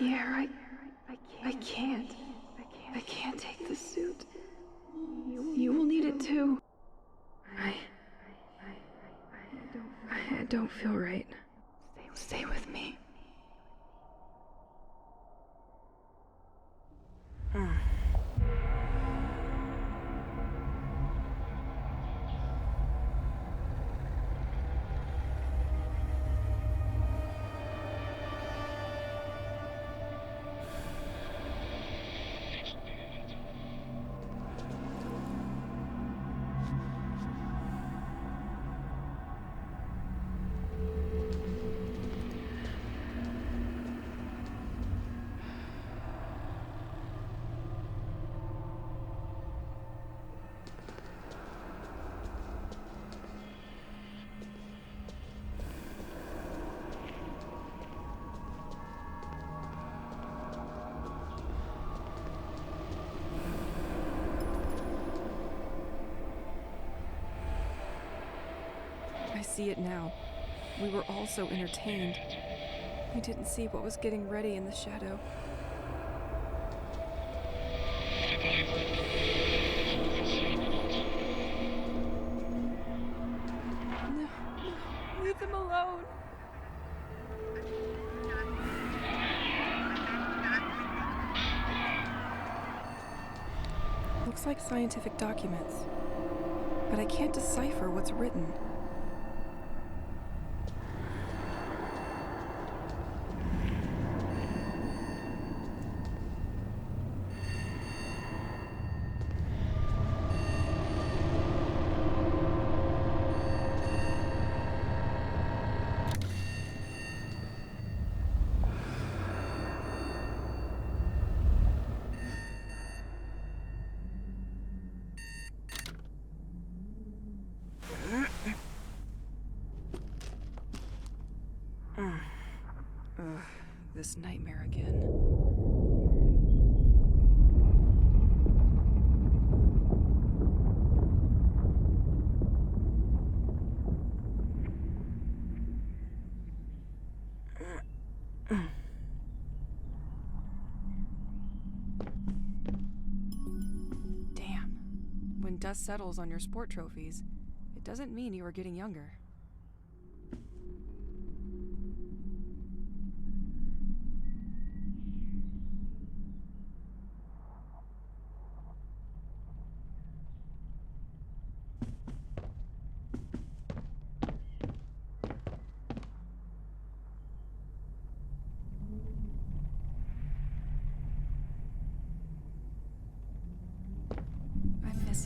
Pierre, I can't. I can't take the suit. You will need it too. I don't feel right. Stay with me. I see it now. We were all so entertained. We didn't see what was getting ready in the shadow. No, leave them alone. Looks like scientific documents, but I can't decipher what's written. This nightmare again. Damn. When dust settles on your sport trophies, it doesn't mean you are getting younger.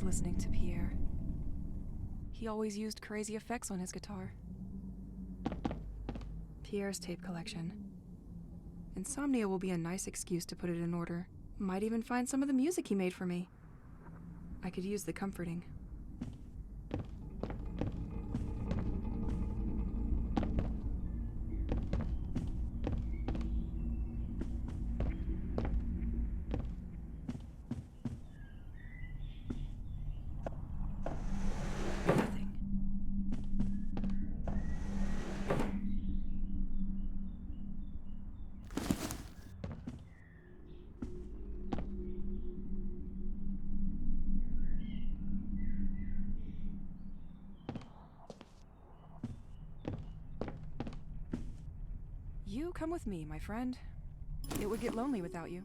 Listening to Pierre. He always used crazy effects on his guitar. Pierre's tape collection. Insomnia will be a nice excuse to put it in order. Might even find some of the music he made for me. I could use the comforting. You come with me, my friend. It would get lonely without you.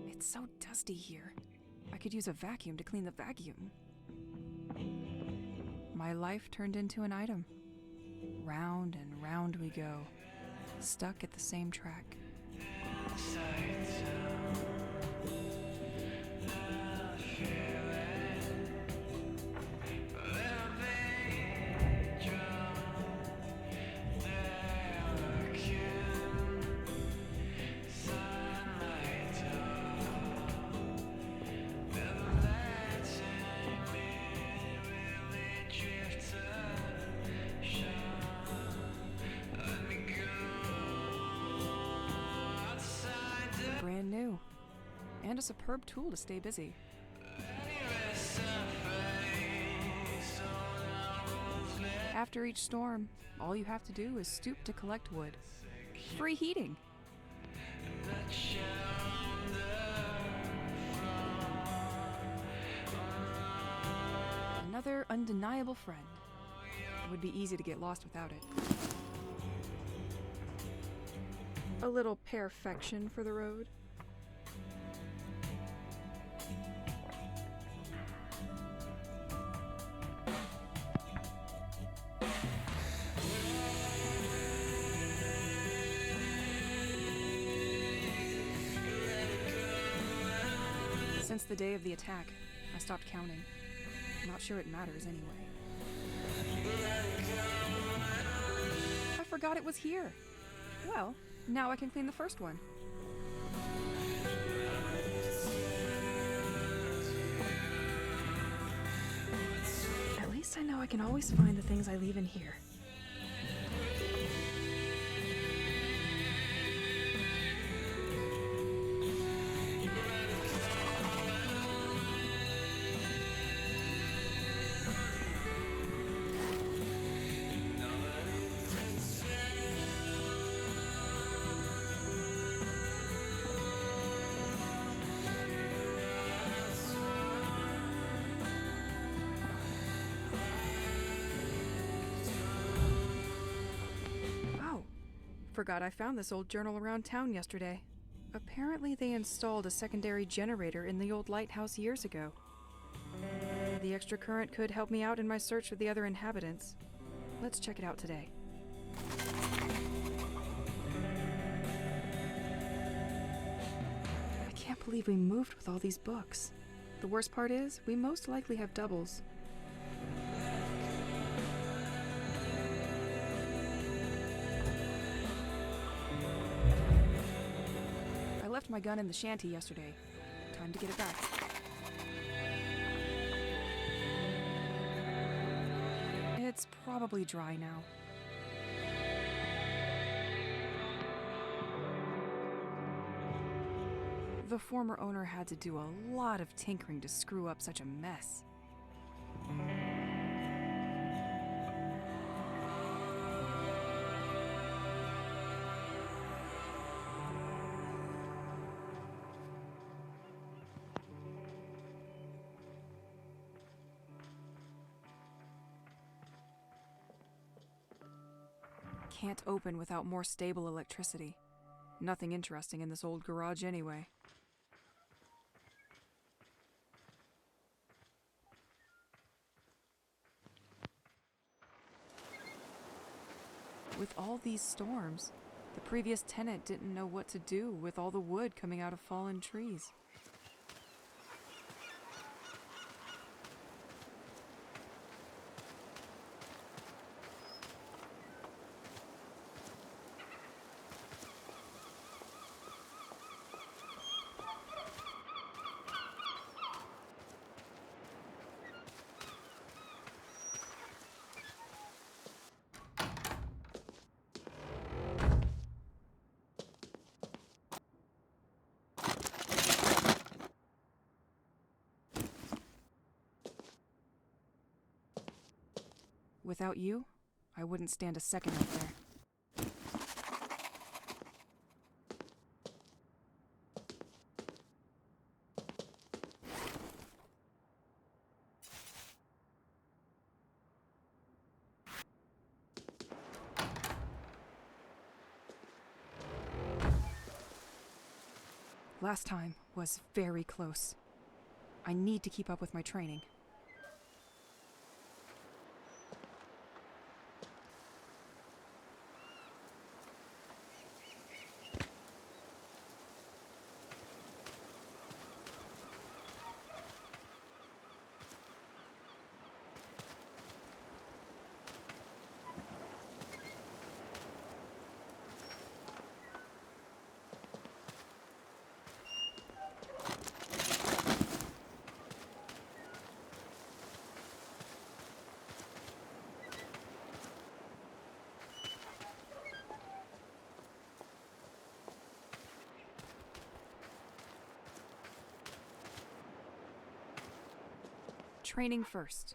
It's so dusty here. I could use a vacuum to clean the vacuum. My life turned into an item. Round and round we go, stuck at the same track. brand new. And a superb tool to stay busy. After each storm, all you have to do is stoop to collect wood. Free heating! Another undeniable friend. It would be easy to get lost without it. A little perfection for the road. Since the day of the attack, I stopped counting. Not sure it matters anyway. I forgot it was here. Well, now I can clean the first one. At least I know I can always find the things I leave in here. Forgot I found this old journal around town yesterday. Apparently they installed a secondary generator in the old lighthouse years ago. The extra current could help me out in my search for the other inhabitants. Let's check it out today. I can't believe we moved with all these books. The worst part is, we most likely have doubles. I left my gun in the shanty yesterday. Time to get it back. It's probably dry now. The former owner had to do a lot of tinkering to screw up such a mess. Can't open without more stable electricity. Nothing interesting in this old garage anyway. With all these storms, the previous tenant didn't know what to do with all the wood coming out of fallen trees. Without you, I wouldn't stand a second out there. Last time was very close. I need to keep up with my training. training first.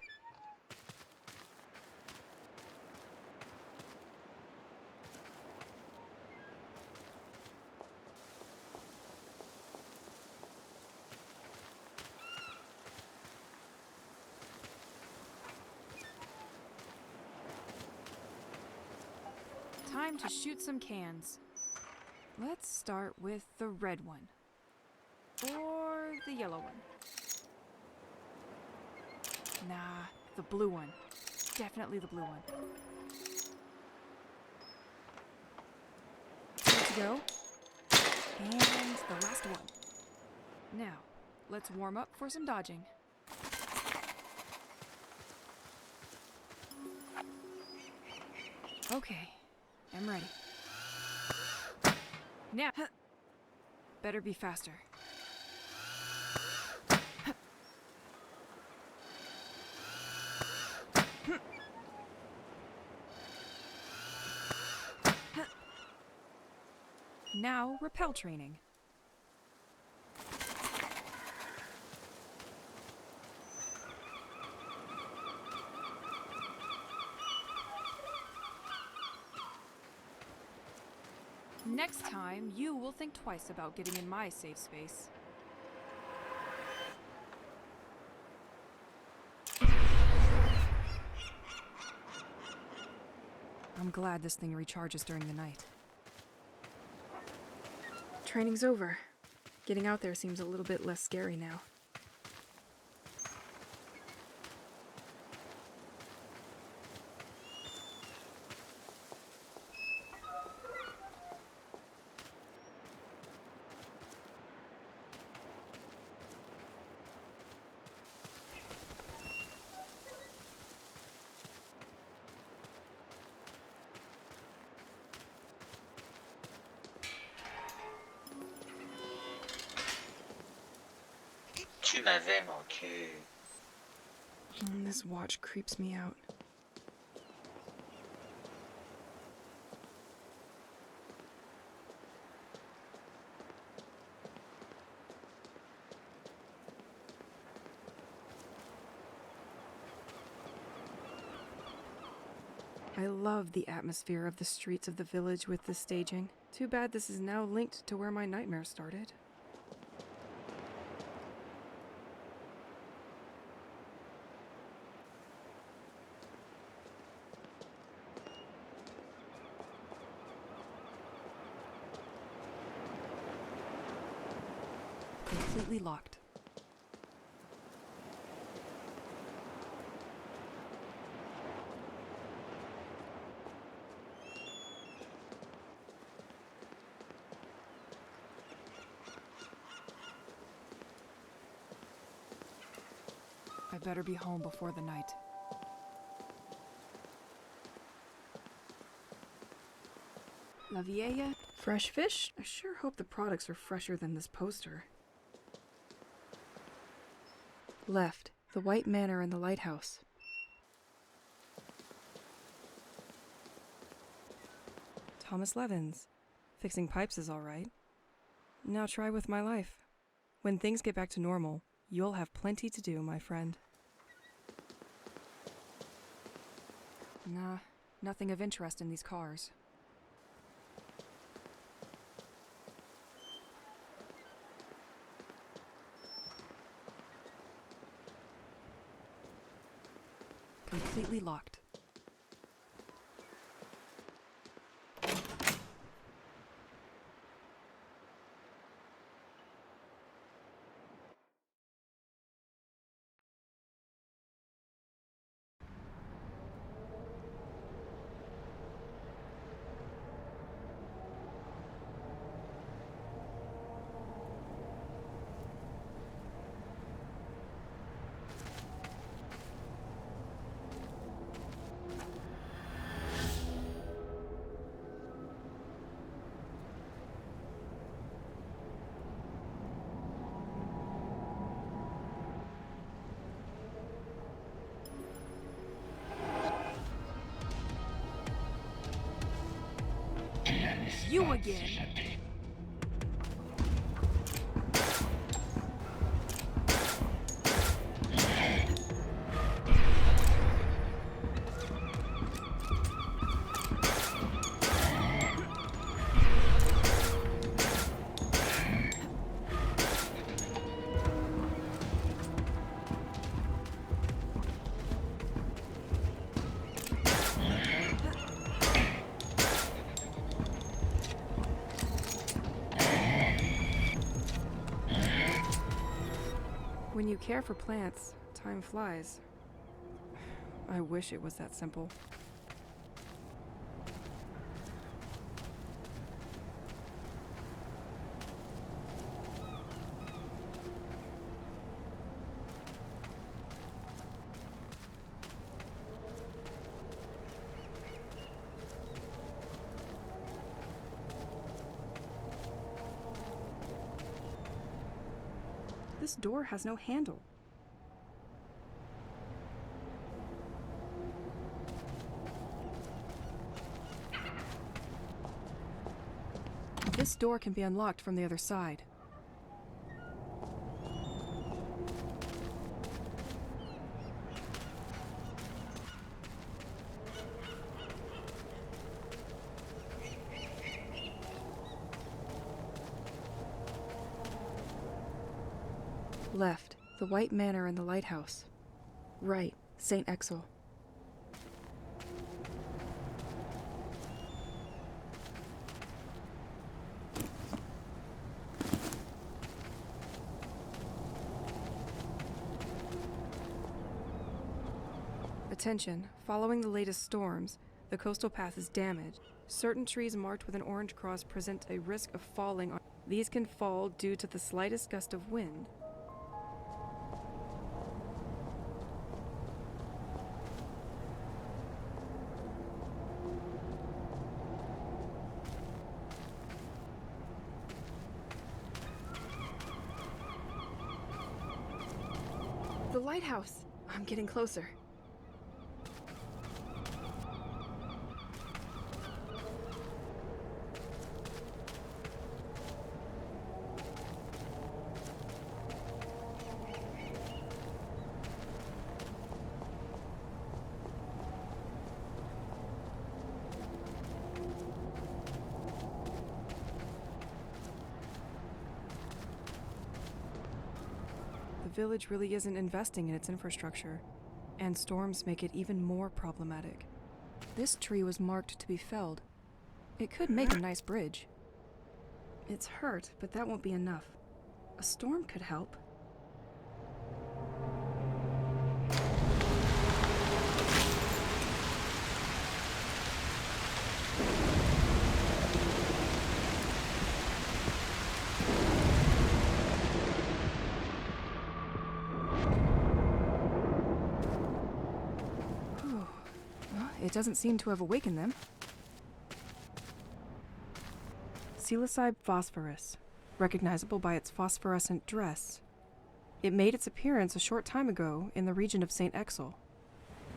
Time to shoot some cans. Let's start with the red one. Or the yellow one. Nah, the blue one. Definitely the blue one. Good to go. And the last one. Now, let's warm up for some dodging. Okay, I'm ready. Now, better be faster. Now, rappel training. Next time, you will think twice about getting in my safe space. I'm glad this thing recharges during the night. Training's over. Getting out there seems a little bit less scary now. Tu m'avais manqué. This watch creeps me out. I love the atmosphere of the streets of the village with this staging. Too bad this is now linked to where my nightmare started. Completely locked. I better be home before the night. La Vieja? Fresh fish? I sure hope the products are fresher than this poster. Left, the White Manor and the lighthouse. Thomas Levins. Fixing pipes is all right. Now try with my life. When things get back to normal, you'll have plenty to do, my friend. Nah, nothing of interest in these cars. Completely locked. You again. When you care for plants, time flies. I wish it was that simple. This door has no handle. This door can be unlocked from the other side. Left, the White Manor and the lighthouse. Right, Saint-Exil. Attention, following the latest storms, the coastal path is damaged. Certain trees marked with an orange cross present a risk of falling on. These can fall due to the slightest gust of wind. The lighthouse! I'm getting closer. The village really isn't investing in its infrastructure, and storms make it even more problematic. This tree was marked to be felled. It could make a nice bridge. It's hurt, but that won't be enough. A storm could help. It doesn't seem to have awakened them. Psilocybe phosphorus, recognizable by its phosphorescent dress. It made its appearance a short time ago in the region of Saint-Exil.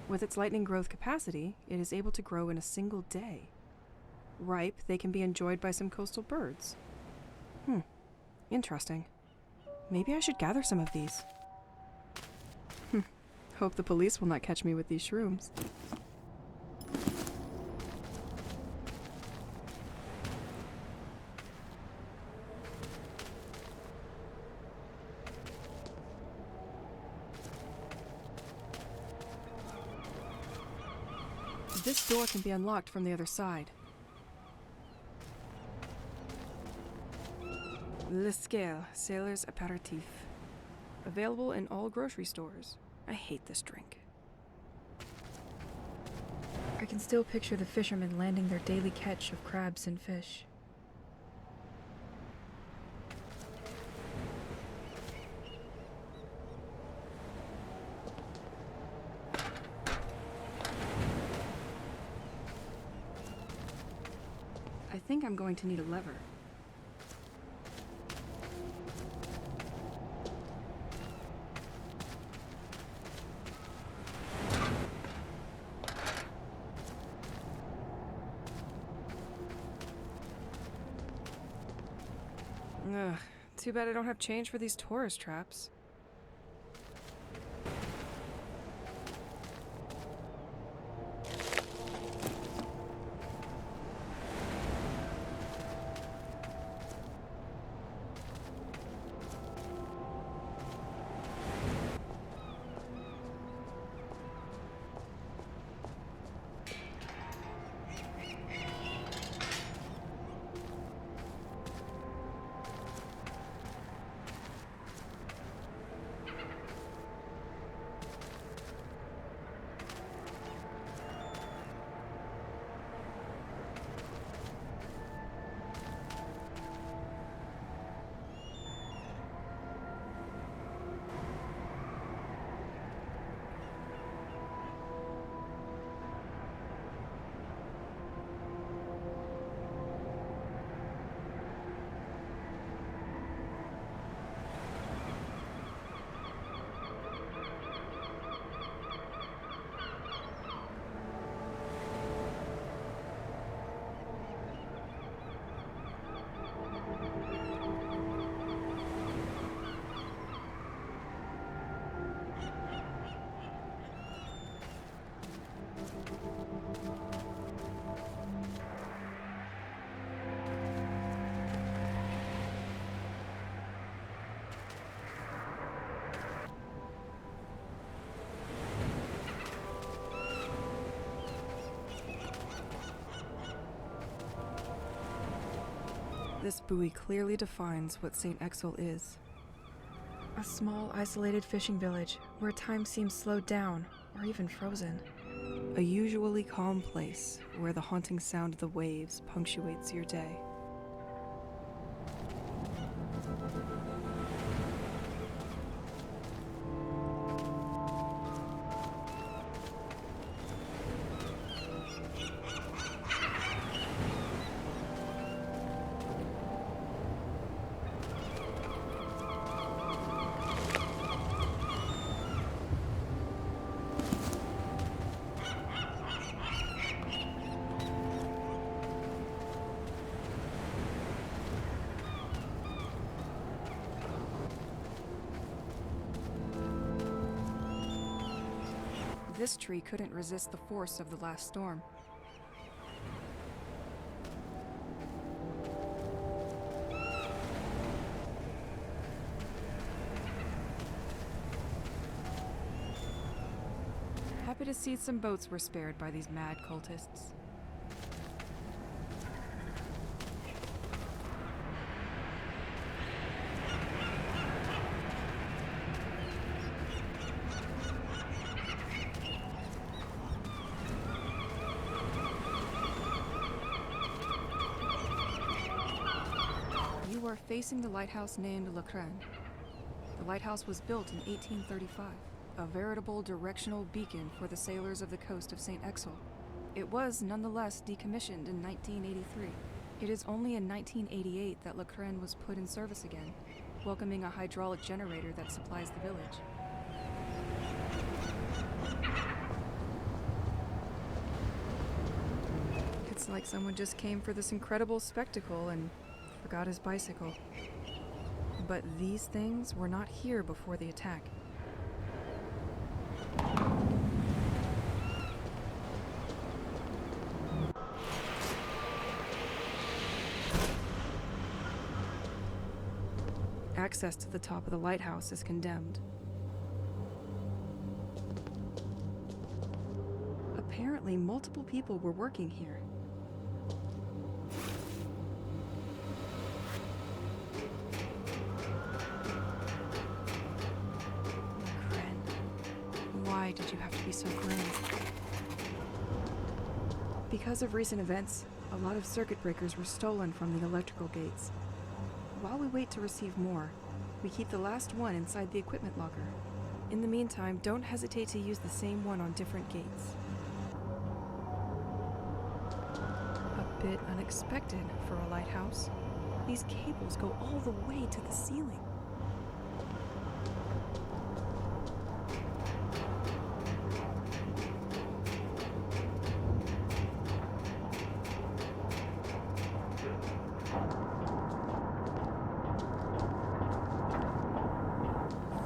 With its lightning growth capacity, it is able to grow in a single day. Ripe, they can be enjoyed by some coastal birds. Interesting. Maybe I should gather some of these. Hope the police will not catch me with these shrooms. This door can be unlocked from the other side. Le Scale, Sailor's Aperitif. Available in all grocery stores. I hate this drink. I can still picture the fishermen landing their daily catch of crabs and fish. I think I'm going to need a lever. Ugh, too bad I don't have change for these tourist traps. This buoy clearly defines what Saint-Exil is. A small, isolated fishing village where time seems slowed down or even frozen. A usually calm place where the haunting sound of the waves punctuates your day. This tree couldn't resist the force of the last storm. Happy to see some boats were spared by these mad cultists. You are facing the lighthouse named Le Crane. The lighthouse was built in 1835, a veritable directional beacon for the sailors of the coast of Saint-Exil. It was nonetheless decommissioned in 1983. It is only in 1988 that Le Crane was put in service again, welcoming a hydraulic generator that supplies the village. It's like someone just came for this incredible spectacle and forgot his bicycle. But these things were not here before the attack. Access to the top of the lighthouse is condemned. Apparently, multiple people were working here. Why did you have to be so grim? Because of recent events, a lot of circuit breakers were stolen from the electrical gates. While we wait to receive more, we keep the last one inside the equipment locker. In the meantime, don't hesitate to use the same one on different gates. A bit unexpected for a lighthouse. These cables go all the way to the ceiling.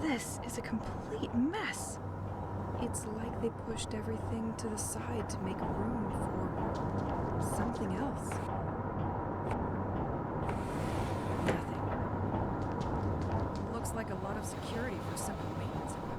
This is a complete mess. It's like they pushed everything to the side to make room for something else. Nothing. Looks like a lot of security for simple maintenance equipment.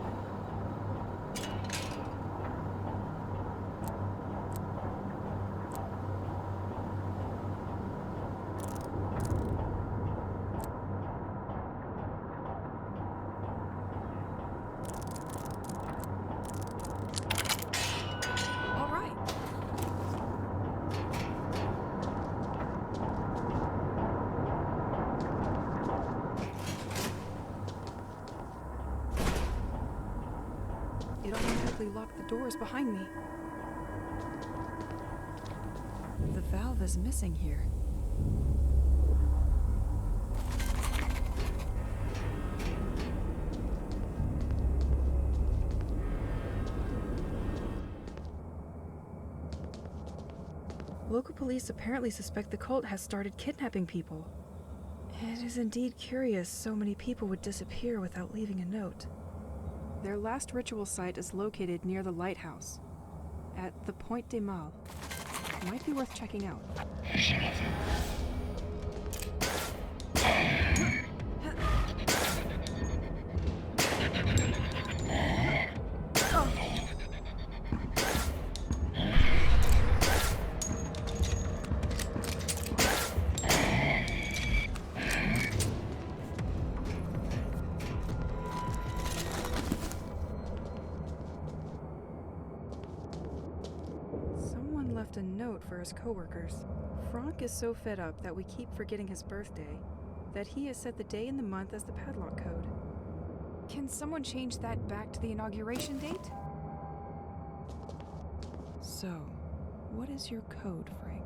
It automatically locked the doors behind me. The valve is missing here. Local police apparently suspect the cult has started kidnapping people. It is indeed curious so many people would disappear without leaving a note. Their last ritual site is located near the lighthouse, at the Point des Mâles. Might be worth checking out. left a note for his coworkers. Franck is so fed up that we keep forgetting his birthday that he has set the day and the month as the padlock code. Can someone change that back to the inauguration date? So, what is your code, Frank?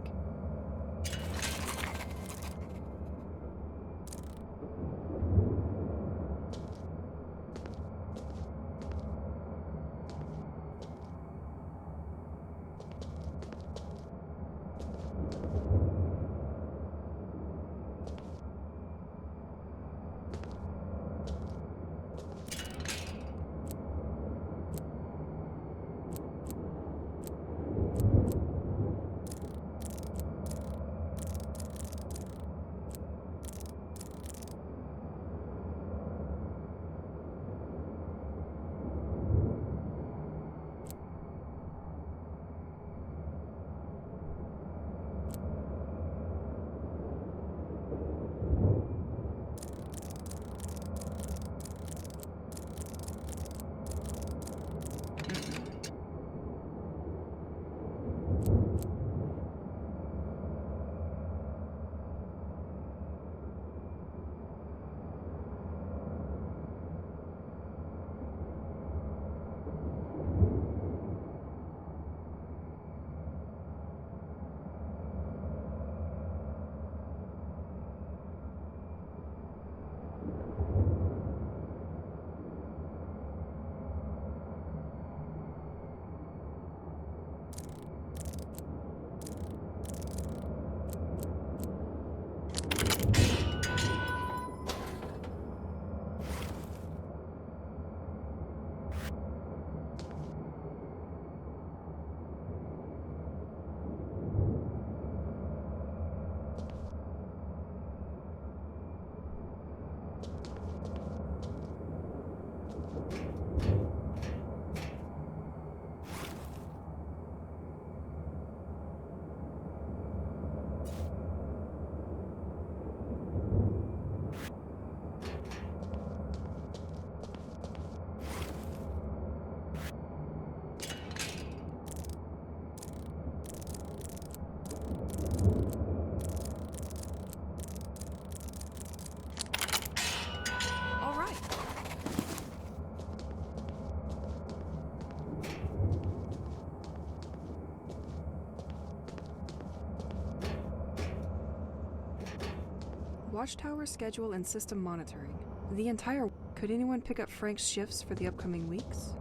Watchtower schedule and system monitoring. The entire... Could anyone pick up Frank's shifts for the upcoming weeks?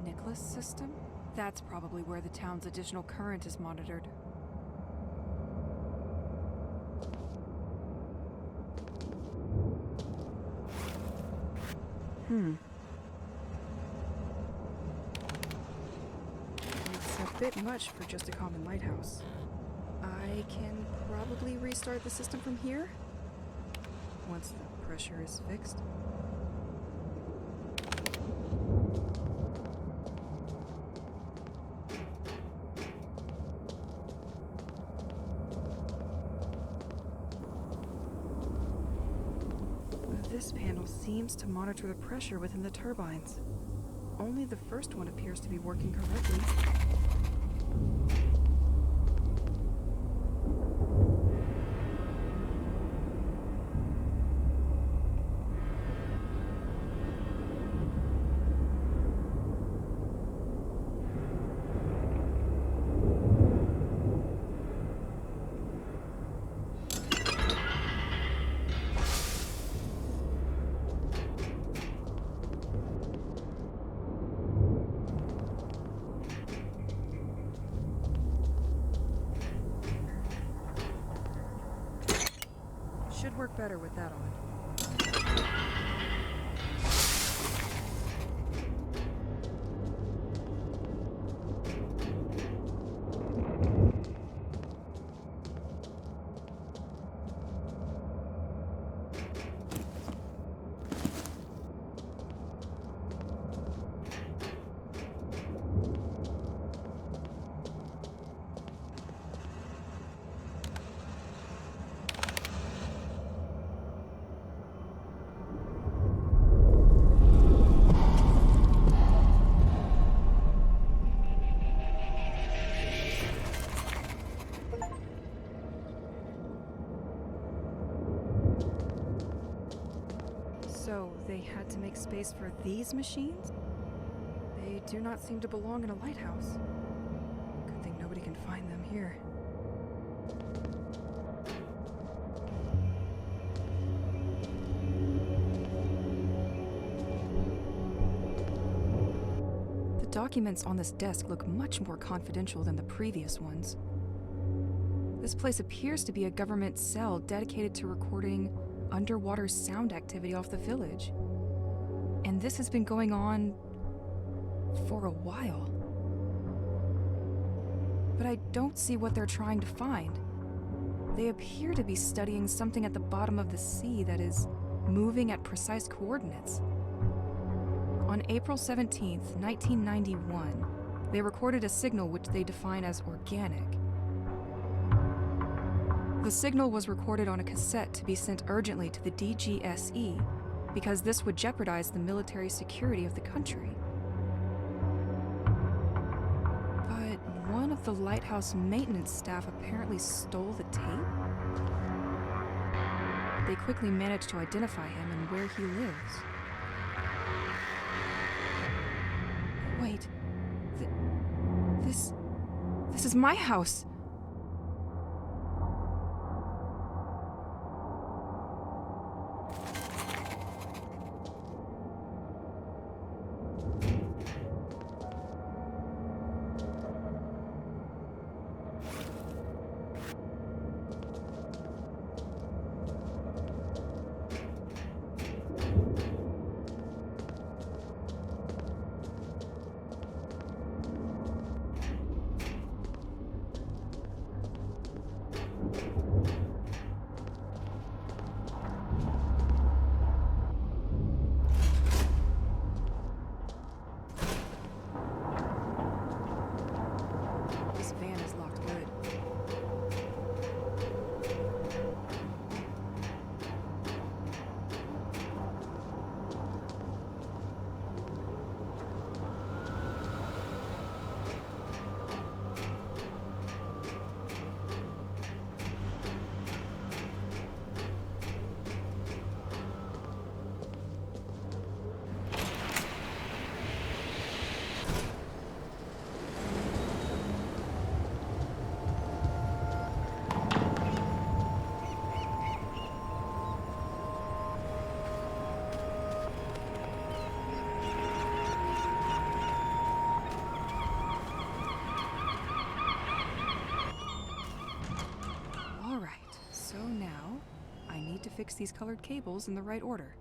Nicholas system? That's probably where the town's additional current is monitored. It's a bit much for just a common lighthouse. I can probably restart the system from here? Once the pressure is fixed. This panel seems to monitor the pressure within the turbines. Only the first one appears to be working correctly. Should work better with that on. they had to make space for these machines? They do not seem to belong in a lighthouse. Good thing nobody can find them here. The documents on this desk look much more confidential than the previous ones. This place appears to be a government cell dedicated to recording underwater sound activity off the village. And this has been going on for a while. But I don't see what they're trying to find. They appear to be studying something at the bottom of the sea that is moving at precise coordinates. On April 17th, 1991, they recorded a signal which they define as organic. The signal was recorded on a cassette to be sent urgently to the DGSE because this would jeopardize the military security of the country. But one of the lighthouse maintenance staff apparently stole the tape. They quickly managed to identify him and where he lives. Wait, this is my house. To fix these colored cables in the right order.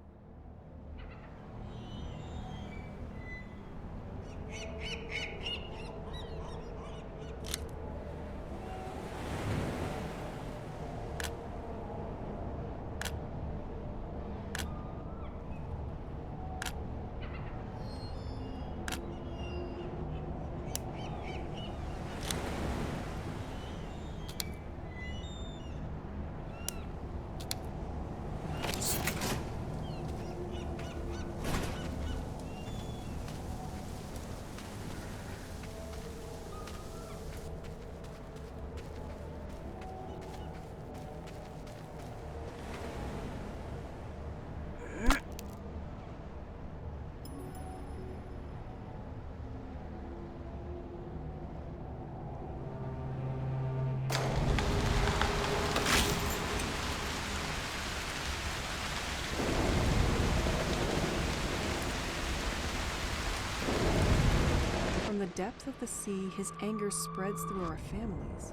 From the depth of the sea, his anger spreads through our families.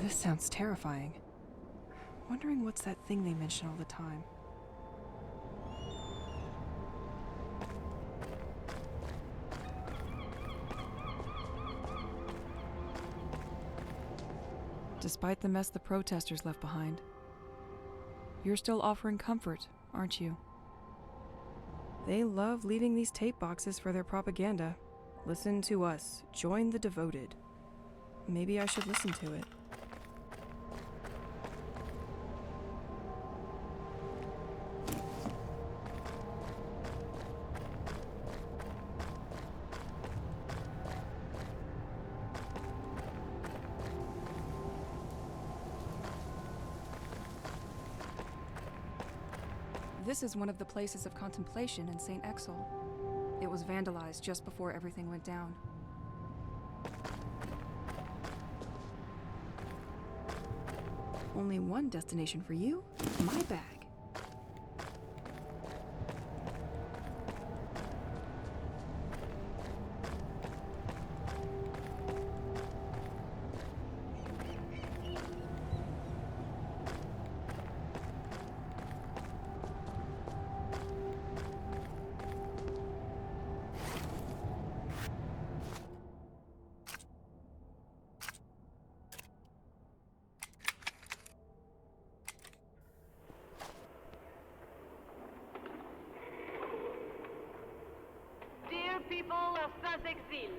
This sounds terrifying. Wondering what's that thing they mention all the time. Despite the mess the protesters left behind, you're still offering comfort, aren't you? They love leaving these tape boxes for their propaganda. Listen to us. Join the devoted. Maybe I should listen to it. This is one of the places of contemplation in Saint-Exil. It was vandalized just before everything went down. Only one destination for you, my bag. People of Saint-Exil,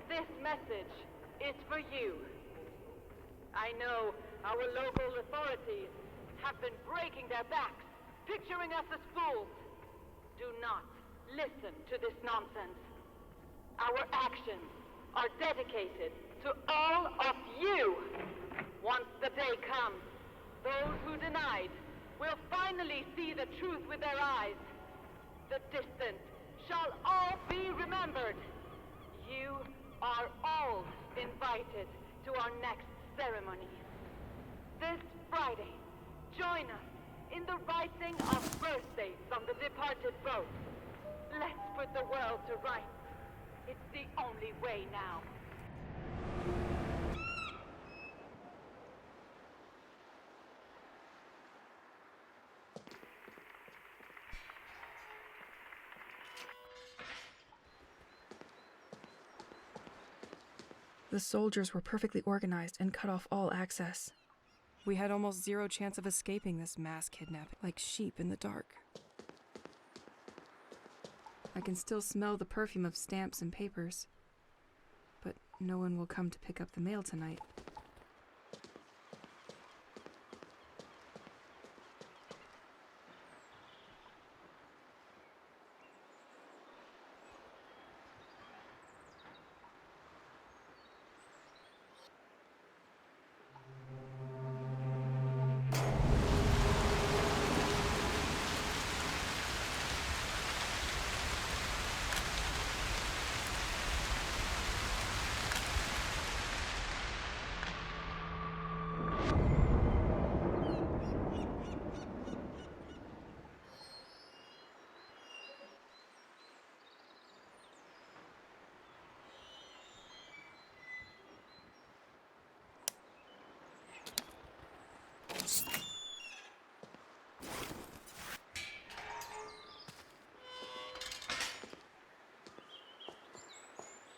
this message is for you. I know our local authorities have been breaking their backs, picturing us as fools. Do not listen to this nonsense. Our actions are dedicated to all of you. Once the day comes, those who denied will finally see the truth with their eyes. The distant shall all be remembered. You are all invited to our next ceremony. This Friday, join us in the writing of birthdays on the departed boat. Let's put the world to rights. It's the only way now. The soldiers were perfectly organized and cut off all access. We had almost zero chance of escaping this mass kidnapping, like sheep in the dark. I can still smell the perfume of stamps and papers, but no one will come to pick up the mail tonight.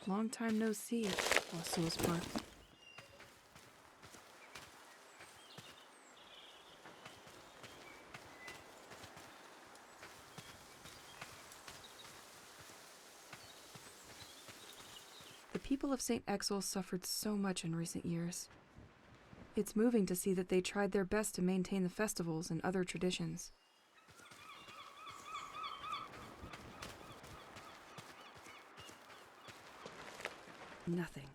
Long time no see, Ossua's Park. The people of Saint-Exil suffered so much in recent years. It's moving to see that they tried their best to maintain the festivals and other traditions. Nothing.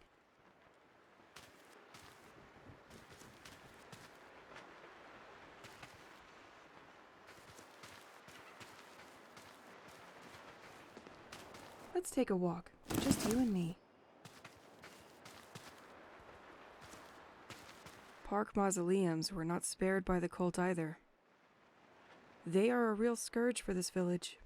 Let's take a walk, just you and me. Park mausoleums were not spared by the cult either. They are a real scourge for this village.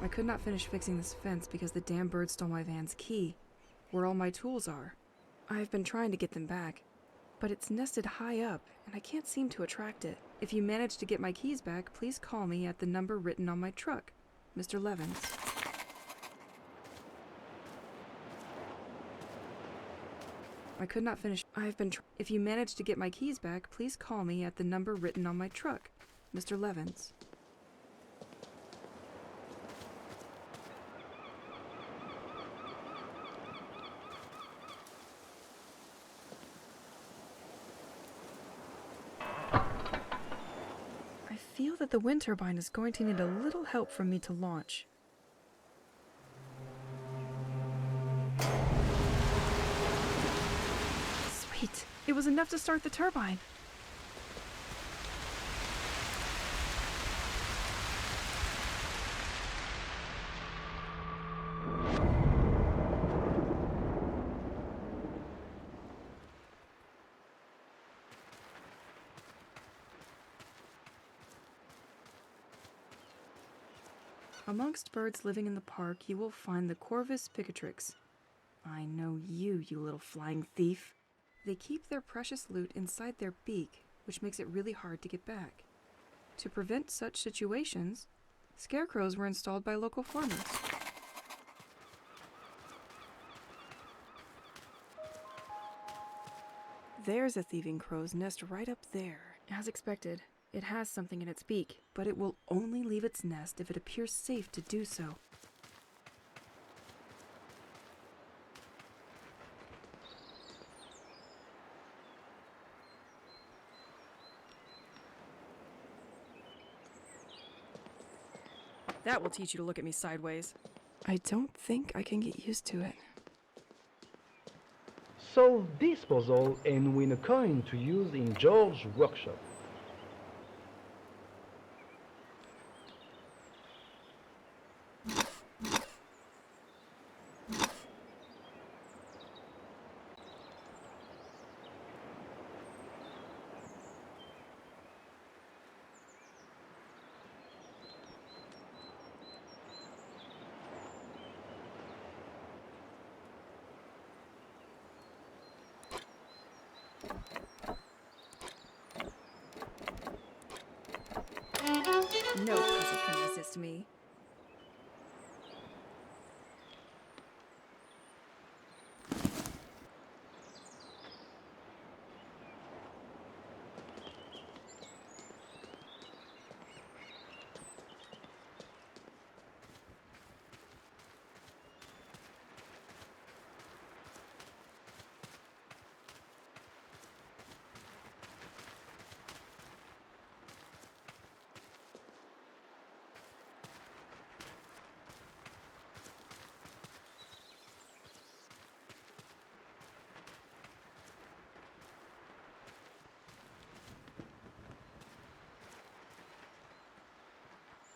I could not finish fixing this fence because the damn bird stole my van's key, where all my tools are. I've been trying to get them back, but it's nested high up, and I can't seem to attract it. If you manage to get my keys back, please call me at the number written on my truck. Mr. Levins. I could not finish. If you manage to get my keys back, please call me at the number written on my truck. Mr. Levins. I feel that the wind turbine is going to need a little help from me to launch. Sweet! It was enough to start the turbine. Amongst birds living in the park, you will find the Corvus picatrix. I know you, you little flying thief. They keep their precious loot inside their beak, which makes it really hard to get back. To prevent such situations, scarecrows were installed by local farmers. There's a thieving crow's nest right up there. As expected, it has something in its beak, but it will only leave its nest if it appears safe to do so. That will teach you to look at me sideways. I don't think I can get used to it. Solve this puzzle and win a coin to use in George's workshop. No puzzle can resist me.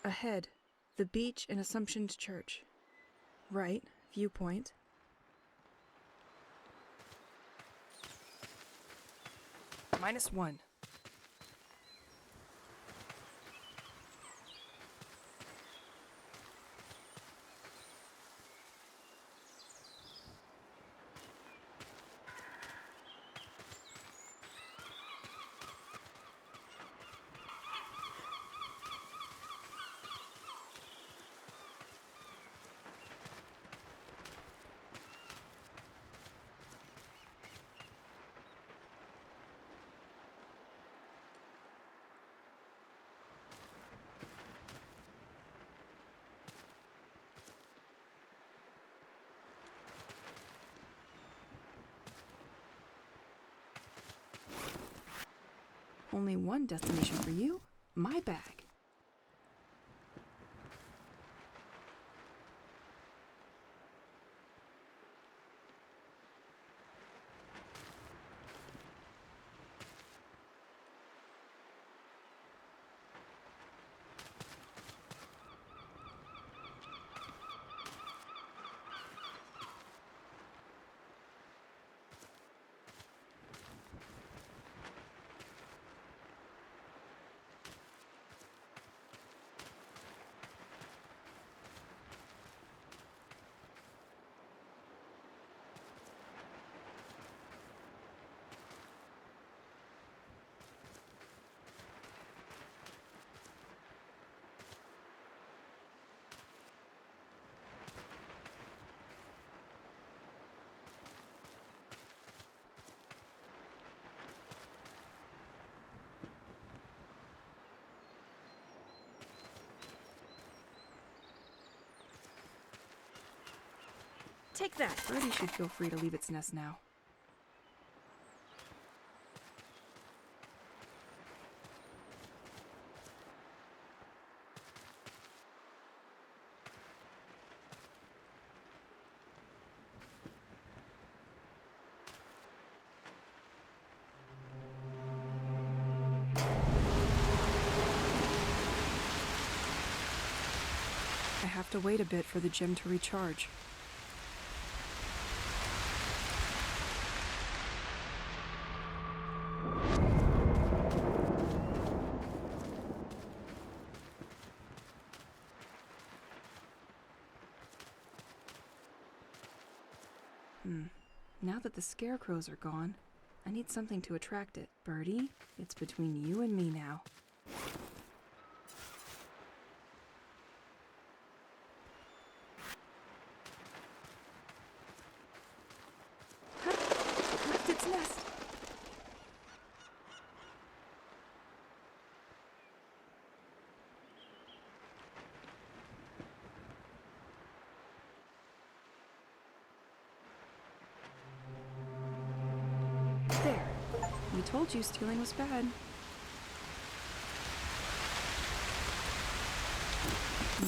Ahead, the beach and Assumption Church. Right, viewpoint. -1. Only one destination for you, my bag. Take that! Birdie should feel free to leave its nest now. I have to wait a bit for the gem to recharge. Now that the scarecrows are gone, I need something to attract it. Birdie, it's between you and me now. Left its nest. There. We told you stealing was bad.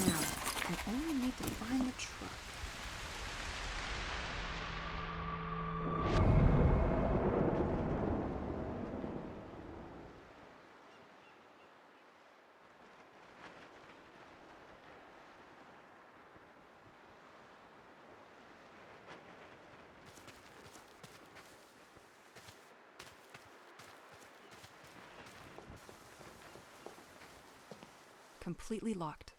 Now, I only need to find the truck. Completely locked.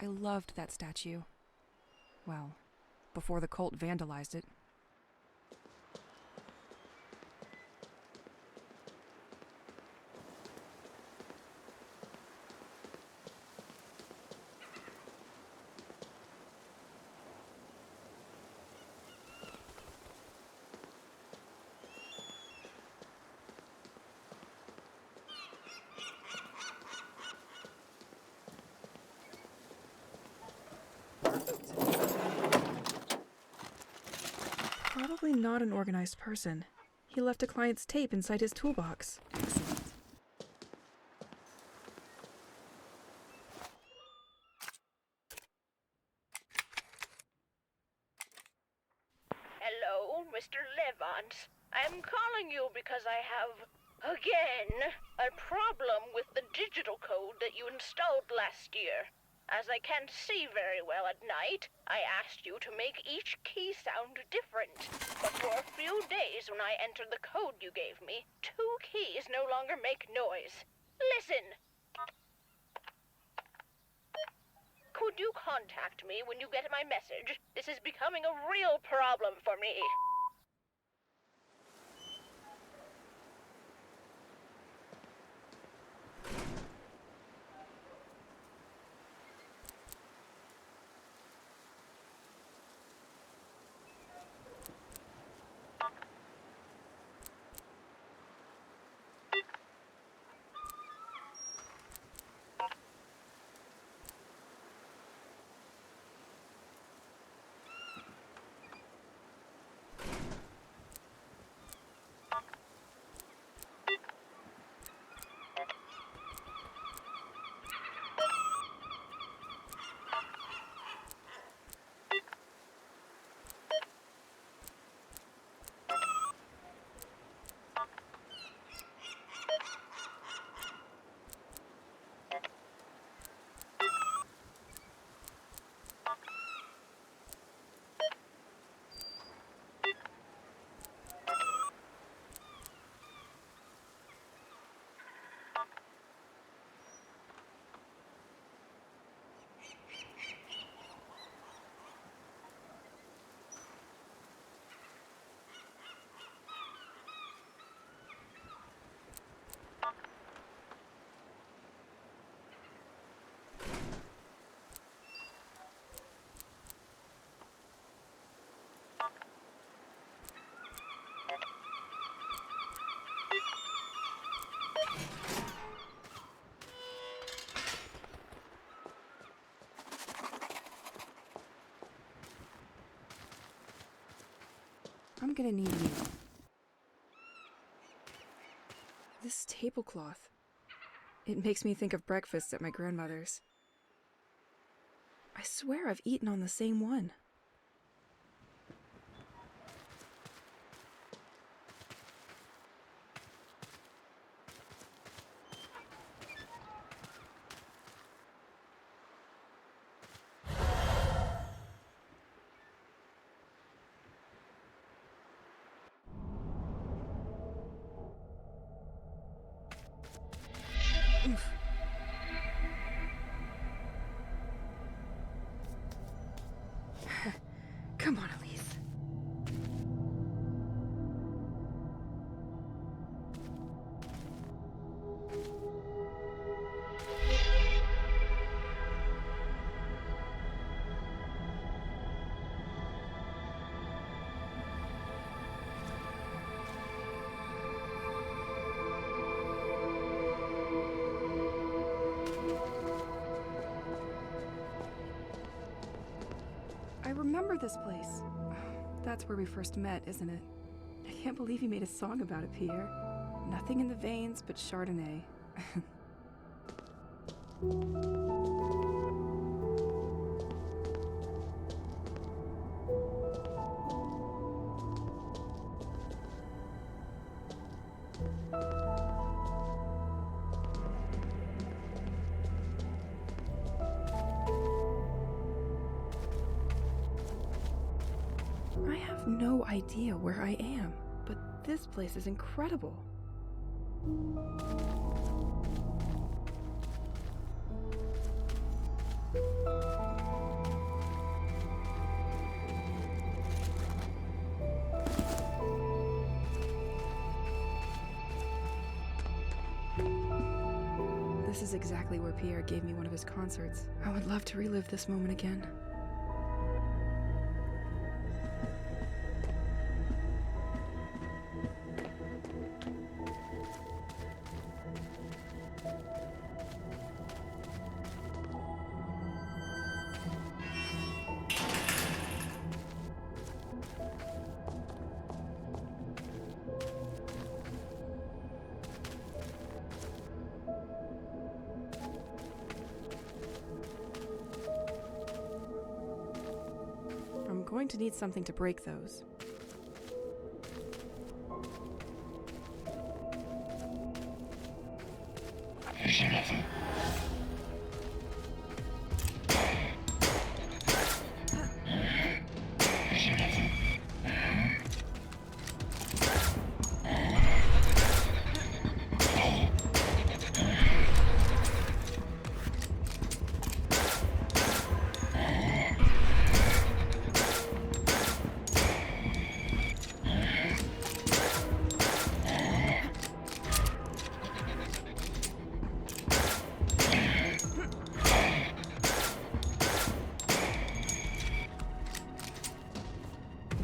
I loved that statue. Well, before the cult vandalized it. Probably not an organized person. He left a client's tape inside his toolbox. Excellent. Hello, Mr. Levant. I'm calling you because I have, again, a problem with the digital code that you installed last year. As I can't see very well at night, I asked you to make each key sound different. But for a few days when I entered the code you gave me, 2 keys no longer make noise. Listen! Could you contact me when you get my message? This is becoming a real problem for me. I'm gonna need you. This tablecloth. It makes me think of breakfasts at my grandmother's. I swear I've eaten on the same one. Oof. Come on, Elise. I remember this place. That's where we first met, isn't it? I can't believe you made a song about it, Pierre. Nothing in the veins but Chardonnay. I have no idea where I am, but this place is incredible. This is exactly where Pierre gave me one of his concerts. I would love to relive this moment again. I'm going to need something to break those.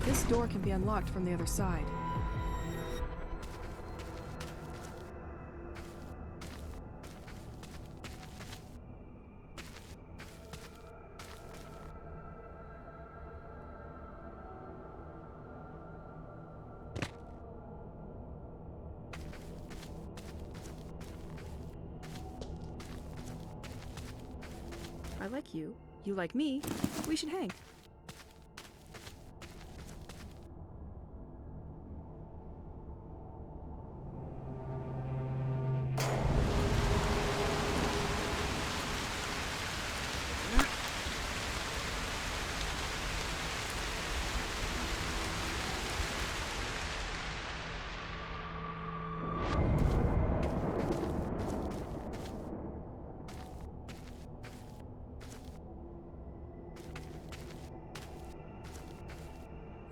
This door can be unlocked from the other side. I like you. You like me. We should hang.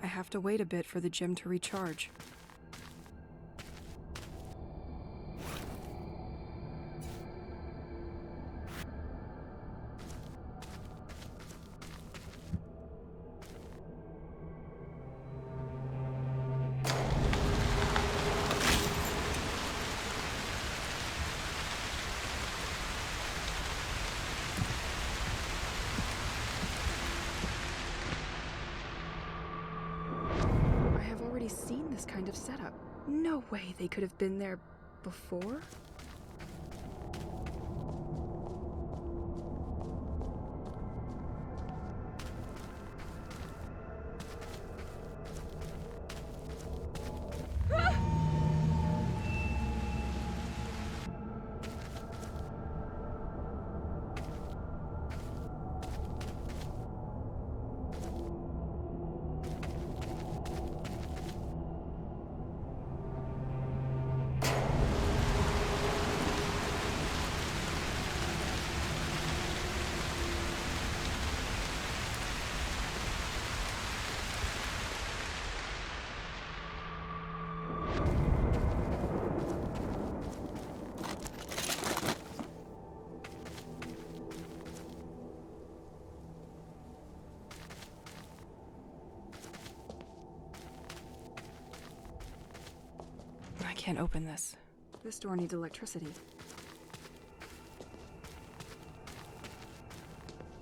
I have to wait a bit for the gym to recharge. already seen this kind of setup. No way they could have been there before? I can't open this. This door needs electricity.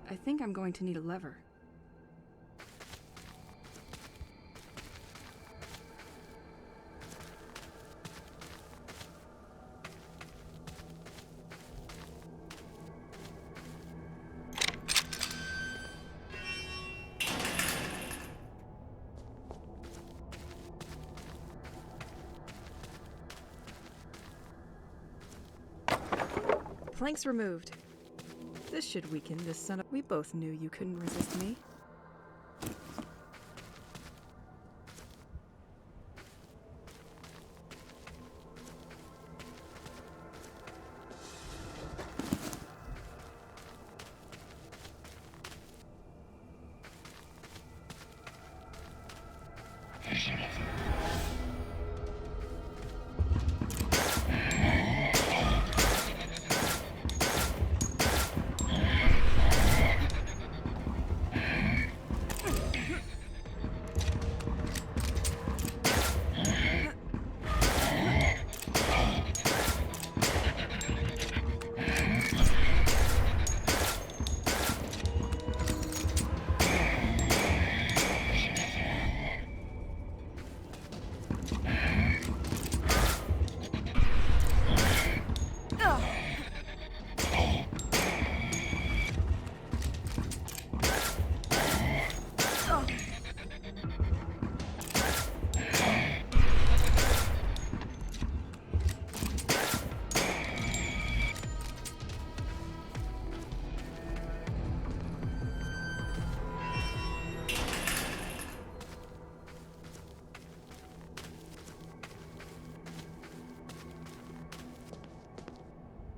I think I'm going to need a lever. Planks removed. This should weaken this son of... We both knew you couldn't resist me.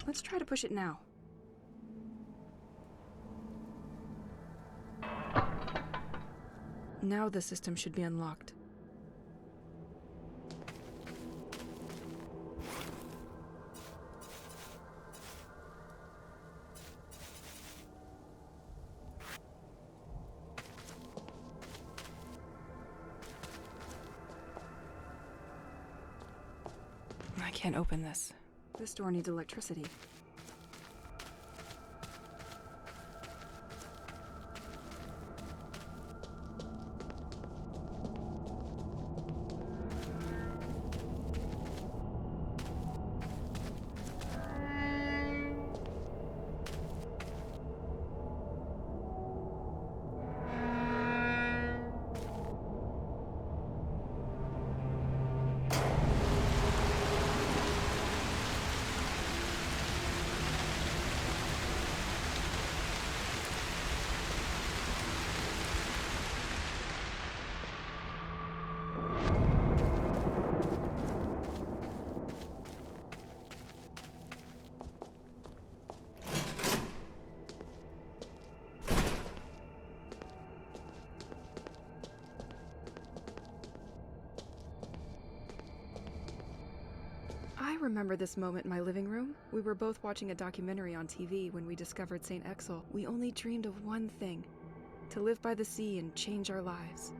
Let's try to push it now. Now the system should be unlocked. I can't open this. This door needs electricity. I remember this moment in my living room. We were both watching a documentary on TV when we discovered Saint-Exil. We only dreamed of one thing: to live by the sea and change our lives.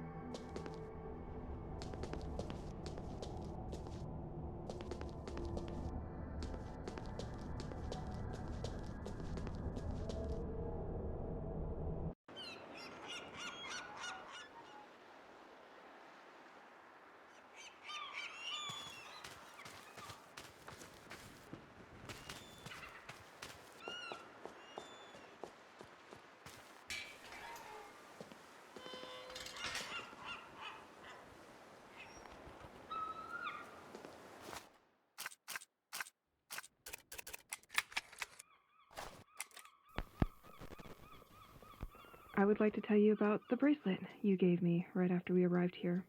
I would like to tell you about the bracelet you gave me right after we arrived here.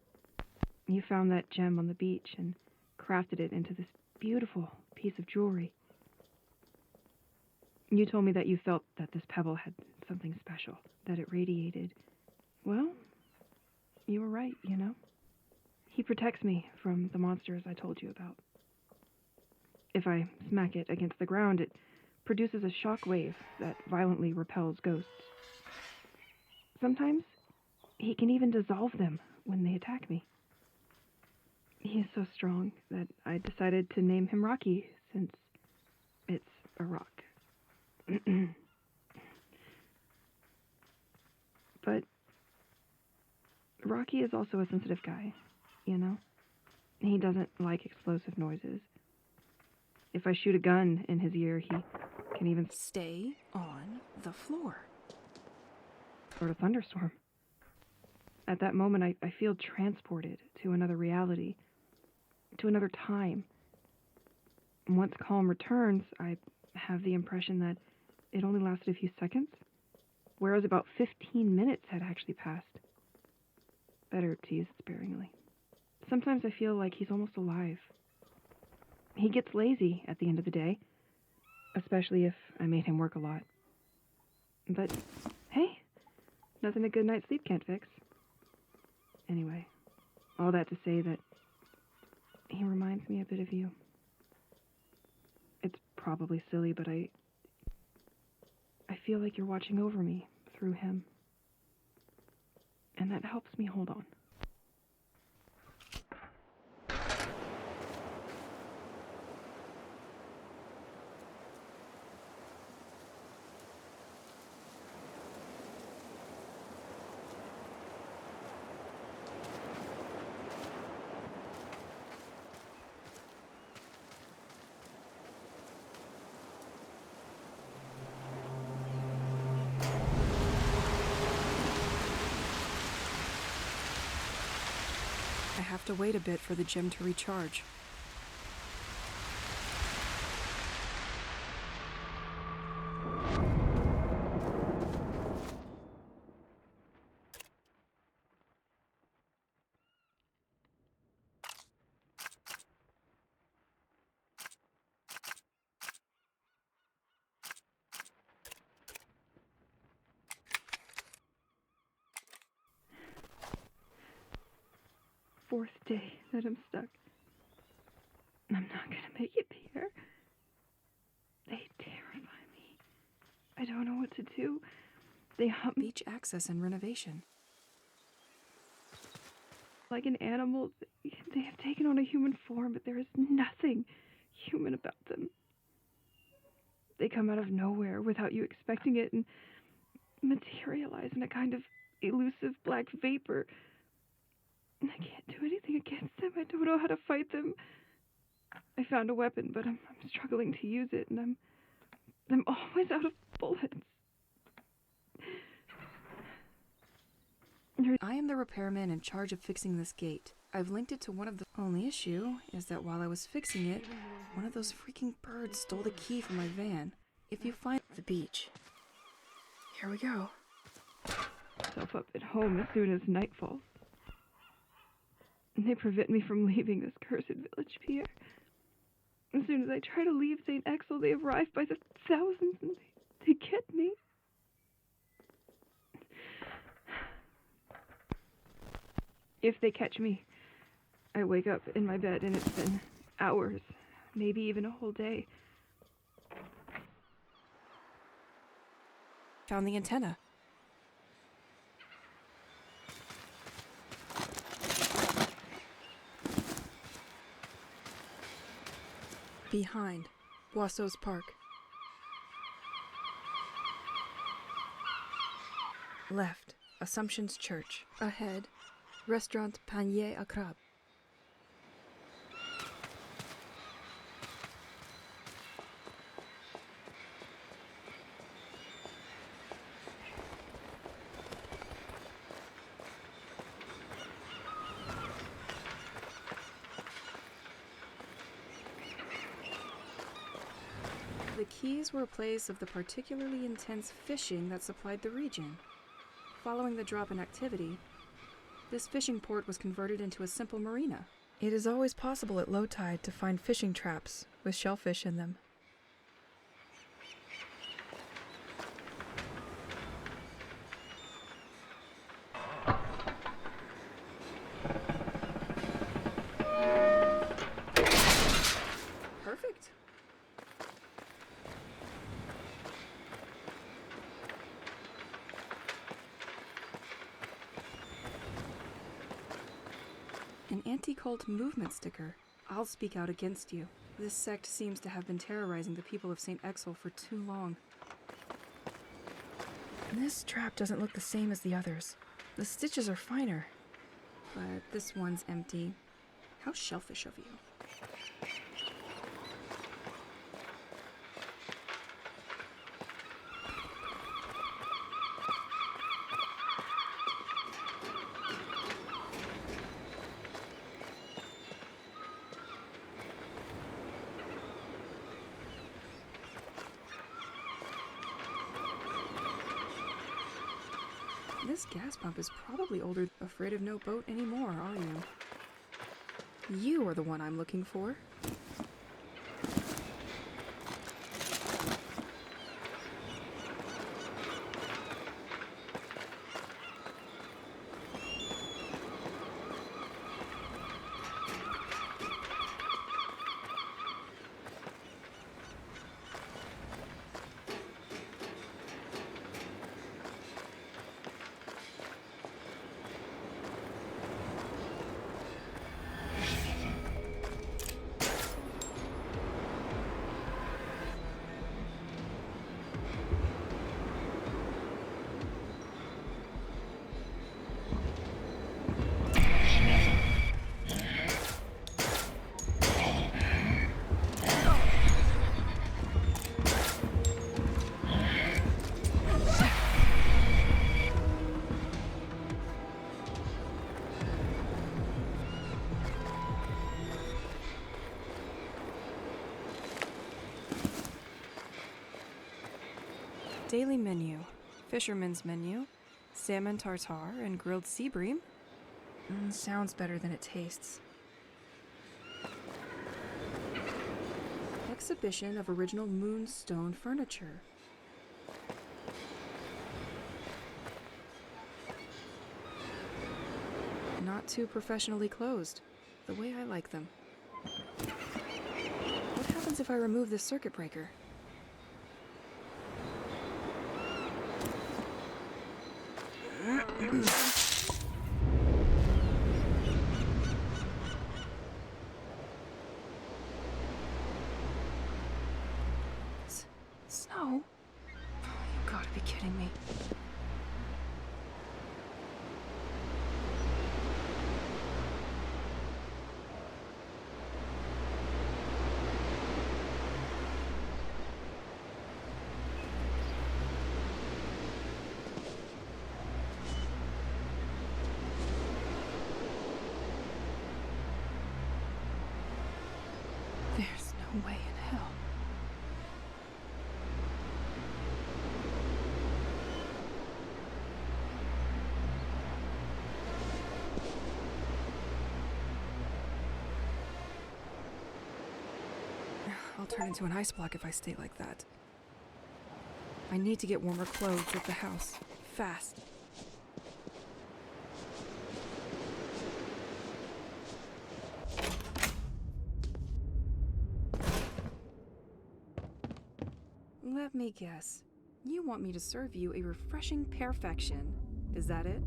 You found that gem on the beach and crafted it into this beautiful piece of jewelry. You told me that you felt that this pebble had something special, that it radiated. Well, you were right, you know? He protects me from the monsters I told you about. If I smack it against the ground, it produces a shock wave that violently repels ghosts. Sometimes he can even dissolve them when they attack me. He is so strong that I decided to name him Rocky, since it's a rock. But Rocky is also a sensitive guy, you know? He doesn't like explosive noises. If I shoot a gun in his ear, he can even Stay on the floor. start a thunderstorm. At that moment, I feel transported to another reality, to another time. And once calm returns, I have the impression that it only lasted a few seconds, whereas about 15 minutes had actually passed. Better to use it sparingly. Sometimes I feel like he's almost alive. He gets lazy at the end of the day, especially if I made him work a lot. But, hey, nothing a good night's sleep can't fix. Anyway, all that to say that he reminds me a bit of you. It's probably silly, but I feel like you're watching over me through him. And that helps me hold on. I have to wait a bit for the gem to recharge. Fourth day that I'm stuck. I'm not gonna make it here. They terrify me. I don't know what to do. They hunt me Beach access and renovation. like an animal. They have taken on a human form, but there is nothing human about them. They come out of nowhere without you expecting it and materialize in a kind of elusive black vapor. And I can't do anything against them. I don't know how to fight them. I found a weapon, but I'm struggling to use it, and I'm always out of bullets. I am the repairman in charge of fixing this gate. I've linked it to one of the... Only issue is that while I was fixing it, one of those freaking birds stole the key from my van. If you find the beach... Here we go. Myself up at home as soon as night falls. And they prevent me from leaving this cursed village, Pierre. As soon as I try to leave Saint-Exil, they arrive by the thousands and they get me. If they catch me, I wake up in my bed and it's been hours, maybe even a whole day. Found the antenna. Behind, Boisseau's Park. Left, Assumption's Church. Ahead, Restaurant Panier à Crabe. The Keys were a place of the particularly intense fishing that supplied the region. Following the drop in activity, this fishing port was converted into a simple marina. It is always possible at low tide to find fishing traps with shellfish in them. Perfect. An anti-cult movement sticker. I'll speak out against you. This sect seems to have been terrorizing the people of Saint-Exil for too long. This trap doesn't look the same as the others. The stitches are finer. But this one's empty. How shellfish of you. This gas pump is probably older. Afraid of no boat anymore, are you? You are the one I'm looking for. Daily menu, fisherman's menu, salmon tartare and grilled sea bream. Sounds better than it tastes. Exhibition of original moonstone furniture. Not too professionally closed, the way I like them. What happens if I remove this circuit breaker? Snow? You gotta be kidding me. There's no way in hell. I'll turn into an ice block if I stay like that. I need to get warmer clothes at the house. Fast. Let me guess. You want me to serve you a refreshing perfection. Is that it?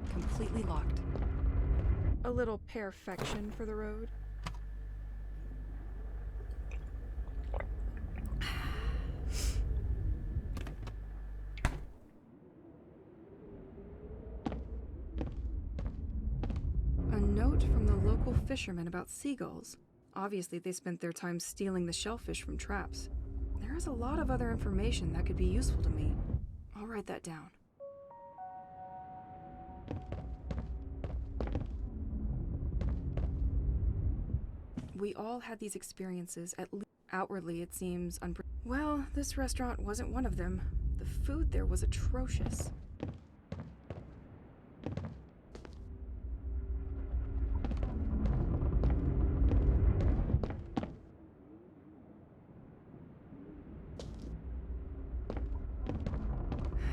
completely locked. A little perfection for the road. A note from the local fishermen about seagulls. Obviously, they spent their time stealing the shellfish from traps. There is a lot of other information that could be useful to me. I'll write that down. We all had these experiences, at least outwardly it seems Well, this restaurant wasn't one of them. The food there was atrocious.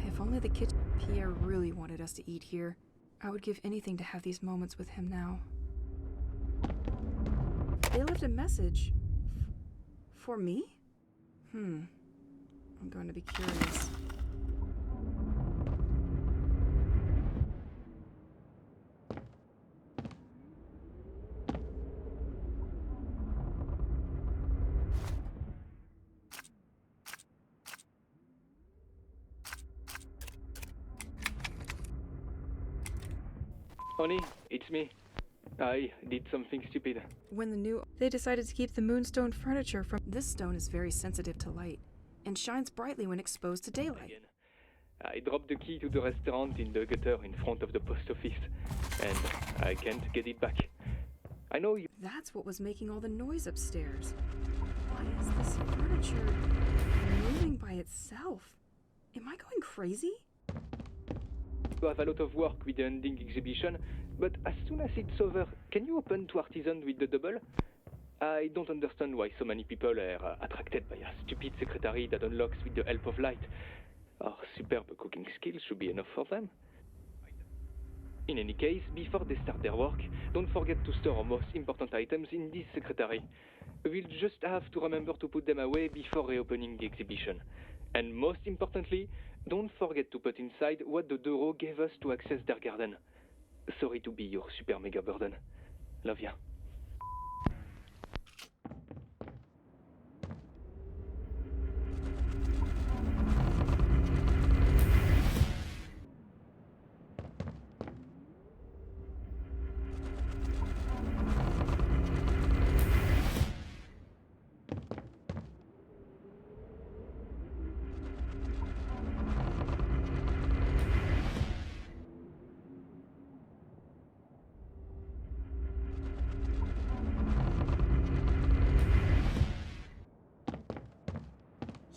If only the kitchen... Pierre really wanted us to eat here. I would give anything to have these moments with him now. They left a message. For me? I'm going to be curious. Honey, it's me. I did something stupid. They decided to keep the moonstone furniture from... This stone is very sensitive to light, and shines brightly when exposed to daylight. Again. I dropped the key to the restaurant in the gutter in front of the post office, and I can't get it back. I know you... That's what was making all the noise upstairs. Why is this furniture moving by itself? Am I going crazy? have a lot of work with the ending exhibition, but as soon as it's over, can you open to Artisan with the double? I don't understand why so many people are attracted by a stupid secretary that unlocks with the help of light. Our superb cooking skills should be enough for them. In any case, before they start their work, don't forget to store our most important items in this secretary. We'll just have to remember to put them away before reopening the exhibition. And most importantly, don't forget to put inside what the Doro gave us to access their garden. Sorry to be your super mega burden. Love ya.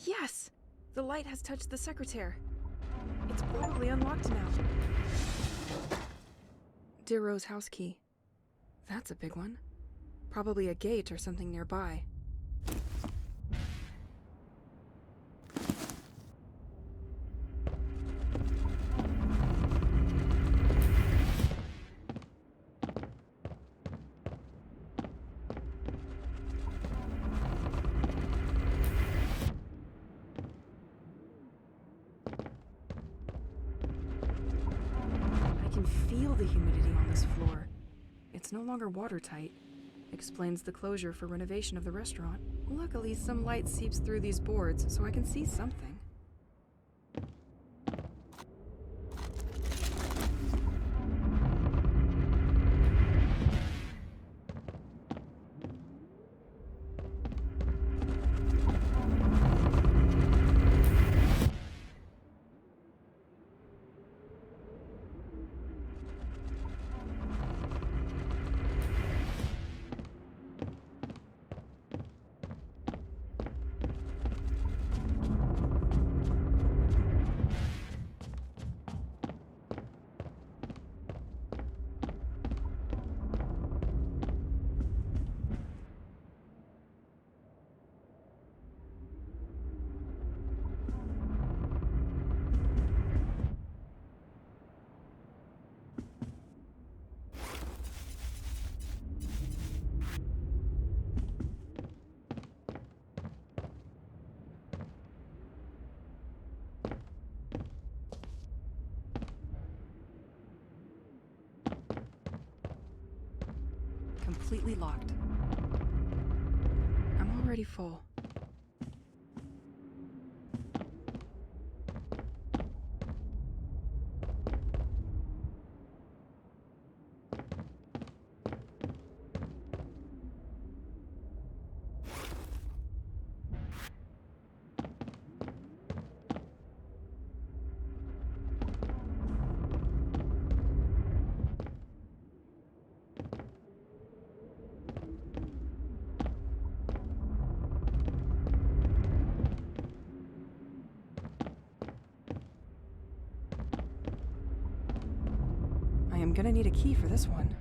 Yes! The light has touched the secretaire. It's probably unlocked now. Dero's house key. That's a big one. Probably a gate or something nearby. Feel the humidity on this floor. It's no longer watertight. Explains the closure for renovation of the restaurant. Luckily, some light seeps through these boards, so I can see something. completely locked. I'm already full. I am gonna need a key for this one.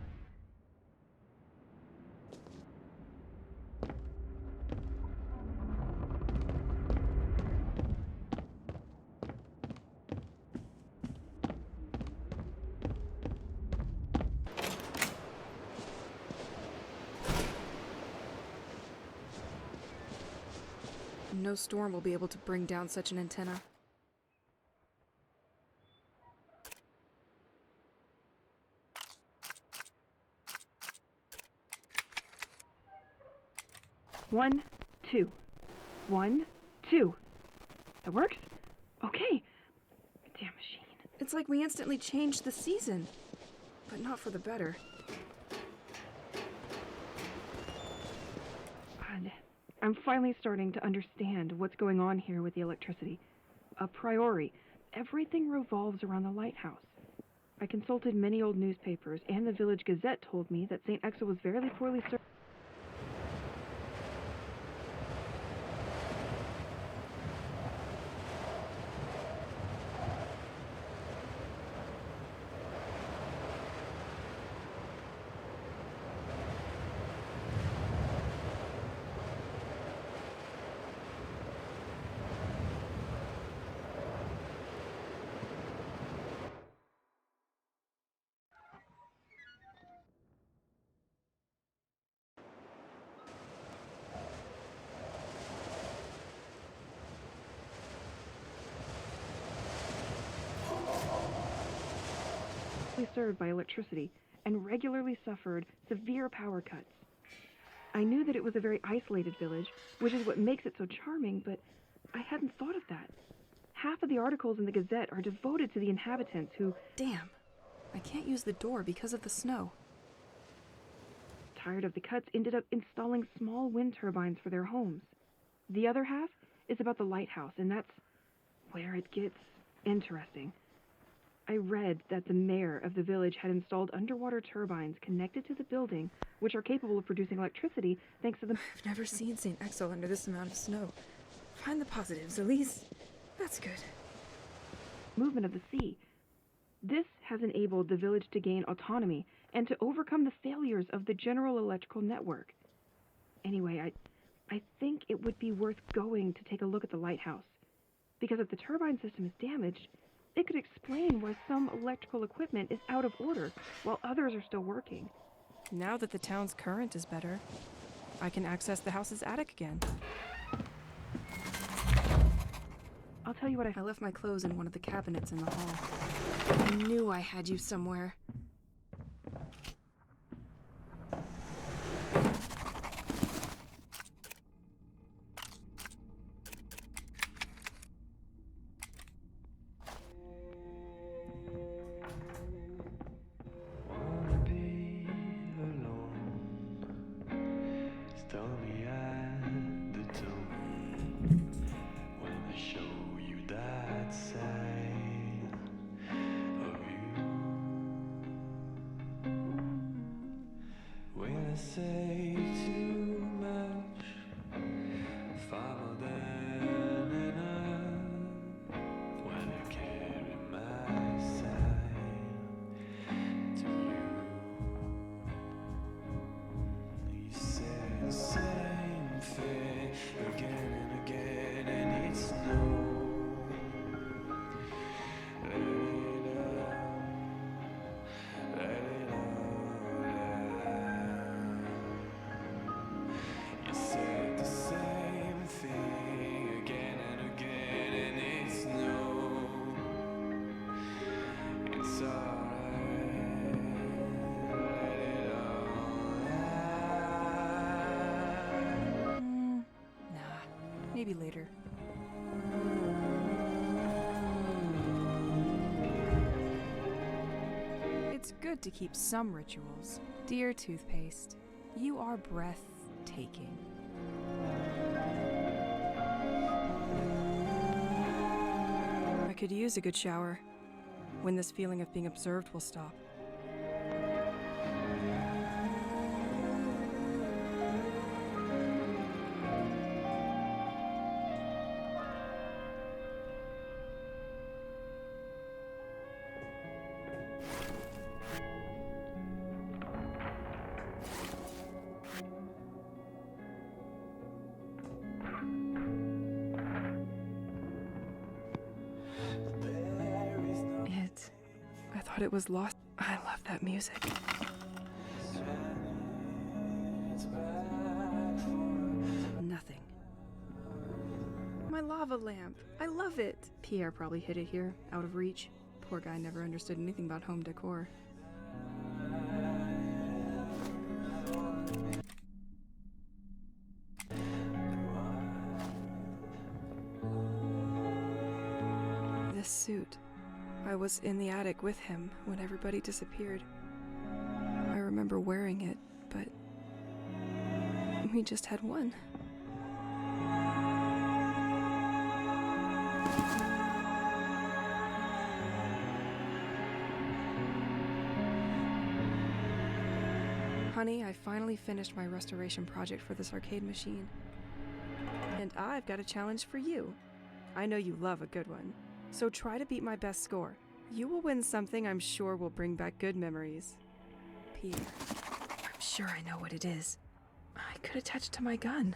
No storm will be able to bring down such an antenna. One, two. 1, 2. That works? Okay. Damn machine. It's like we instantly changed the season, but not for the better. God, I'm finally starting to understand what's going on here with the electricity. A priori, everything revolves around the lighthouse. I consulted many old newspapers, and the Village Gazette told me that Saint-Exil was very poorly served. Served by electricity and regularly suffered severe power cuts. I knew that it was a very isolated village, which is what makes it so charming, but I hadn't thought of that. Half of the articles in the Gazette are devoted to the inhabitants who... Damn, I can't use the door because of the snow. Tired of the cuts, ended up installing small wind turbines for their homes. The other half is about the lighthouse, and that's where it gets interesting. I read that the mayor of the village had installed underwater turbines connected to the building, which are capable of producing electricity thanks to the... I've never seen Saint-Exil under this amount of snow. Find the positives, Elise. That's good. Movement of the sea. This has enabled the village to gain autonomy and to overcome the failures of the general electrical network. Anyway, I think it would be worth going to take a look at the lighthouse, because if the turbine system is damaged, it could explain why some electrical equipment is out of order while others are still working. Now that the town's current is better, I can access the house's attic again. I'll tell you what I left my clothes in one of the cabinets in the hall. I knew I had you somewhere. maybe later. It's good to keep some rituals. Dear toothpaste, you are breathtaking. I could use a good shower when this feeling of being observed will stop. I thought it was lost. I love that music. Nothing. My lava lamp. I love it. Pierre probably hid it here, out of reach. Poor guy never understood anything about home decor. This suit. I was in the attic with him when everybody disappeared. I remember wearing it, but we just had one. Honey, I finally finished my restoration project for this arcade machine. And I've got a challenge for you. I know you love a good one. So try to beat my best score. You will win something I'm sure will bring back good memories. Pierre. I'm sure I know what it is. I could attach it to my gun.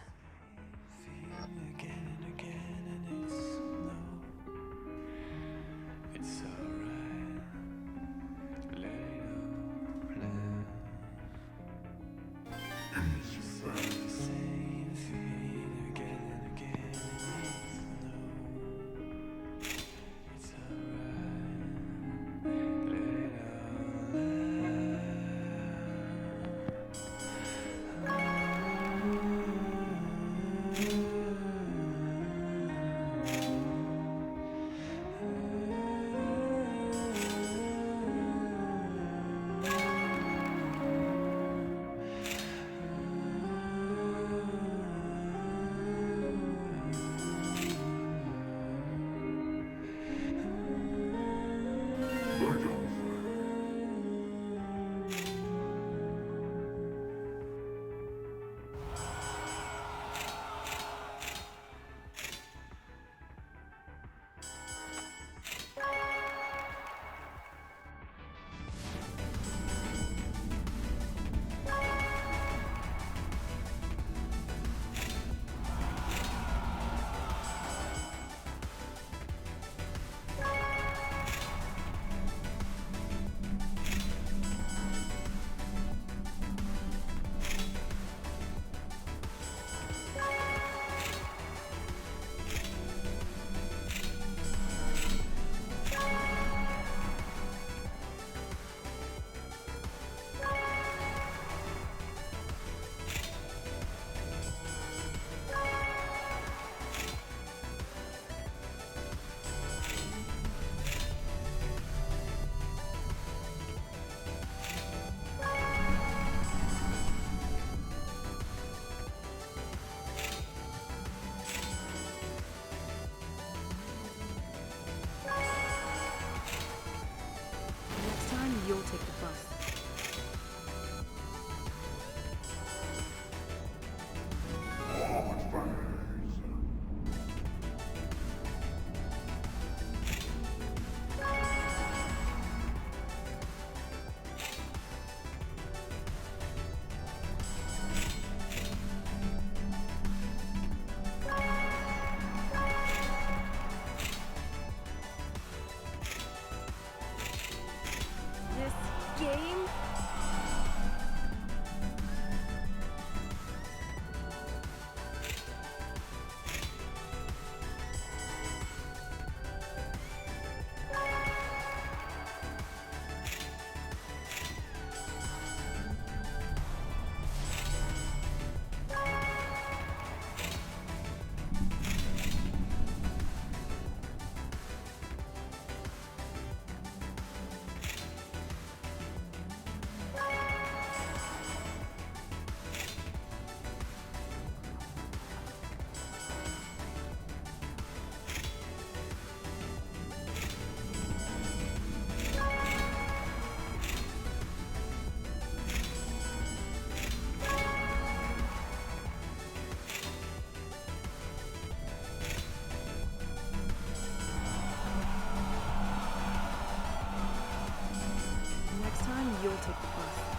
you'll take the bus.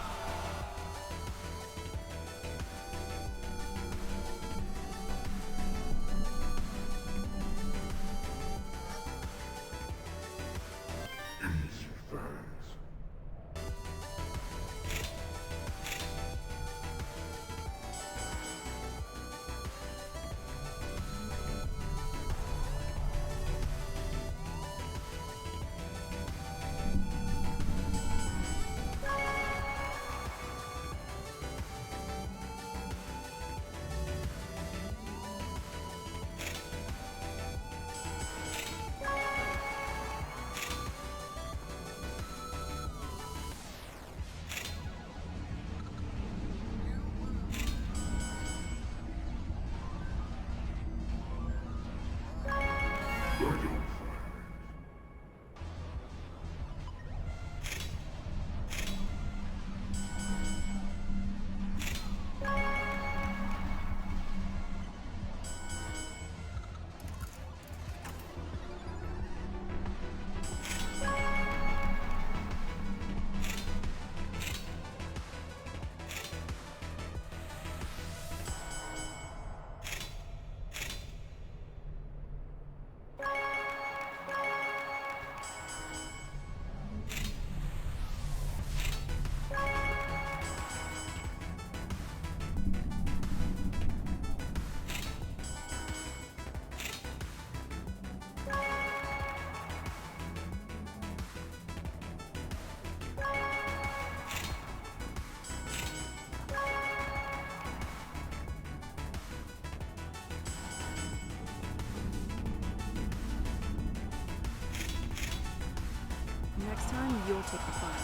Next time, you'll take the bus.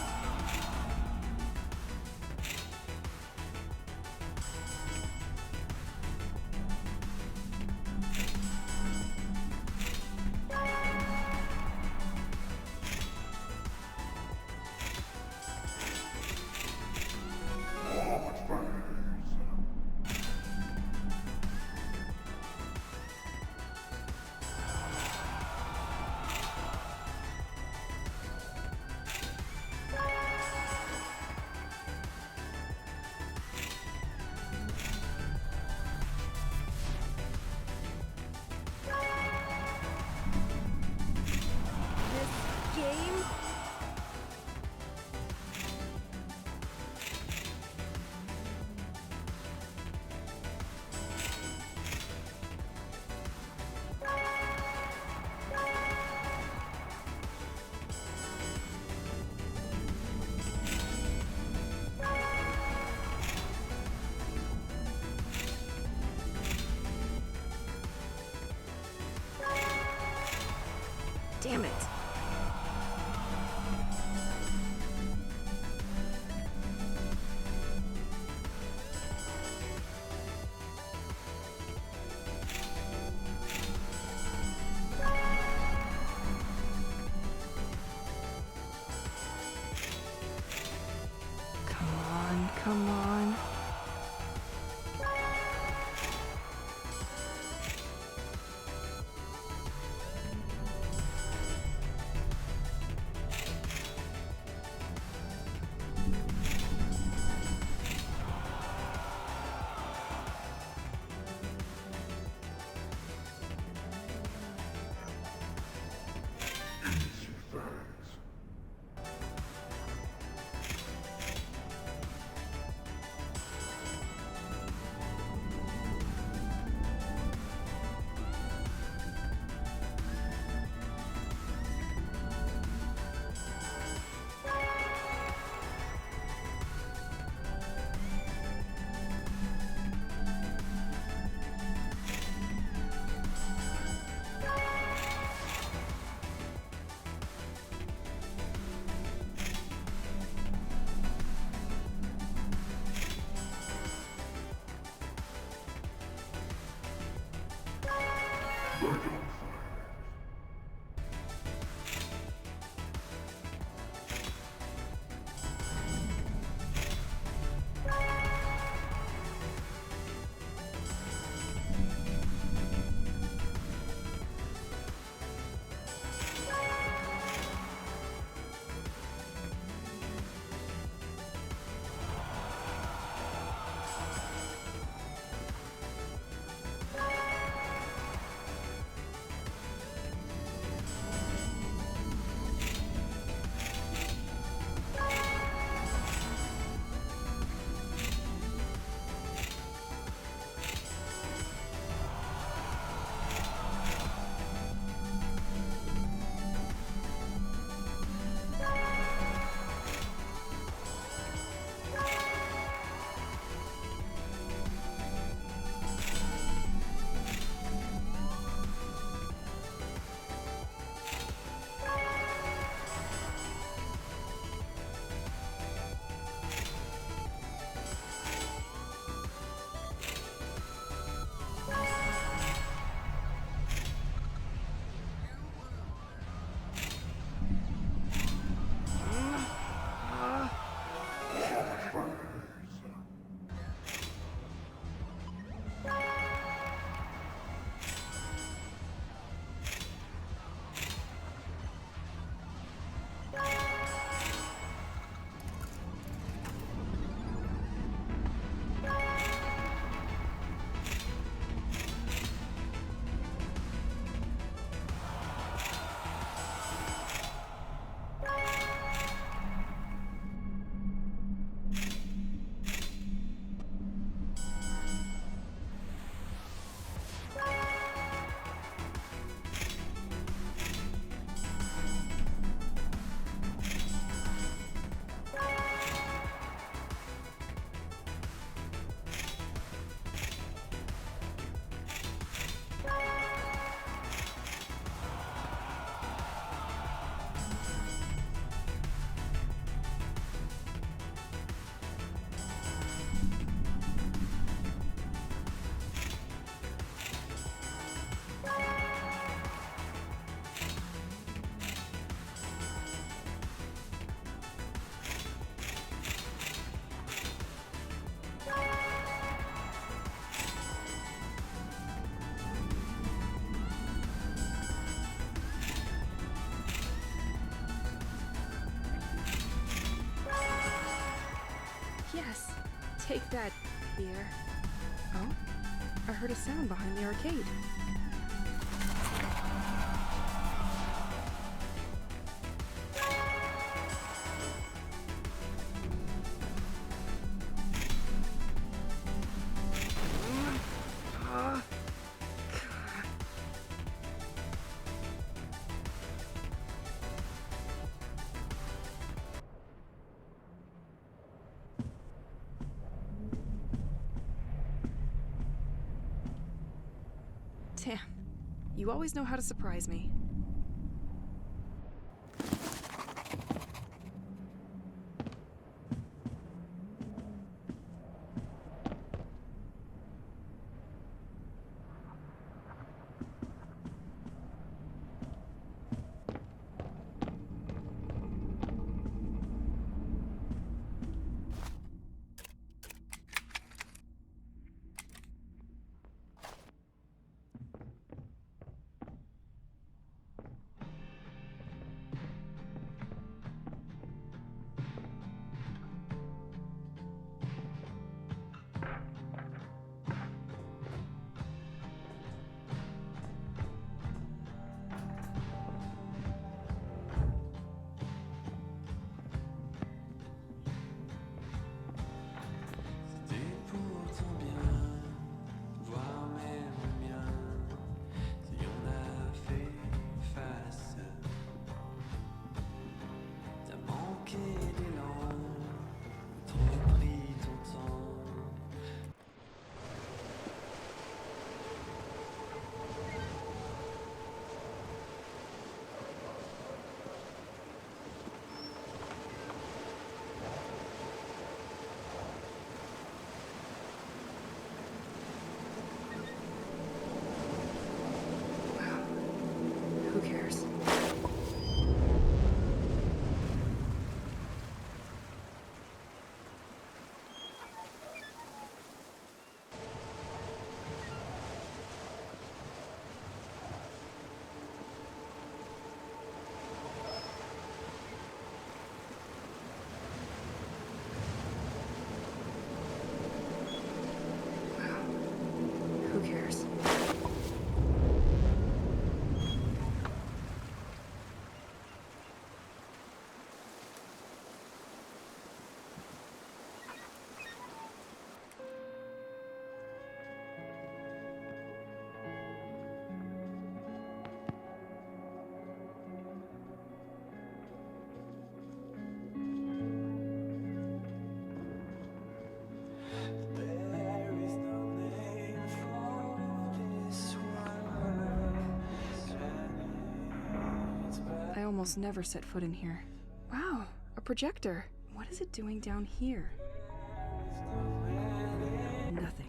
Game? Damn it. Come on. Take that, Pierre. Oh? I heard a sound behind the arcade. Damn. You always know how to surprise me. Who cares? Wow. Who cares? I almost never set foot in here. Wow, a projector. What is it doing down here? Nothing.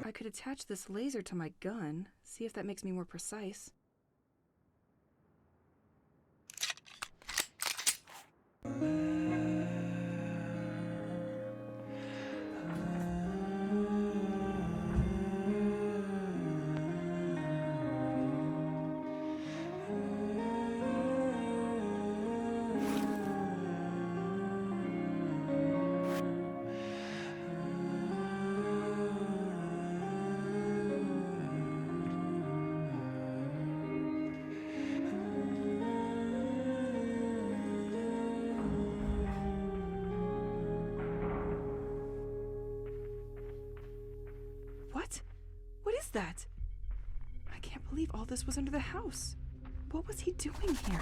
I could attach this laser to my gun, see if that makes me more precise. that? I can't believe all this was under the house. What was he doing here?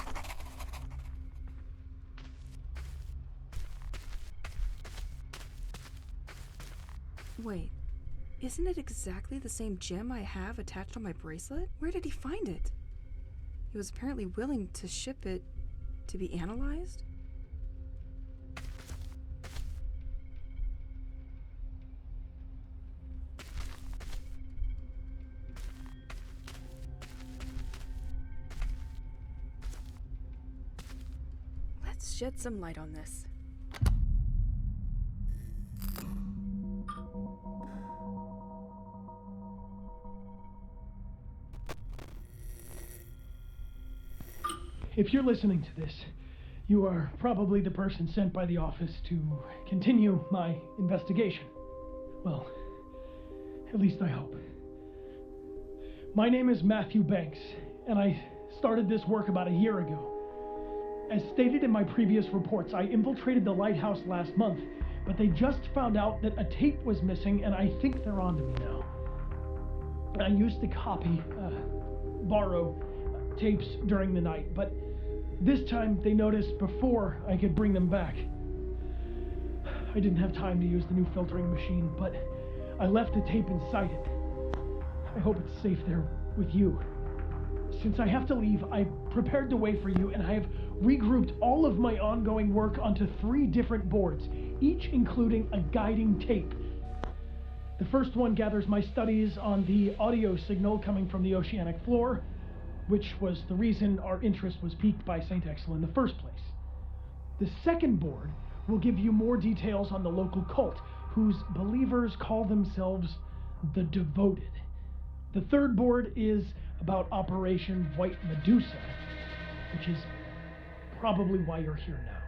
Wait, isn't it exactly the same gem I have attached on my bracelet? Where did he find it? He was apparently willing to ship it to be analyzed? Let's shed some light on this. If you're listening to this, you are probably the person sent by the office to continue my investigation. Well, at least I hope. My name is Matthew Banks, and I started this work about a year ago. As stated in my previous reports, I infiltrated the lighthouse last month, but they just found out that a tape was missing, and I think they're on to me now. I used to borrow tapes during the night, but this time they noticed before I could bring them back. I didn't have time to use the new filtering machine, but I left the tape inside it. I hope it's safe there with you. Since I have to leave, I prepared the way for you, and I have regrouped all of my ongoing work onto 3 different boards, each including a guiding tape. The first one gathers my studies on the audio signal coming from the oceanic floor, which was the reason our interest was piqued by Saint-Exil in the first place. The second board will give you more details on the local cult, whose believers call themselves the Devoted. The third board is about Operation White Medusa, which is probably why you're here now.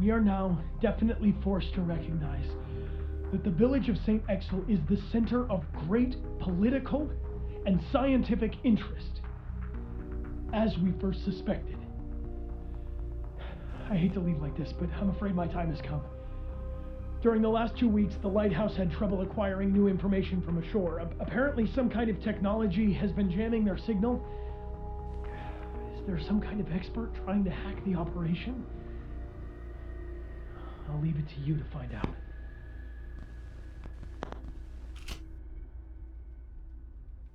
We are now definitely forced to recognize that the village of Saint-Exil is the center of great political and scientific interest, as we first suspected. I hate to leave like this, but I'm afraid my time has come. During the last 2 weeks, the lighthouse had trouble acquiring new information from ashore. Apparently, some kind of technology has been jamming their signal. Is there some kind of expert trying to hack the operation? I'll leave it to you to find out.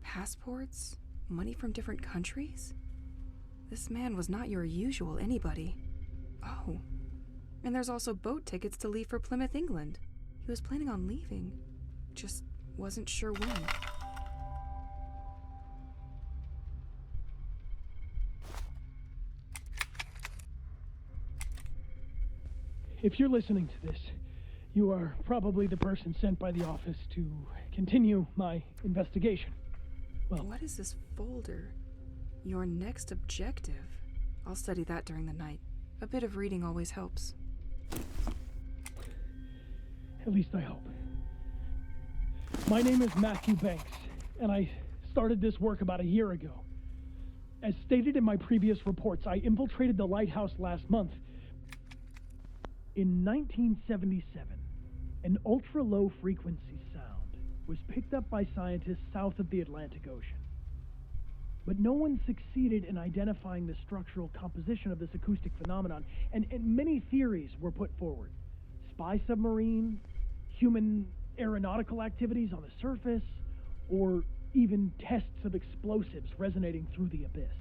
Passports? Money from different countries? This man was not your usual anybody. Oh. And there's also boat tickets to leave for Plymouth, England. He was planning on leaving. Just wasn't sure when. If you're listening to this, you are probably the person sent by the office to continue my investigation. Well, what is this folder? Your next objective. I'll study that during the night. A bit of reading always helps. at least I hope. My name is Matthew Banks, and I started this work about a year ago. As stated in my previous reports, I infiltrated the lighthouse last month. In 1977, an ultra-low frequency sound was picked up by scientists south of the Atlantic Ocean. But no one succeeded in identifying the structural composition of this acoustic phenomenon, and many theories were put forward. Spy submarine, human aeronautical activities on the surface, or even tests of explosives resonating through the abyss.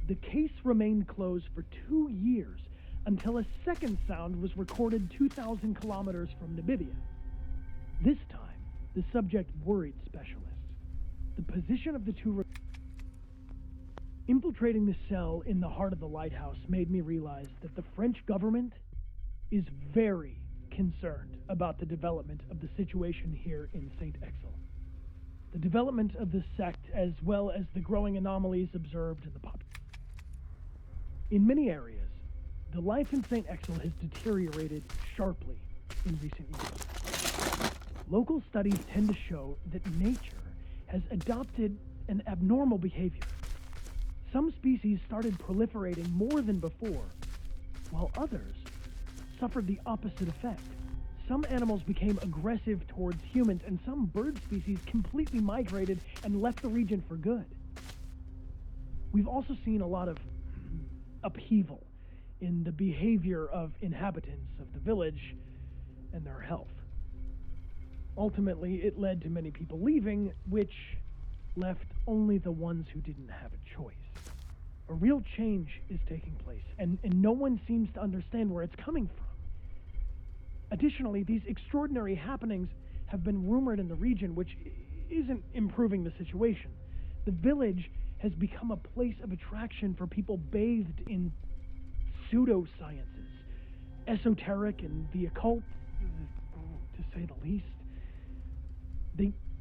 The case remained closed for 2 years until a second sound was recorded 2,000 kilometers from Namibia. This time, the subject worried specialists. The position of the two... Infiltrating the cell in the heart of the lighthouse made me realize that the French government is very concerned about the development of the situation here in Saint-Exil. The development of the sect, as well as the growing anomalies observed in the population. In many areas, the life in Saint-Exil has deteriorated sharply in recent years. Local studies tend to show that nature has adopted an abnormal behavior. Some species started proliferating more than before, while others suffered the opposite effect, some animals became aggressive towards humans, and some bird species completely migrated and left the region for good. We've also seen a lot of upheaval in the behavior of inhabitants of the village and their health. Ultimately, it led to many people leaving, which left only the ones who didn't have a choice. A real change is taking place, and no one seems to understand where it's coming from. Additionally, these extraordinary happenings have been rumored in the region, which isn't improving the situation. The village has become a place of attraction for people bathed in pseudosciences, esoteric and the occult, to say the least.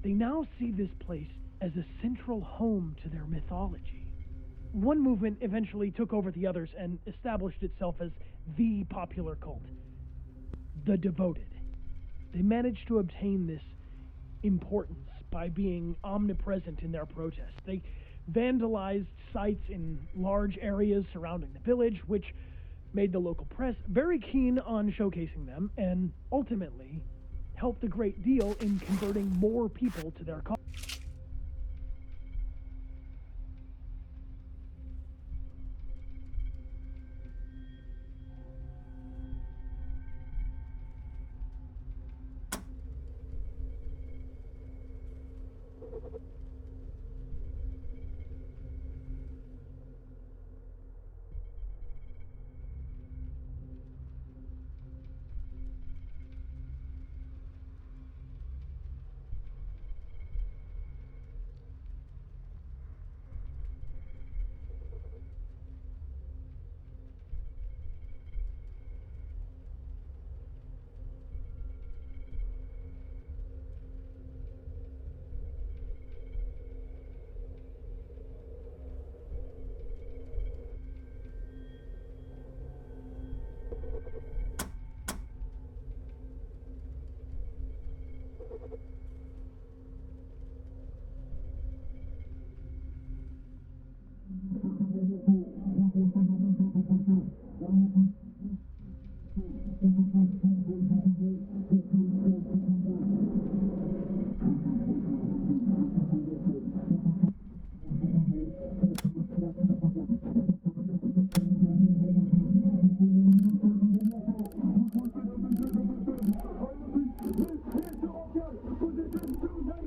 They now see this place as a central home to their mythology. One movement eventually took over the others and established itself as the popular cult, the Devoted. They managed to obtain this importance by being omnipresent in their protests. They vandalized sites in large areas surrounding the village, which made the local press very keen on showcasing them, and ultimately helped a great deal in converting more people to their cause.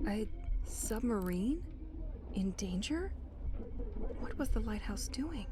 A submarine? In danger? What was the lighthouse doing?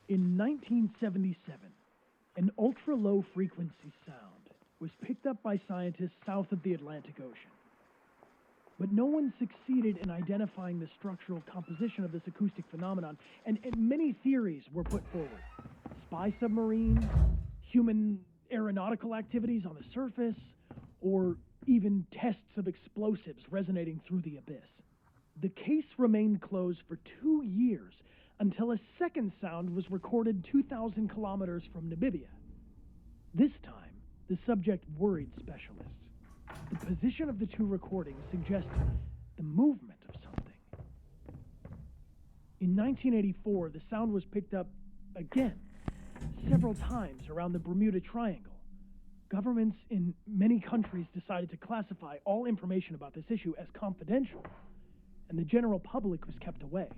In 1977, an ultra-low frequency sound was picked up by scientists south of the Atlantic Ocean. But no one succeeded in identifying the structural composition of this acoustic phenomenon, and many theories were put forward. Spy submarine, human aeronautical activities on the surface, or even tests of explosives resonating through the abyss. The case remained closed for 2 years until a second sound was recorded 2,000 kilometers from Namibia. This time, the subject worried specialists. The position of the two recordings suggested the movement of something. In 1984, the sound was picked up again, several times around the Bermuda Triangle. Governments in many countries decided to classify all information about this issue as confidential, and the general public was kept away.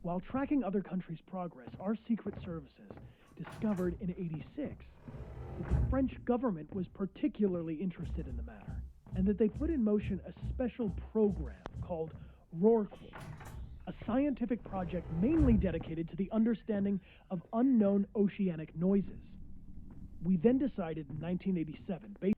While tracking other countries' progress, our secret services discovered in '86 that the French government was particularly interested in the matter, and that they put in motion a special program called Rorqual, a scientific project mainly dedicated to the understanding of unknown oceanic noises. We then decided in 1987, based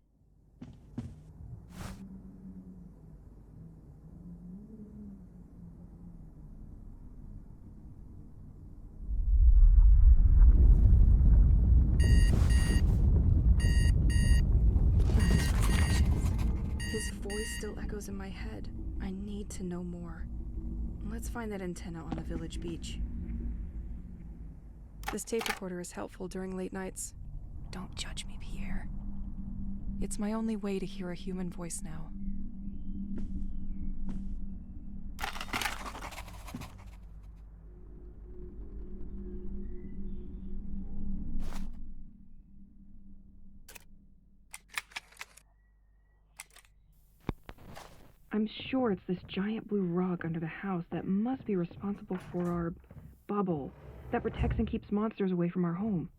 His voice still echoes in my head. I need to know more. Let's find that antenna on the village beach. This tape recorder is helpful during late nights. Don't judge me, Pierre. It's my only way to hear a human voice now. I'm sure it's this giant blue rock under the house that must be responsible for our bubble that protects and keeps monsters away from our home.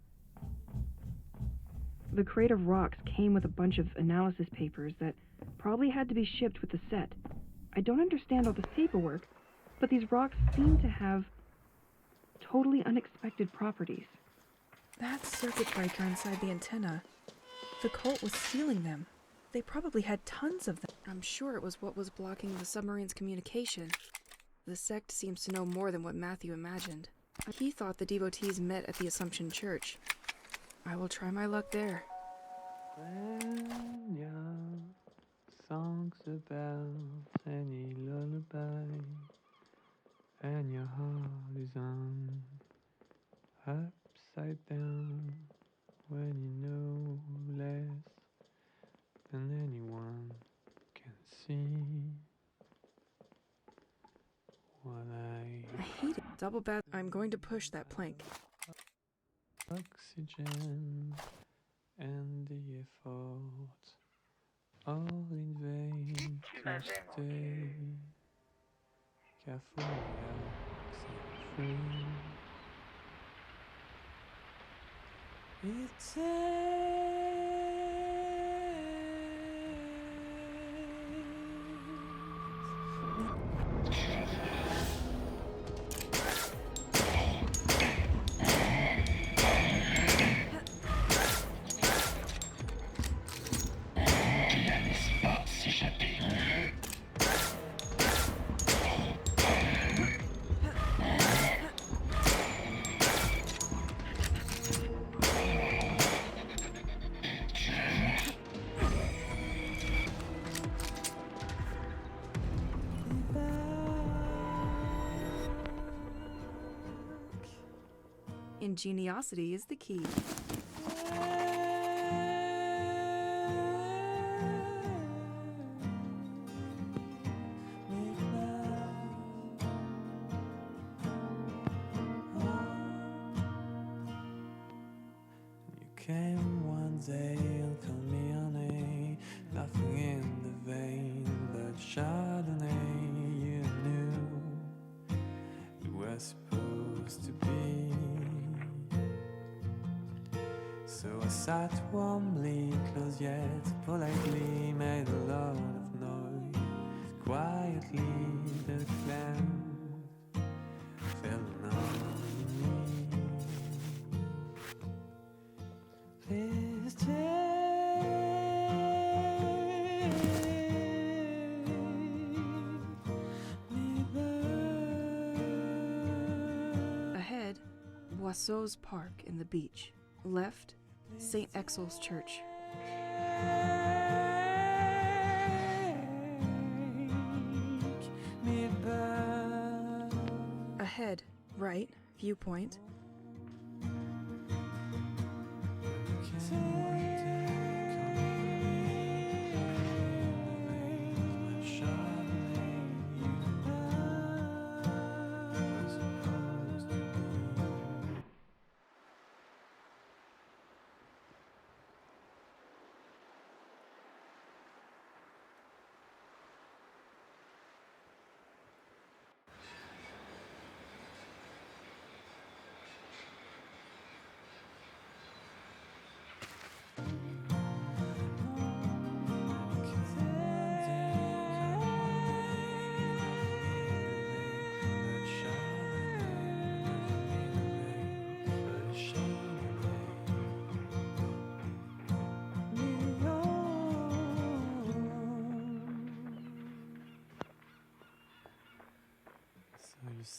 The crate of rocks came with a bunch of analysis papers that probably had to be shipped with the set. I don't understand all this paperwork, but these rocks seem to have totally unexpected properties. That circuit breaker inside the antenna. The cult was stealing them. They probably had tons of them. I'm sure it was what was blocking the submarine's communication. The sect seems to know more than what Matthew imagined. He thought the devotees met at the Assumption Church. I will try my luck there. When your songs about any lullaby and your heart is on upside down, when you know less than anyone can see what I hate it. Double bat. I'm going to push that plank. oxygen and the effort, all in vain to stay carefully free. It's Ingeniosity is the key. Came one day and called me honey, nothing in the vein but Chardonnay. You knew you were supposed to be, so I sat warmly, close yet politely, made a lot of noise. Quietly the cloud fell on me. Please take me back. Ahead, Boisseau's Park in the beach. Left, Saint-Exil's church. Me back. Ahead, right, viewpoint.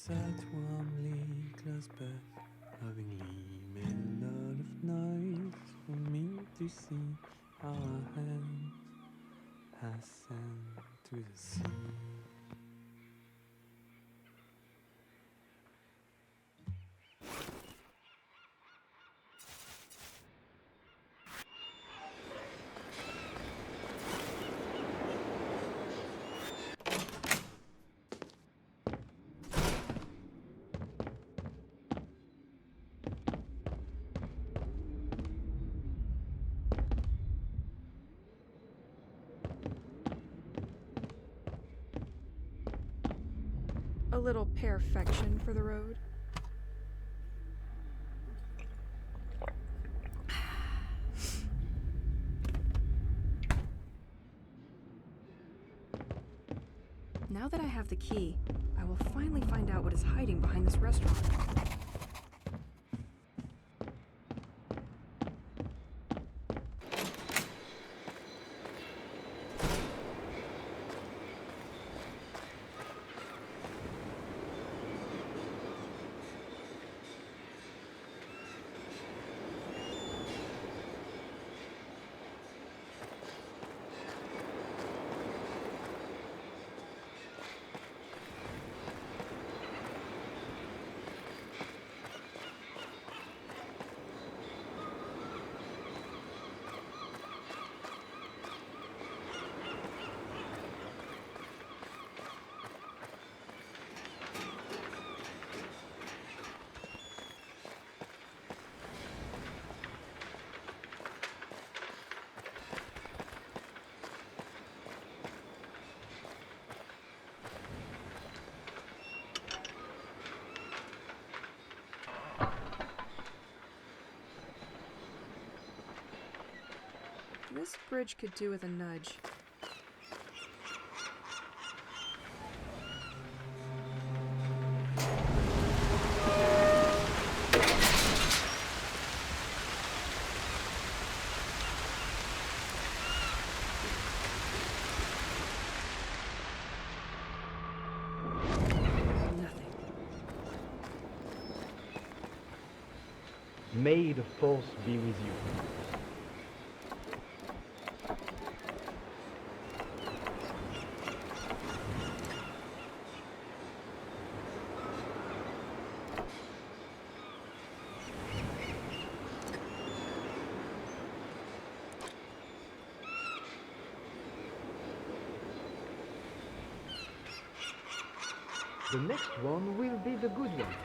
sat warmly close but lovingly made a lot of noise for me to see our hands ascend to the sea. A little perfection for the road. Now that I have the key, I will finally find out what is hiding behind this restaurant. This bridge could do with a nudge. Nothing. May the force be with you. The next one will be the good one.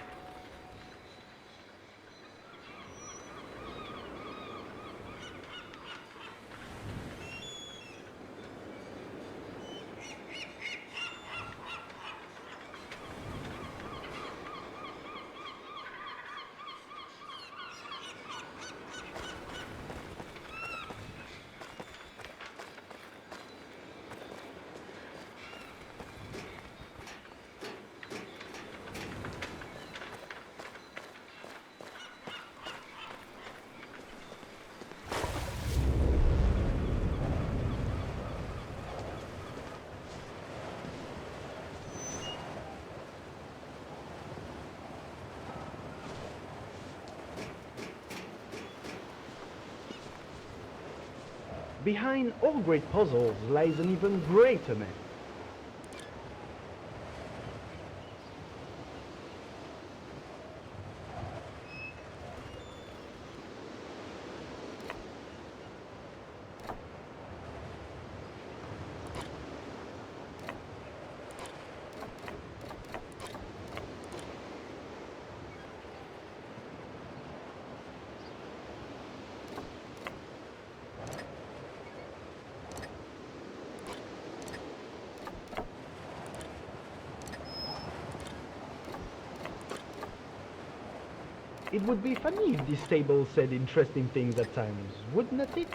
Behind all great puzzles lies an even greater man. It would be funny if this table said interesting things at times, wouldn't it?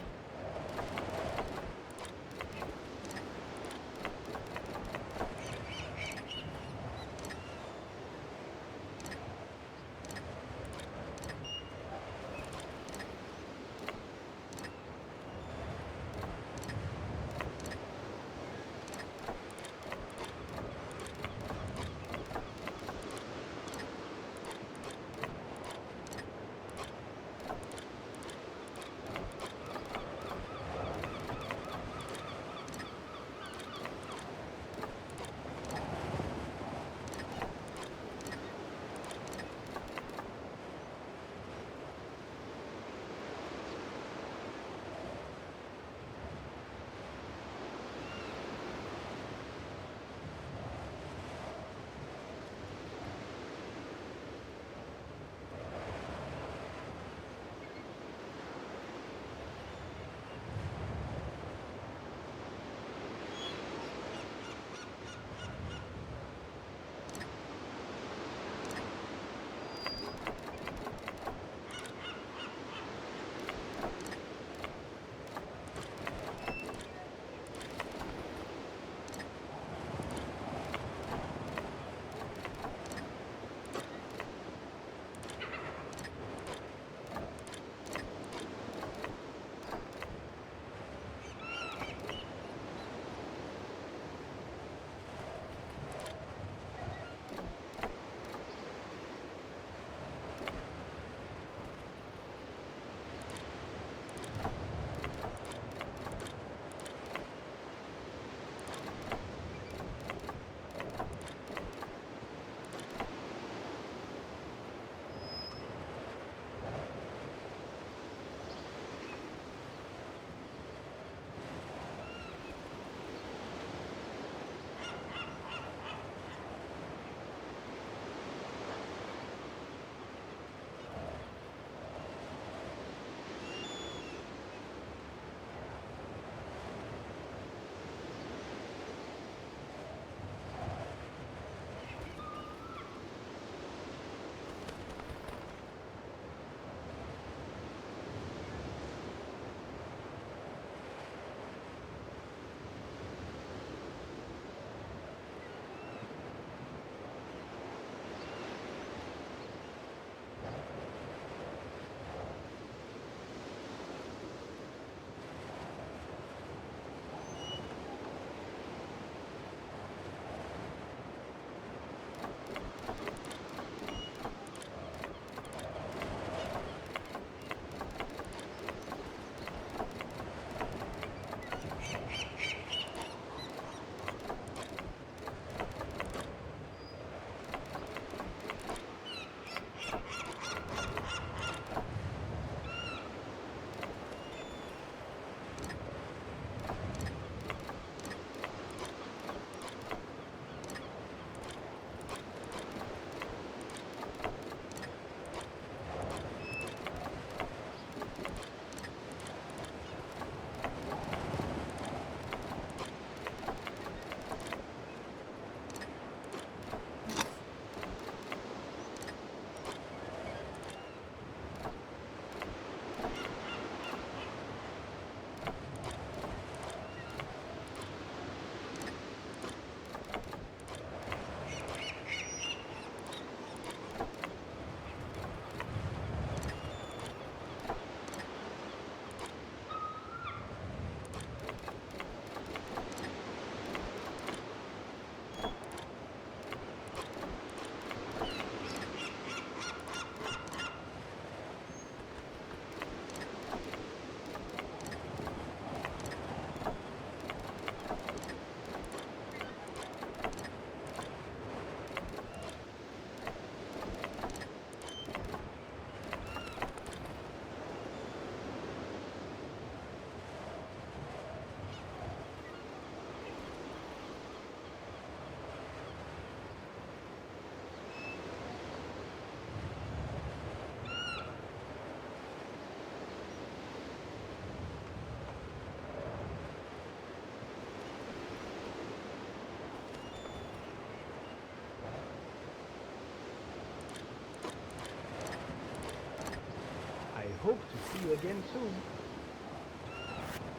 hope to see you again soon.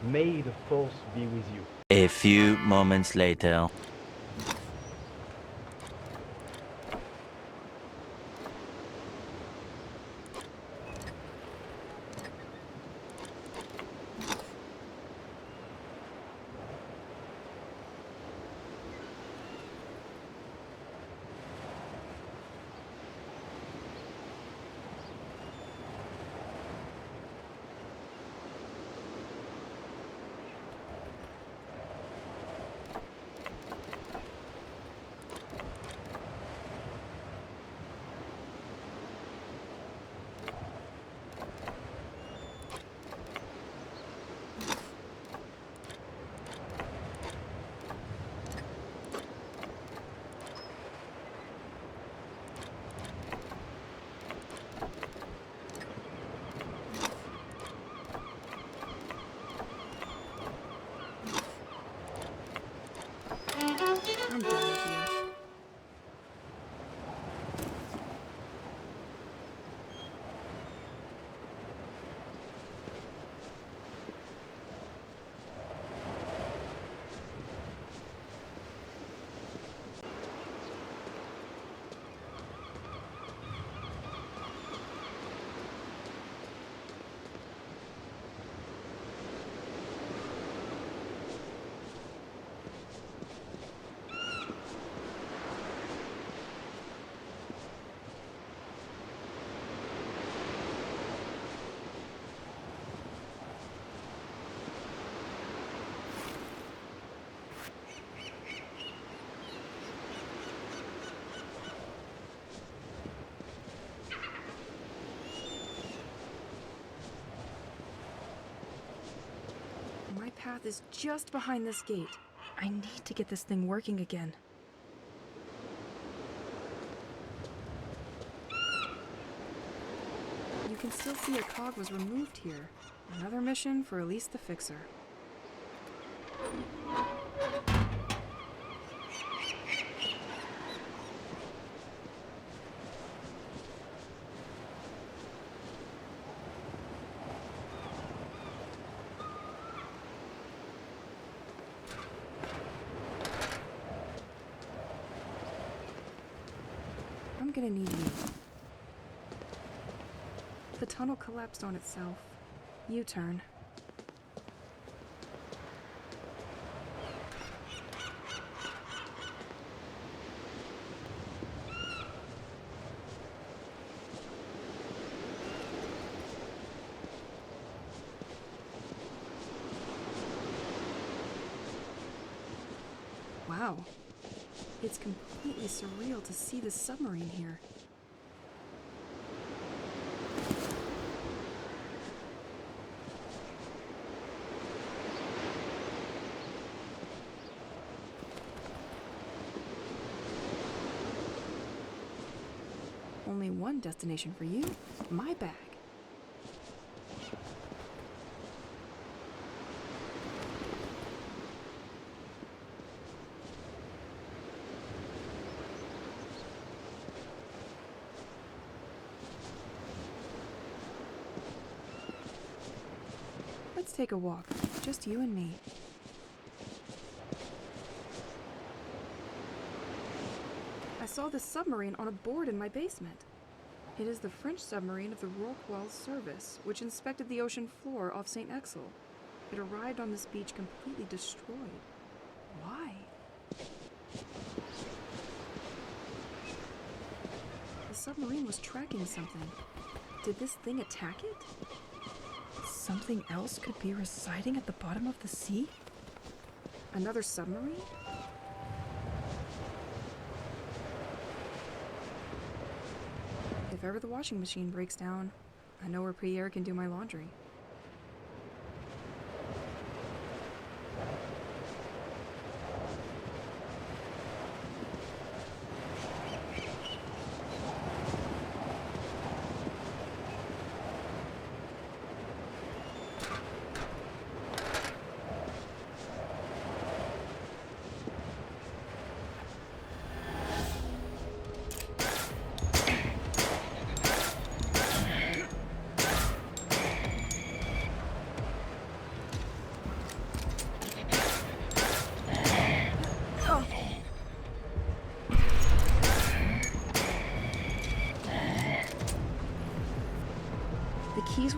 May the force be with you. A few moments later. I'm done with you. My path is just behind this gate. I need to get this thing working again. You can still see a cog was removed here. Another mission for Elise the Fixer. I'm gonna need you. The tunnel collapsed on itself. U-turn. Wow. It's completely surreal to see this submarine here. Only one destination for you, my bag. Let's take a walk, just you and me. I saw this submarine on a board in my basement. It is the French submarine of the Rockwell service, which inspected the ocean floor off Saint-Exil. It arrived on this beach completely destroyed. Why? The submarine was tracking something. Did this thing attack it? Something else could be residing at the bottom of the sea? Another submarine? If ever the washing machine breaks down, I know where Pierre can do my laundry.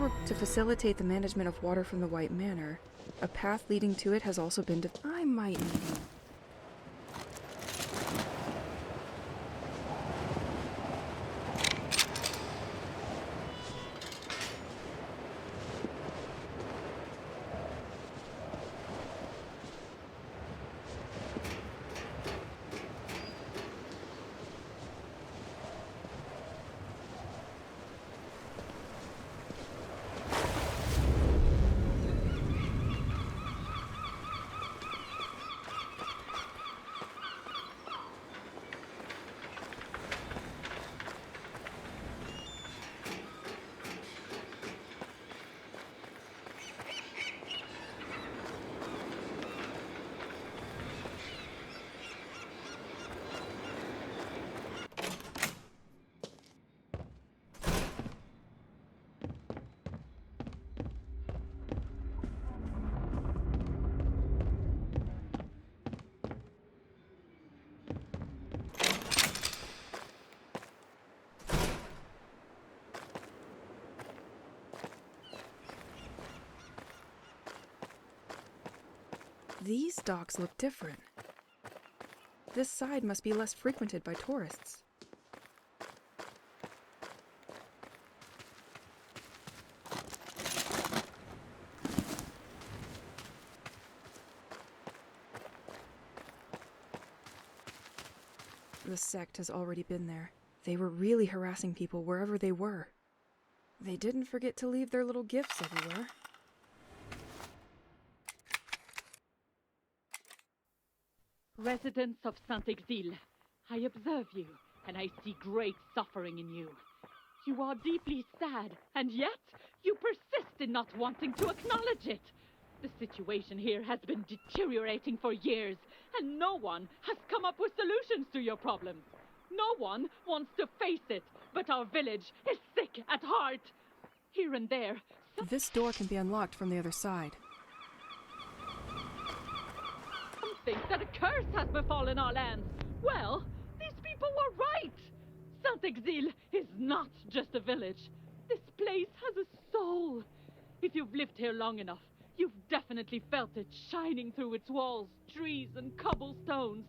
were to facilitate the management of water from the White Manor. A path leading to it has also been I might need you. These docks look different. This side must be less frequented by tourists. The sect has already been there. They were really harassing people wherever they were. They didn't forget to leave their little gifts everywhere. Residents of Saint-Exil, I observe you, and I see great suffering in you. You are deeply sad, and yet you persist in not wanting to acknowledge it. The situation here has been deteriorating for years, and no one has come up with solutions to your problems. No one wants to face it, but our village is sick at heart. Here and there... This door can be unlocked from the other side. Think that a curse has befallen our lands. Well, these people were right. Saint-Exil is not just a village. This place has a soul. If you've lived here long enough, you've definitely felt it shining through its walls, trees, and cobblestones.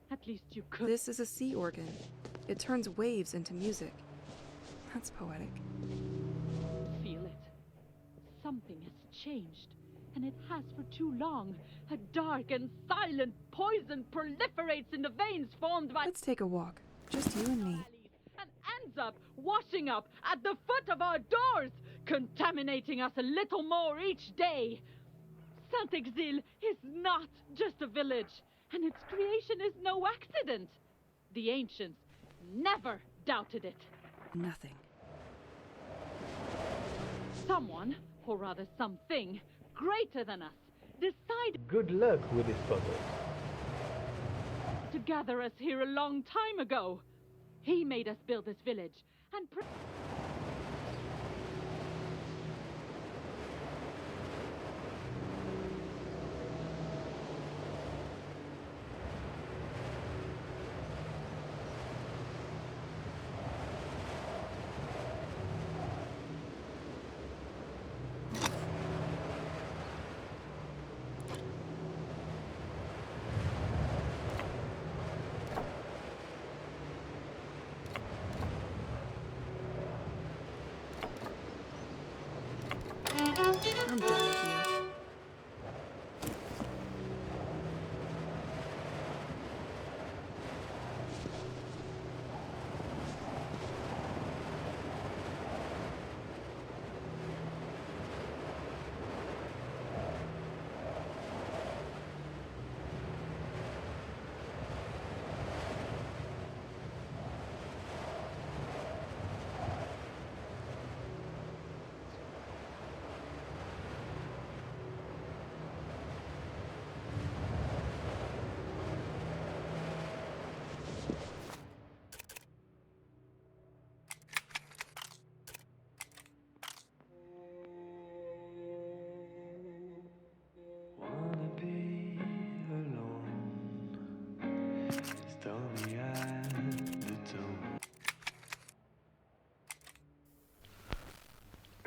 At least you could. This is a sea organ. It turns waves into music. That's poetic. Feel it. Something has changed. And it has for too long. A dark and silent poison proliferates in the veins formed by... Let's take a walk. Just you and me. And ends up washing up at the foot of our doors, contaminating us a little more each day. Saint-Exil is not just a village, and its creation is no accident. The ancients never doubted it. Nothing. Someone, or rather something, greater than us, decided Good luck with this puzzle. to gather us here a long time ago. He made us build this village, and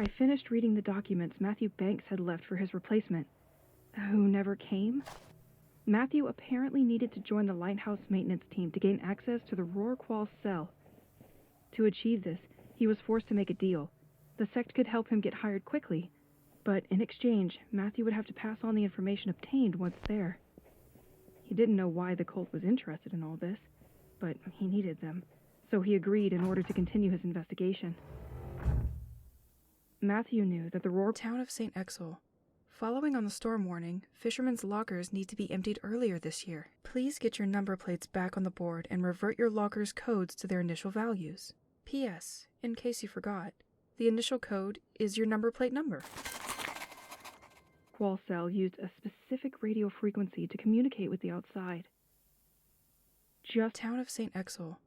I finished reading the documents Matthew Banks had left for his replacement, who never came. Matthew apparently needed to join the lighthouse maintenance team to gain access to the Rorqual cell. To achieve this, he was forced to make a deal. The sect could help him get hired quickly, but in exchange, Matthew would have to pass on the information obtained once there. He didn't know why the cult was interested in all this, but he needed them, so he agreed in order to continue his investigation. Matthew knew that the Town of Saint-Exil. Following on the storm warning, fishermen's lockers need to be emptied earlier this year. Please get your number plates back on the board and revert your lockers' codes to their initial values. P.S. In case you forgot, the initial code is your number plate number. Rorqual cell used a specific radio frequency to communicate with the outside. Town of Saint-Exil.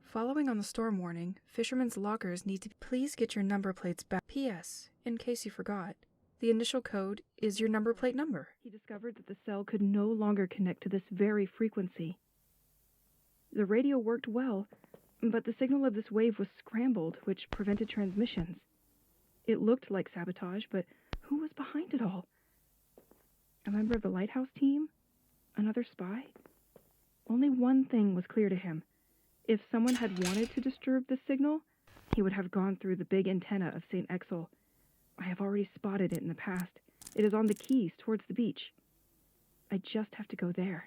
Following on the storm warning, fishermen's lockers need to... Please get your number plates back. P.S. In case you forgot, the initial code is your number plate number. He discovered that the cell could no longer connect to this very frequency. The radio worked well, but the signal of this wave was scrambled, which prevented transmissions. It looked like sabotage, but who was behind it all? A member of the lighthouse team? Another spy? Only one thing was clear to him. If someone had wanted to disturb the signal, he would have gone through the big antenna of Saint-Exil. I have already spotted it in the past. It is on the quays towards the beach. I just have to go there.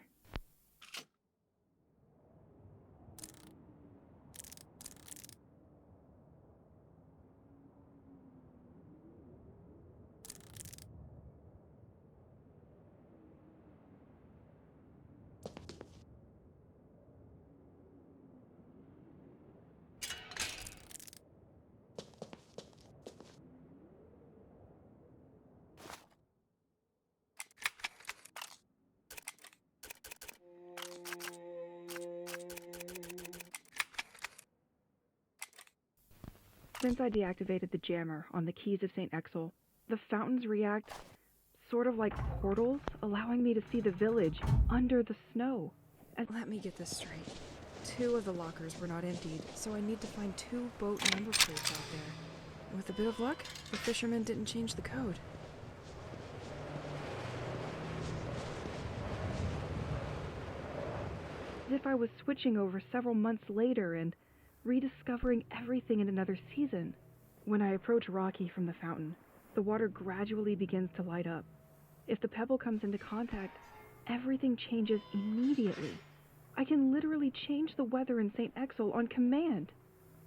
Since I deactivated the jammer on the quays of Saint-Exil, the fountains react sort of like portals, allowing me to see the village under the snow. Let me get this straight. 2 of the lockers were not emptied, so I need to find 2 boat number plates out there. With a bit of luck, the fishermen didn't change the code. As if I was switching over several months later and rediscovering everything in another season. When I approach Rocky from the fountain, the water gradually begins to light up. If the pebble comes into contact, everything changes immediately. I can literally change the weather in Saint-Exil on command.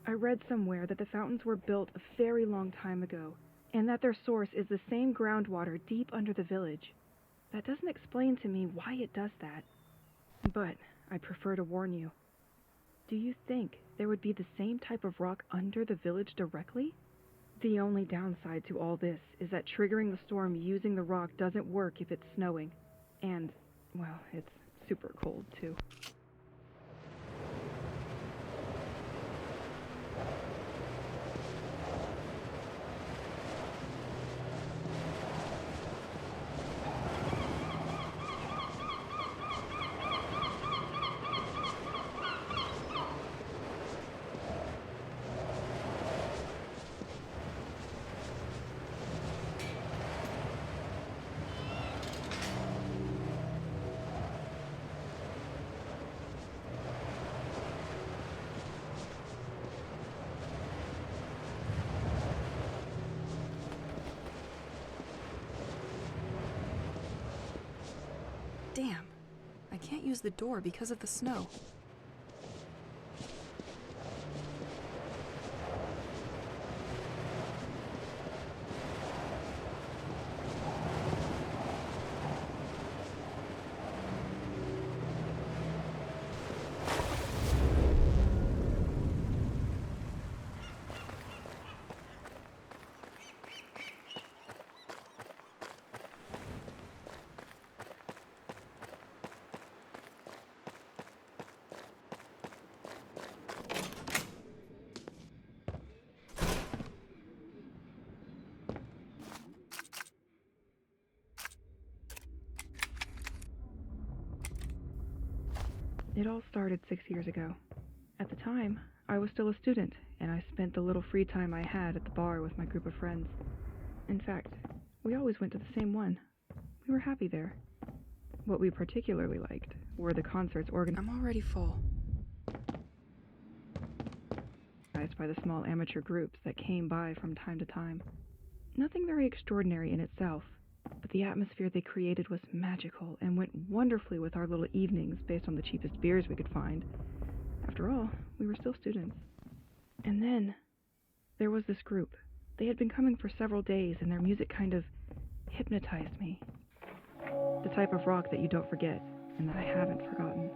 I read somewhere that the fountains were built a very long time ago, and that their source is the same groundwater deep under the village. That doesn't explain to me why it does that, but I prefer to warn you. Do you think there would be the same type of rock under the village directly? The only downside to all this is that triggering the storm using the rock doesn't work if it's snowing. And, well, it's super cold too. Damn, I can't use the door because of the snow. It all started 6 years ago. At the time, I was still a student, and I spent the little free time I had at the bar with my group of friends. In fact, we always went to the same one. We were happy there. What we particularly liked were the concerts organized I'm already full. by the small amateur groups that came by from time to time. Nothing very extraordinary in itself, but the atmosphere they created was magical and went wonderfully with our little evenings based on the cheapest beers we could find. After all, we were still students. And then, there was this group. They had been coming for several days, and their music kind of hypnotized me. The type of rock that you don't forget, and that I haven't forgotten.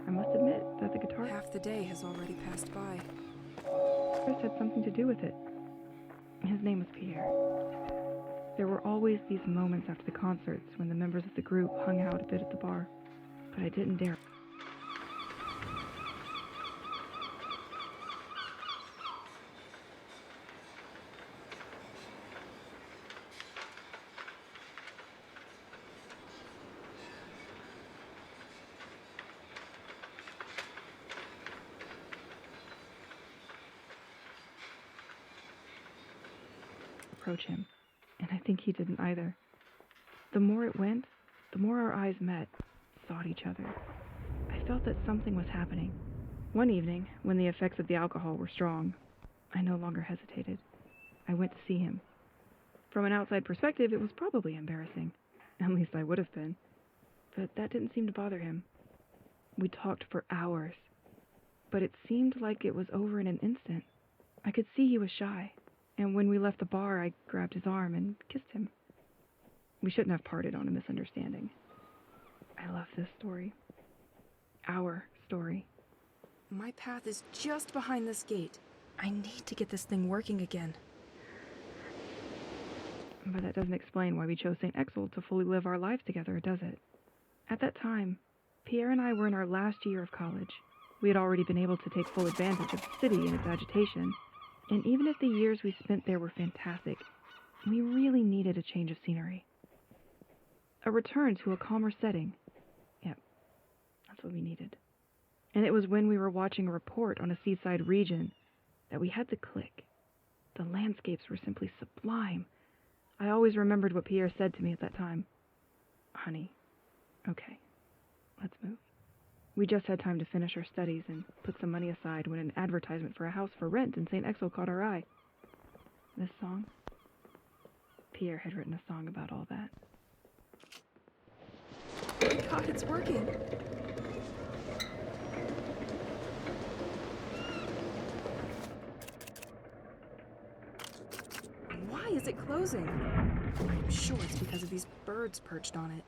I must admit that the guitar Half the day has already passed by. had something to do with it. His name was Pierre. There were always these moments after the concerts when the members of the group hung out a bit at the bar, but I didn't dare. Approach him, and I think he didn't either. The more it went, the more our eyes met, sought each other. I felt that something was happening. One evening, when the effects of the alcohol were strong, I no longer hesitated. I went to see him. From an outside perspective, it was probably embarrassing. At least I would have been. But that didn't seem to bother him. We talked for hours, but it seemed like it was over in an instant. I could see he was shy. And when we left the bar, I grabbed his arm and kissed him. We shouldn't have parted on a misunderstanding. I love this story. Our story. My path is just behind this gate. I need to get this thing working again. But that doesn't explain why we chose Saint-Exil to fully live our lives together, does it? At that time, Pierre and I were in our last year of college. We had already been able to take full advantage of the city and its agitation. And even if the years we spent there were fantastic, we really needed a change of scenery. A return to a calmer setting. Yep, that's what we needed. And it was when we were watching a report on a seaside region that we had the click. The landscapes were simply sublime. I always remembered what Pierre said to me at that time. Honey, okay, let's move. We just had time to finish our studies and put some money aside when an advertisement for a house for rent in Saint-Exil caught our eye. This song? Pierre had written a song about all that. Oh my God, it's working! Why is it closing? I'm sure it's because of these birds perched on it.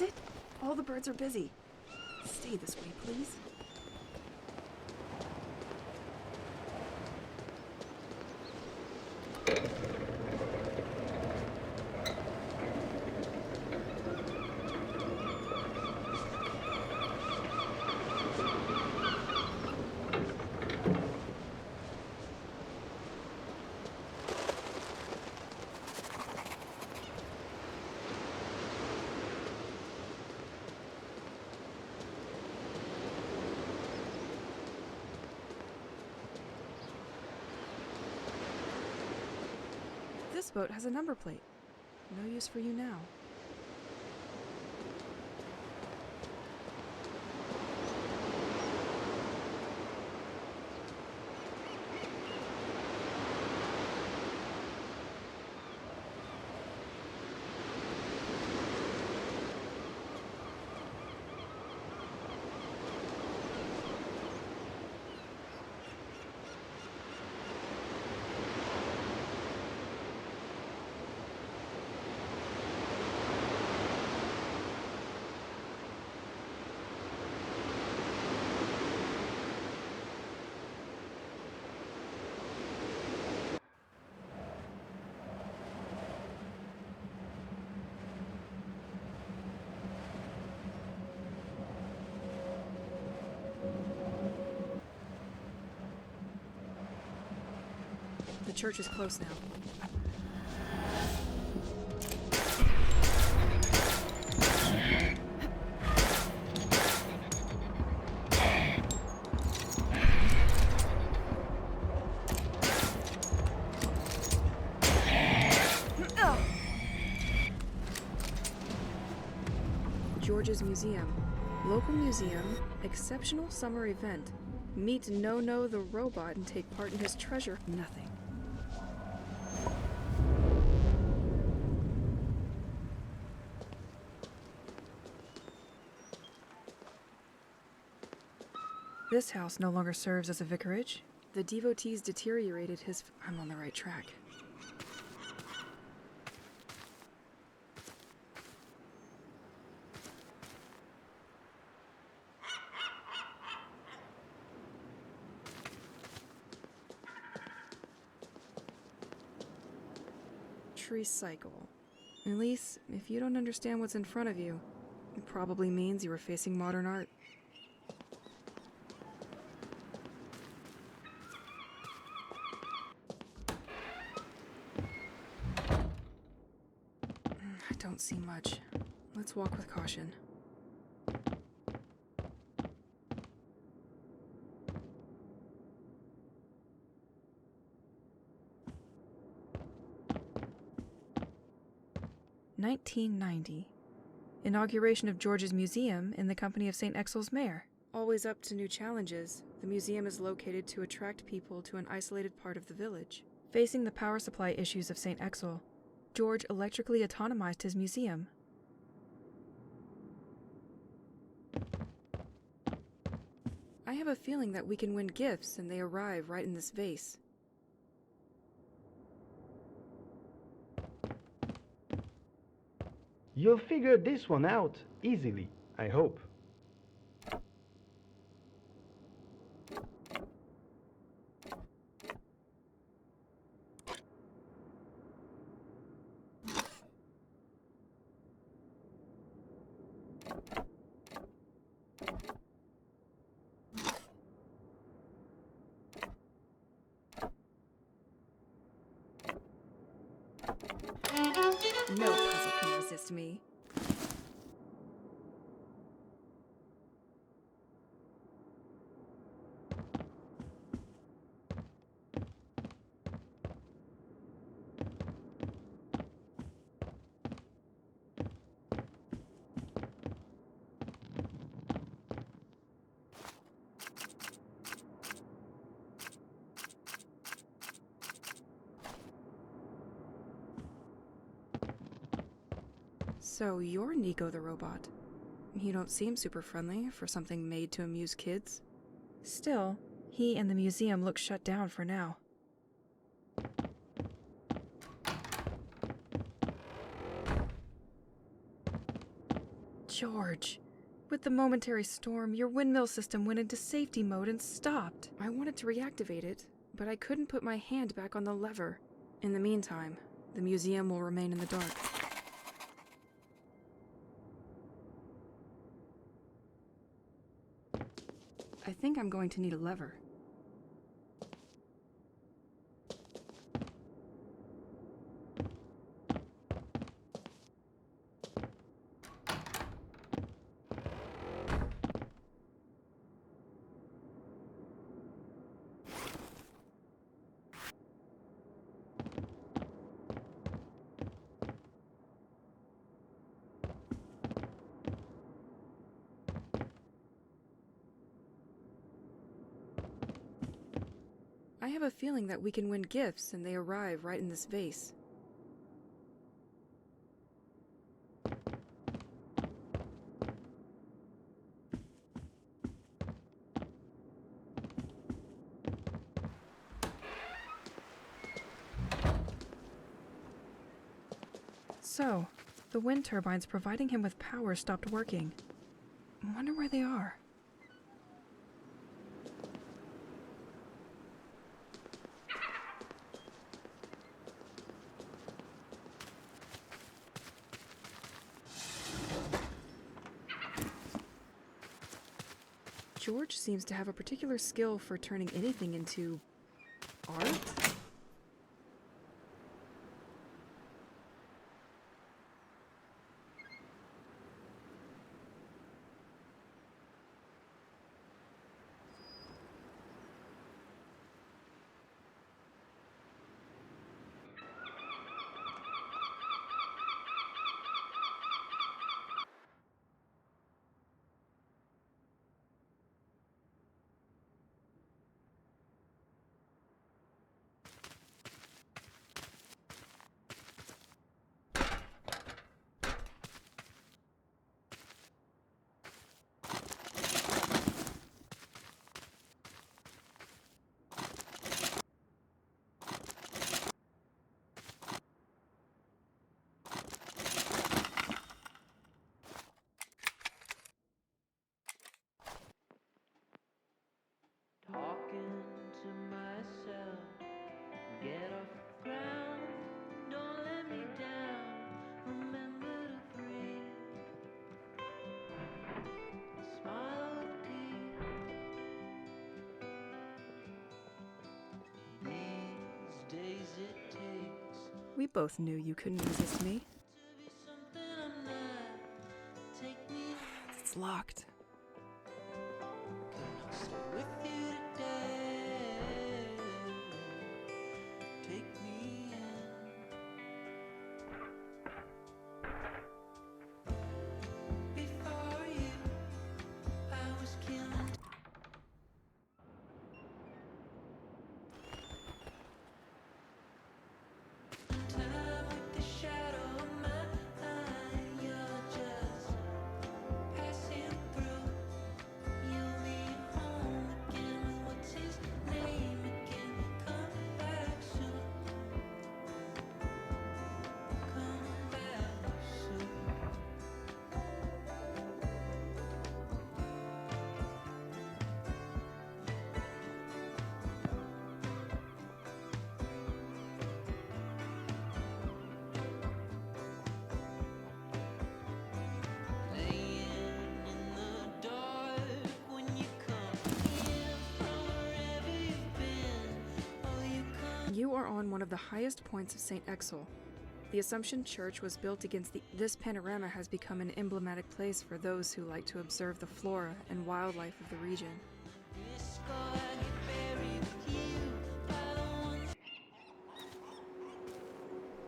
That's it. All the birds are busy. Stay this way, please. This boat has a number plate. No use for you now. The church is close now. George's Museum. Local museum, exceptional summer event. Meet No-No the robot and take part in his treasure. Nothing. This house no longer serves as a vicarage. The devotees deteriorated his... I'm on the right track. Recycle. Elise, if you don't understand what's in front of you, it probably means you are facing modern art. I don't see much. Let's walk with caution. (1990). Inauguration of George's Museum in the company of Saint-Exil's mayor. Always up to new challenges, the museum is located to attract people to an isolated part of the village. Facing the power supply issues of Saint-Exil, George electrically autonomized his museum. I have a feeling that we can win gifts and they arrive right in this vase. You'll figure this one out easily, I hope. No puzzle can resist me. So you're Nico the robot. You don't seem super friendly for something made to amuse kids. Still, he and the museum look shut down for now. George, with the momentary storm, your windmill system went into safety mode and stopped. I wanted to reactivate it, but I couldn't put my hand back on the lever. In the meantime, the museum will remain in the dark. I think I'm going to need a lever. I have a feeling that we can win gifts and they arrive right in this vase. So, the wind turbines providing him with power stopped working. I wonder where they are. George seems to have a particular skill for turning anything into art? Talking to myself, get off the ground, don't let me down, remember to breathe, smile deep, these days it takes We both knew you couldn't resist me. to be something I'm not, take me It's locked. I'll stay with you today, take me in. Before you, I was killing time with the shadow of my eye. You're just passing through. You'll be home again with what's his name again. Come back soon. Come back soon. Laying in the dark when you come in from wherever you've been. Oh, you come. You are on one of the highest points of Saint-Exil. The Assumption Church was built against this panorama has become an emblematic place for those who like to observe the flora and wildlife of the region. This scar I get buried with you by the ones.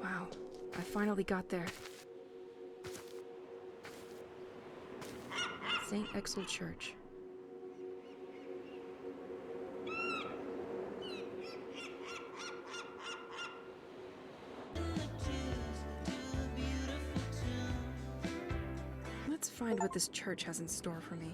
Wow, I finally got there. Saint-Exil Church. Let's find what this church has in store for me.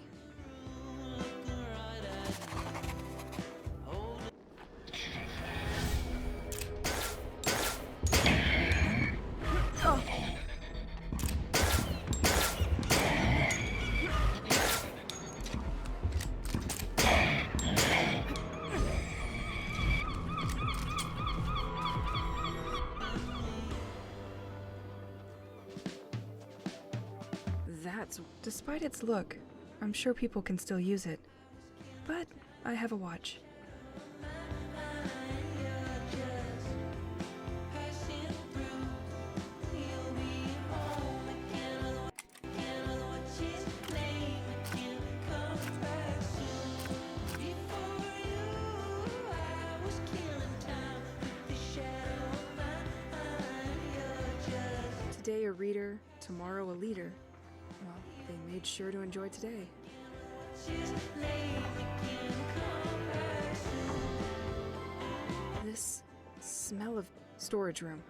Despite its look, I'm sure people can still use it. But I have a watch. Today a reader, tomorrow a leader. Well, they made sure to enjoy today. This smell of storage room.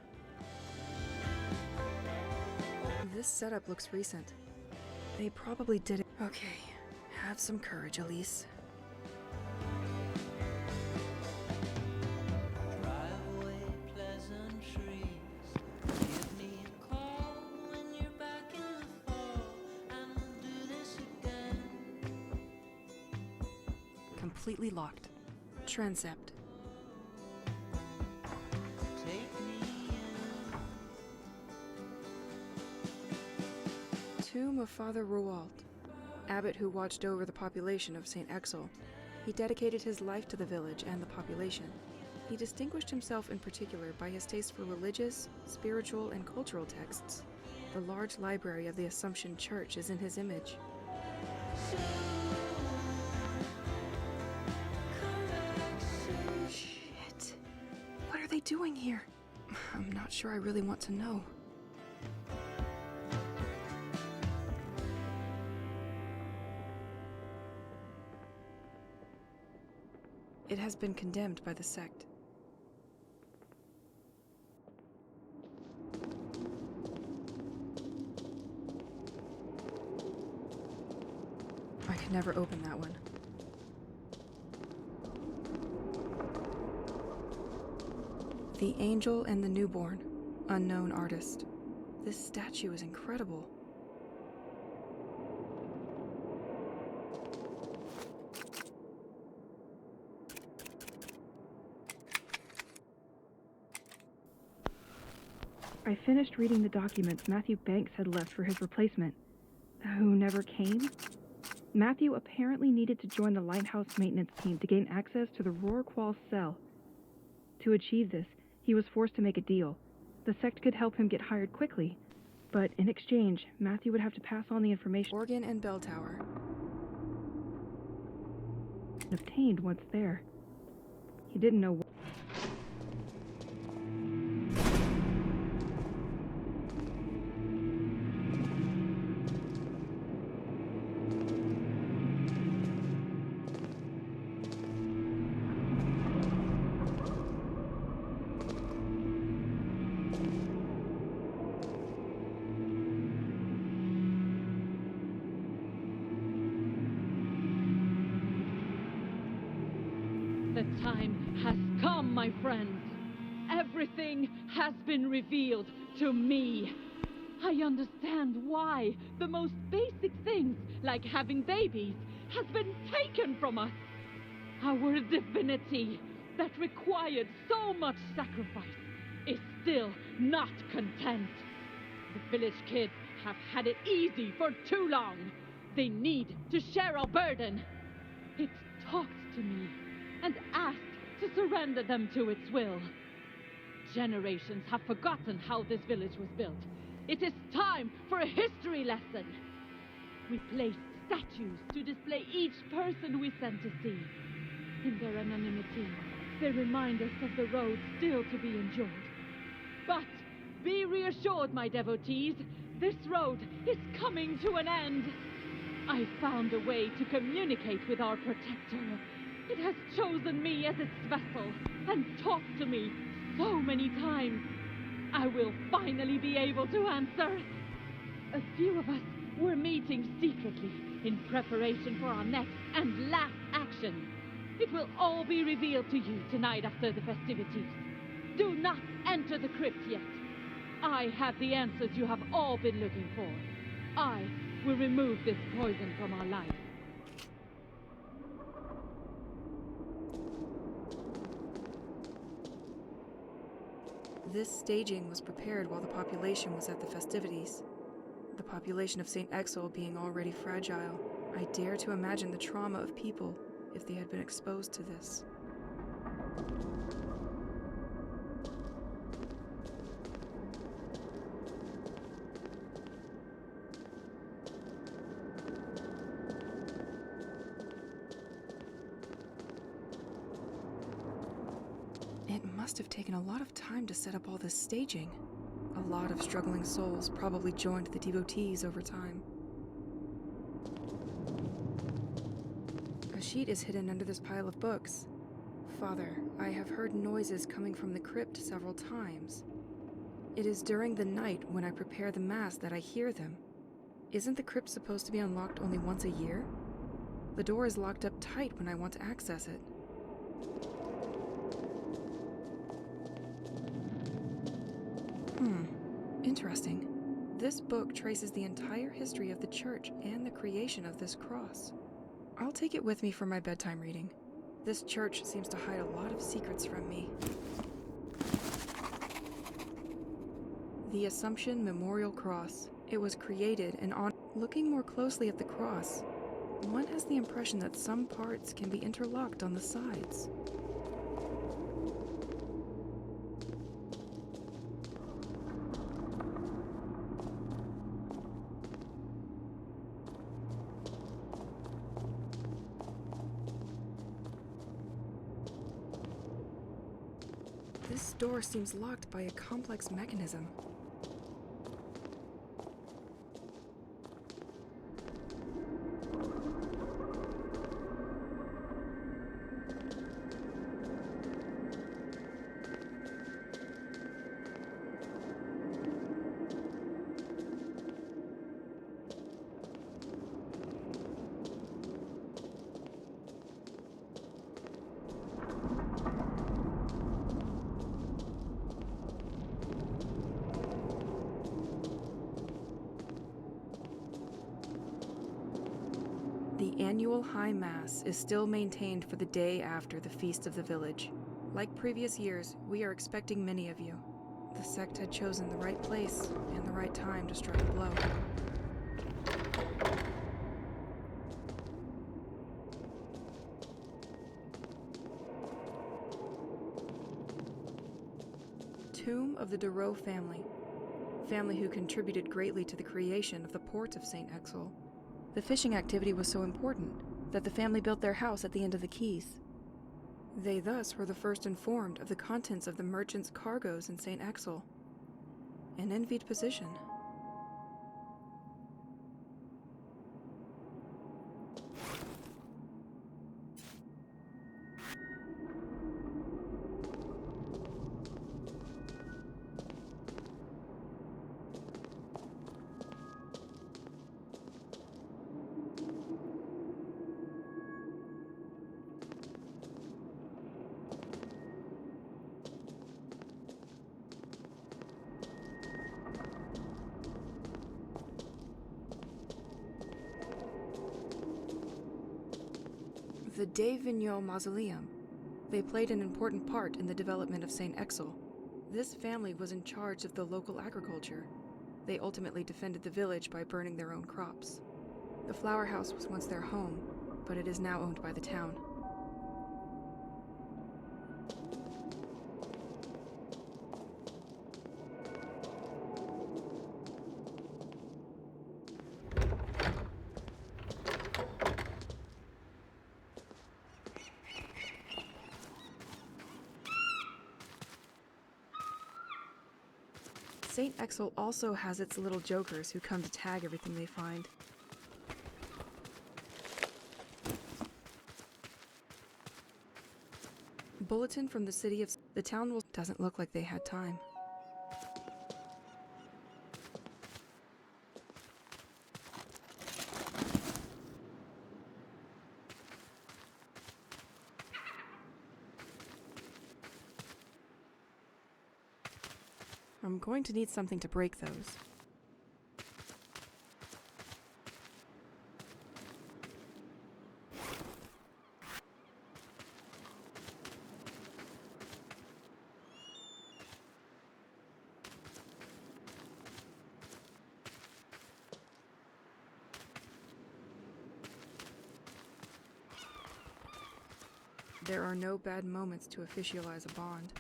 This setup looks recent. They probably did it. Okay, have some courage, Elise. Completely locked. Transept. Tomb of Father Roald, abbot who watched over the population of Saint-Exil. He dedicated his life to the village and the population. He distinguished himself in particular by his taste for religious, spiritual, and cultural texts. The large library of the Assumption Church is in his image. Shit. What are they doing here? I'm not sure I really want to know. It has been condemned by the sect. I could never open that one. The Angel and the Newborn, unknown artist. This statue is incredible. I finished reading the documents Matthew Banks had left for his replacement, who never came. Matthew apparently needed to join the lighthouse maintenance team to gain access to the Rorqual cell. To achieve this, he was forced to make a deal. The sect could help him get hired quickly, but in exchange, Matthew would have to pass on the information Organ and bell tower. obtained once there. He didn't know The time has come, my friends. Everything has been revealed to me. I understand why the most basic things, like having babies, has been taken from us. Our divinity, that required so much sacrifice, is still not content. The village kids have had it easy for too long. They need to share our burden. It talked to me and asked to surrender them to its will. Generations have forgotten how this village was built. It is time for a history lesson. We placed statues to display each person we sent to sea. In their anonymity, they remind us of the road still to be endured. But be reassured, my devotees, this road is coming to an end. I found a way to communicate with our protector. It has chosen me as its vessel and talked to me so many times. I will finally be able to answer. A few of us were meeting secretly in preparation for our next and last action. It will all be revealed to you tonight after the festivities. Do not enter the crypt yet. I have the answers you have all been looking for. I will remove this poison from our life. This staging was prepared while the population was at the festivities. The population of Saint-Exil being already fragile, I dare to imagine the trauma of people if they had been exposed to this. It must have taken a lot of time to set up all this staging. A lot of struggling souls probably joined the devotees over time. A sheet is hidden under this pile of books. Father, I have heard noises coming from the crypt several times. It is during the night when I prepare the Mass that I hear them. Isn't the crypt supposed to be unlocked only once a year? The door is locked up tight when I want to access it. Interesting. This book traces the entire history of the church and the creation of this cross. I'll take it with me for my bedtime reading. This church seems to hide a lot of secrets from me. The Assumption Memorial Cross. It was created and on... Looking more closely at the cross, one has the impression that some parts can be interlocked on the sides. This door seems locked by a complex mechanism. The annual High Mass is still maintained for the day after the Feast of the Village. Like previous years, we are expecting many of you. The sect had chosen the right place and the right time to strike a blow. Tomb of the Dureau family who contributed greatly to the creation of the port of Saint-Exil. The fishing activity was so important that the family built their house at the end of the quays. They thus were the first informed of the contents of the merchants' cargoes in Saint-Exil. An envied position. The De Vigneault Mausoleum. They played an important part in the development of Saint-Exil. This family was in charge of the local agriculture. They ultimately defended the village by burning their own crops. The flower house was once their home, but it is now owned by the town. Saint-Exil also has its little jokers who come to tag everything they find. Bulletin from the city of... The town will... Doesn't look like they had time. I'm going to need something to break those. There are no bad moments to officialize a bond.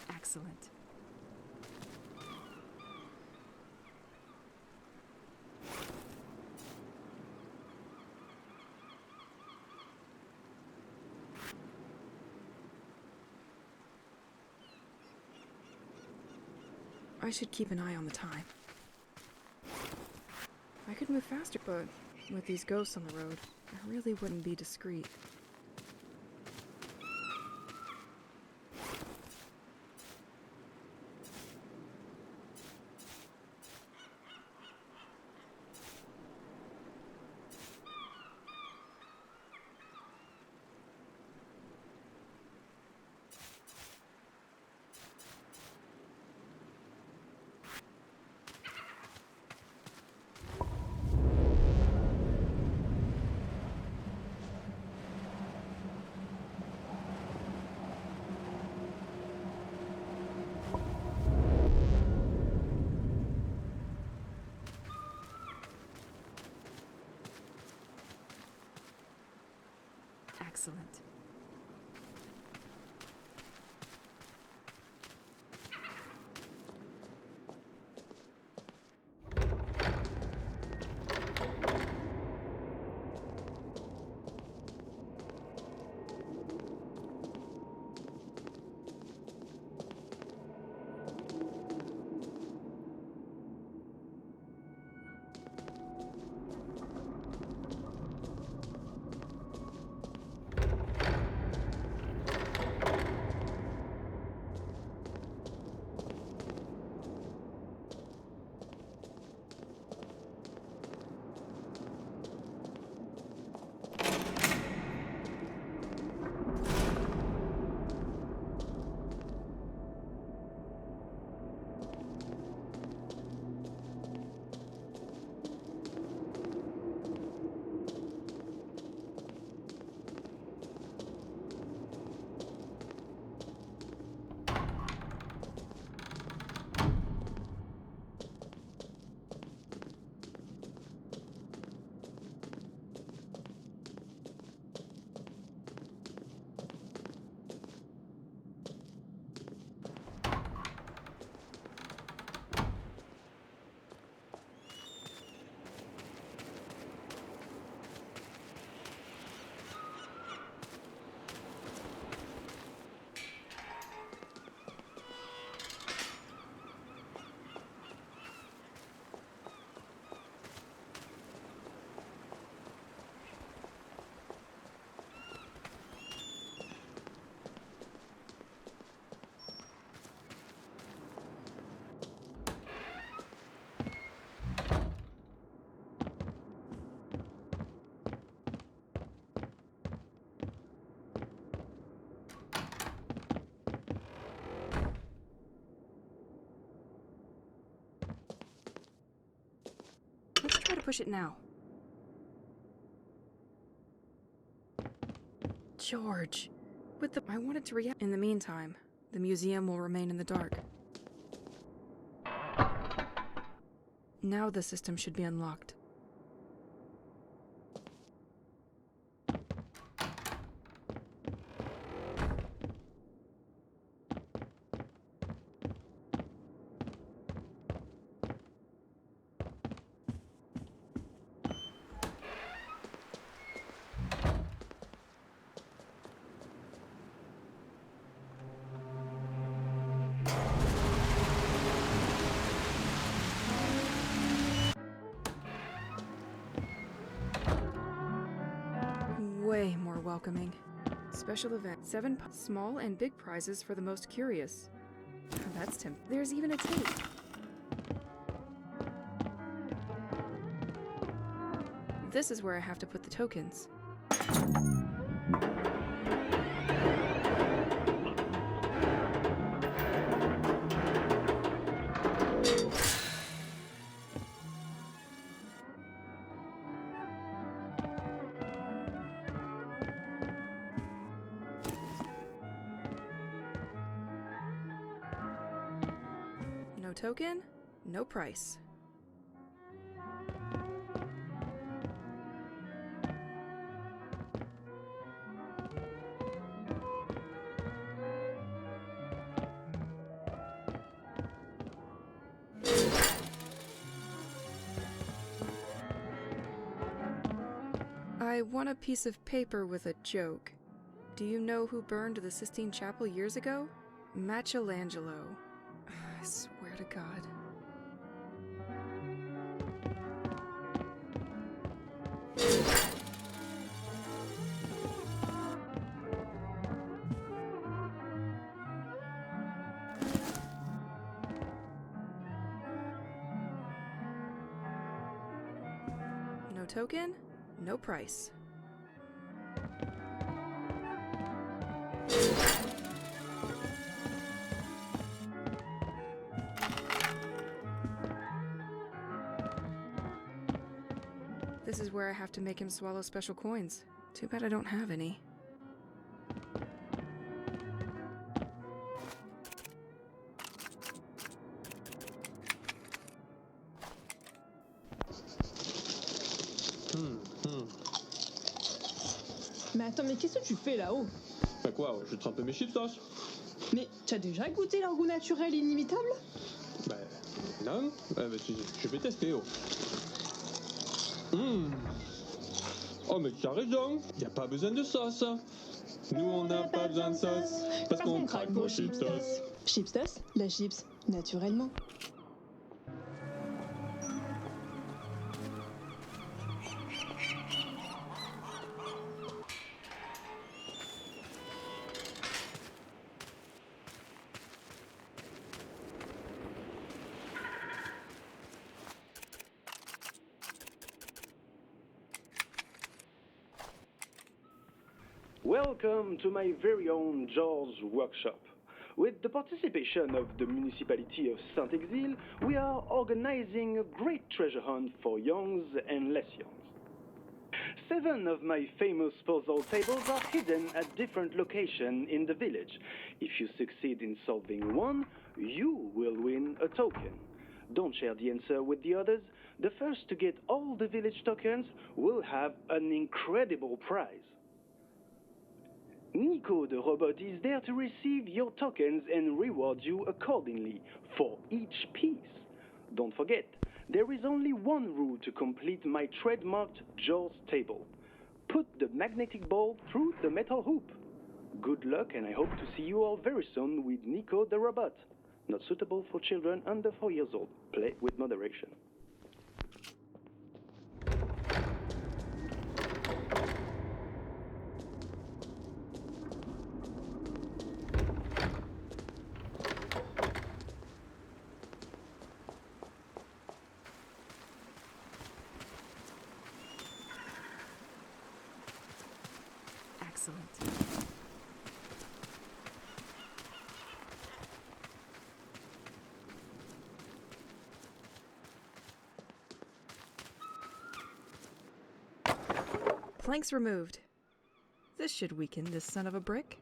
Excellent. I should keep an eye on the time. I could move faster, but with these ghosts on the road, I really wouldn't be discreet. Excellent. Let's try to push it now. George, I wanted to react. In the meantime, the museum will remain in the dark. Now the system should be unlocked. Way more welcoming. Special event. 7 small and big prizes for the most curious. That's Tim. There's even a tape. This is where I have to put the tokens. No token, no price. I won a piece of paper with a joke. Do you know who burned the Sistine Chapel years ago? Michelangelo. I swear to God. No token, no price. This is where I have to make him swallow special coins. Too bad I don't have any. Mais attends, mais qu'est-ce que tu fais là-haut? Bah quoi, je trempe mes chips sauce. Mais tu as déjà goûté leur goût naturel et inimitable? Bah non, bah, je vais tester. Oh. Oh mais tu as raison, y a pas besoin de sauce. Nous on n'a pas besoin de sauce parce qu'on craque nos chips sauce. Chips sauce? La chips, naturellement. Welcome to my very own George workshop. With the participation of the municipality of Saint-Exil, we are organizing a great treasure hunt for youngs and less youngs. 7 of my famous puzzle tables are hidden at different locations in the village. If you succeed in solving one, you will win a token. Don't share the answer with the others. The first to get all the village tokens will have an incredible prize. Nico the robot is there to receive your tokens and reward you accordingly for each piece. Don't forget, there is only one rule to complete my trademarked Jaws table. Put the magnetic ball through the metal hoop. Good luck, and I hope to see you all very soon with Nico the robot. Not suitable for children under 4 years old. Play with moderation. Excellent. Planks removed. This should weaken this son of a brick.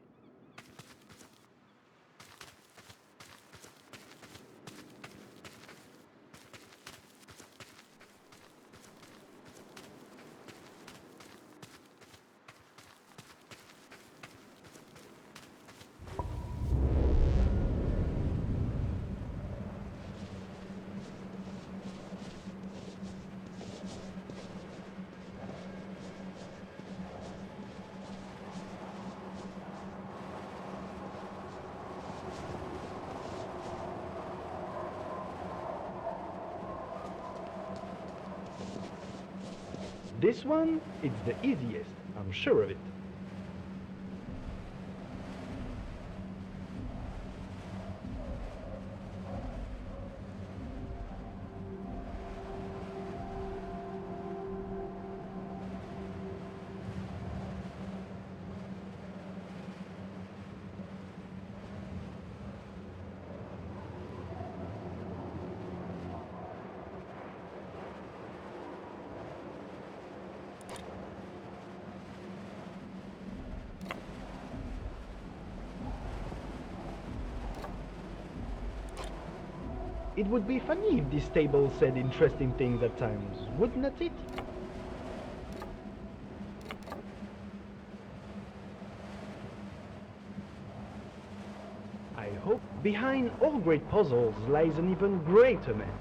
This one, it's the easiest, I'm sure of it. It would be funny if this table said interesting things at times, wouldn't it? I hope behind all great puzzles lies an even greater man.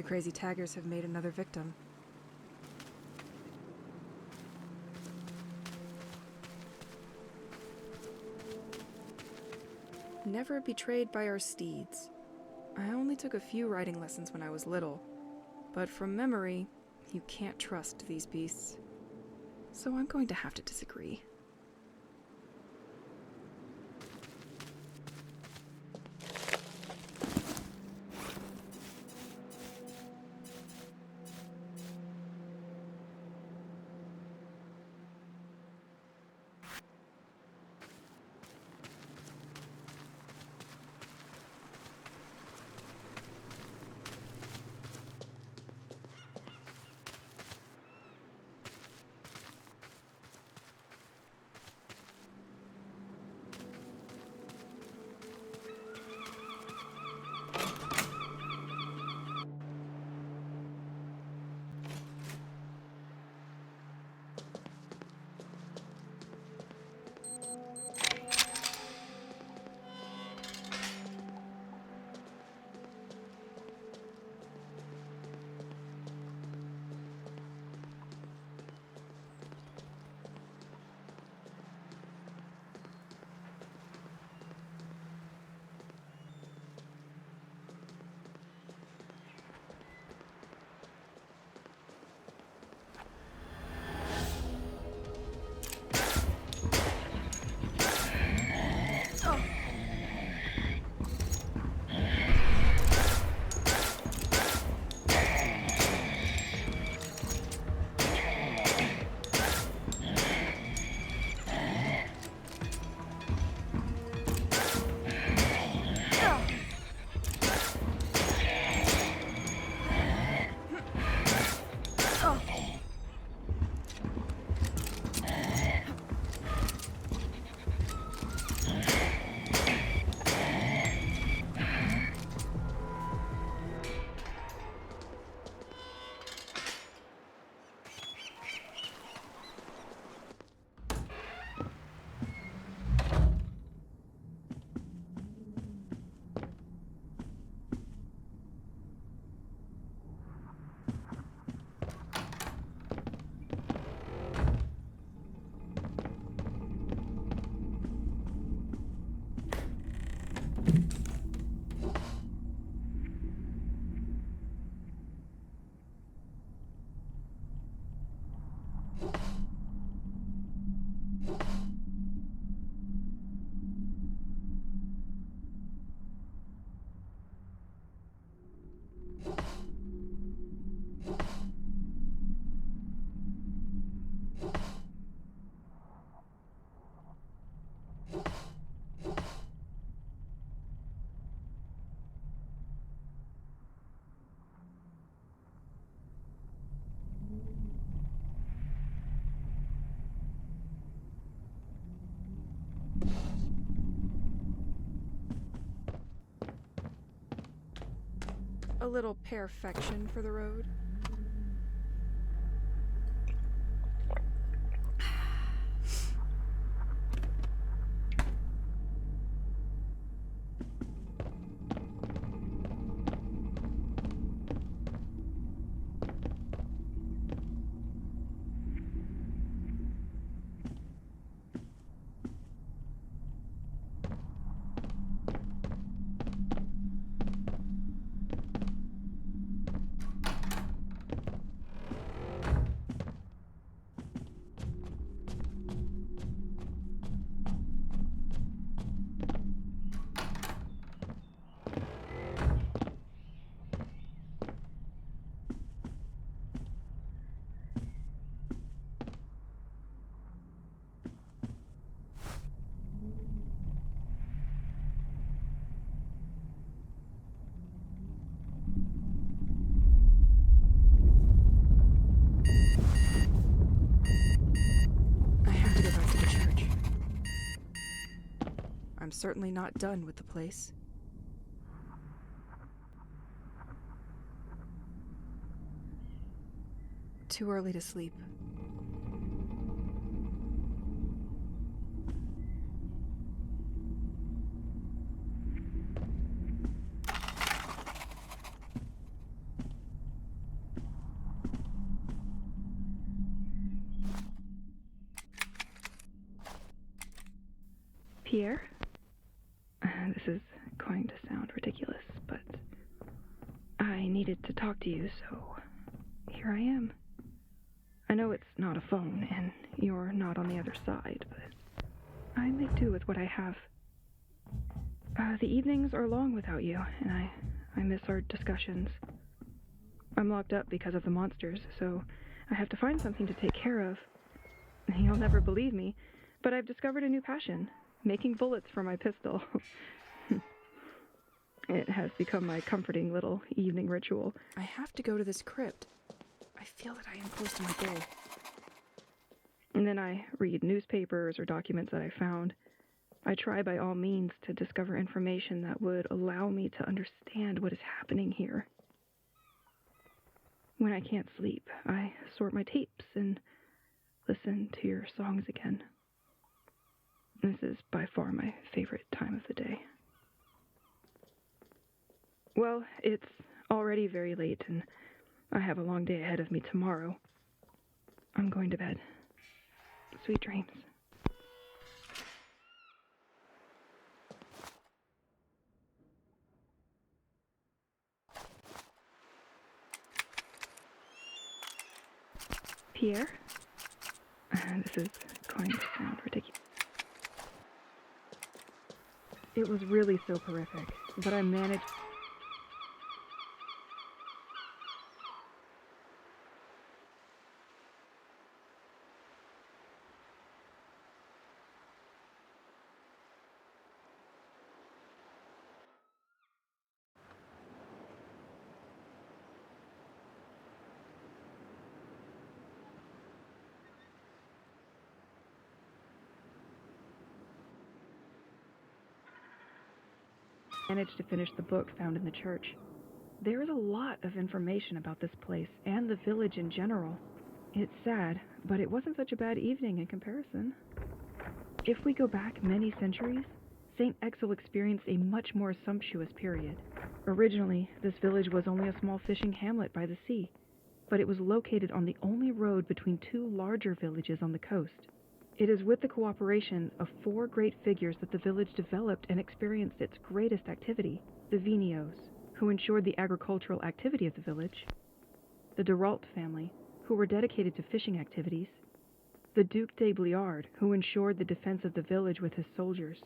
crazy taggers have made another victim. Never betrayed by our steeds. I only took a few riding lessons when I was little, but from memory, you can't trust these beasts. So I'm going to have to disagree. A little perfection for the road. I'm certainly not done with the place. Too early to sleep. Pierre? This is going to sound ridiculous, but I needed to talk to you, so here I am. I know it's not a phone, and you're not on the other side, but I make do with what I have. The evenings are long without you, and I miss our discussions. I'm locked up because of the monsters, so I have to find something to take care of. You'll never believe me, but I've discovered a new passion, making bullets for my pistol. It has become my comforting little evening ritual. I have to go to this crypt. I feel that I am close to my goal. And then I read newspapers or documents that I found. I try by all means to discover information that would allow me to understand what is happening here. When I can't sleep, I sort my tapes and listen to your songs again. This is by far my favorite time of the day. Well, it's already very late, and I have a long day ahead of me tomorrow. I'm going to bed. Sweet dreams. Pierre? This is going to sound ridiculous. It was really so horrific, but I managed... managed to finish the book found in the church. There is a lot of information about this place and the village in general. It's sad, but it wasn't such a bad evening in comparison. If we go back many centuries, Saint-Exil experienced a much more sumptuous period. Originally, this village was only a small fishing hamlet by the sea, but it was located on the only road between two larger villages on the coast. It is with the cooperation of four great figures that the village developed and experienced its greatest activity: the Vigneaults, who ensured the agricultural activity of the village; the Durault family, who were dedicated to fishing activities; the Duc de Bliard, who ensured the defense of the village with his soldiers;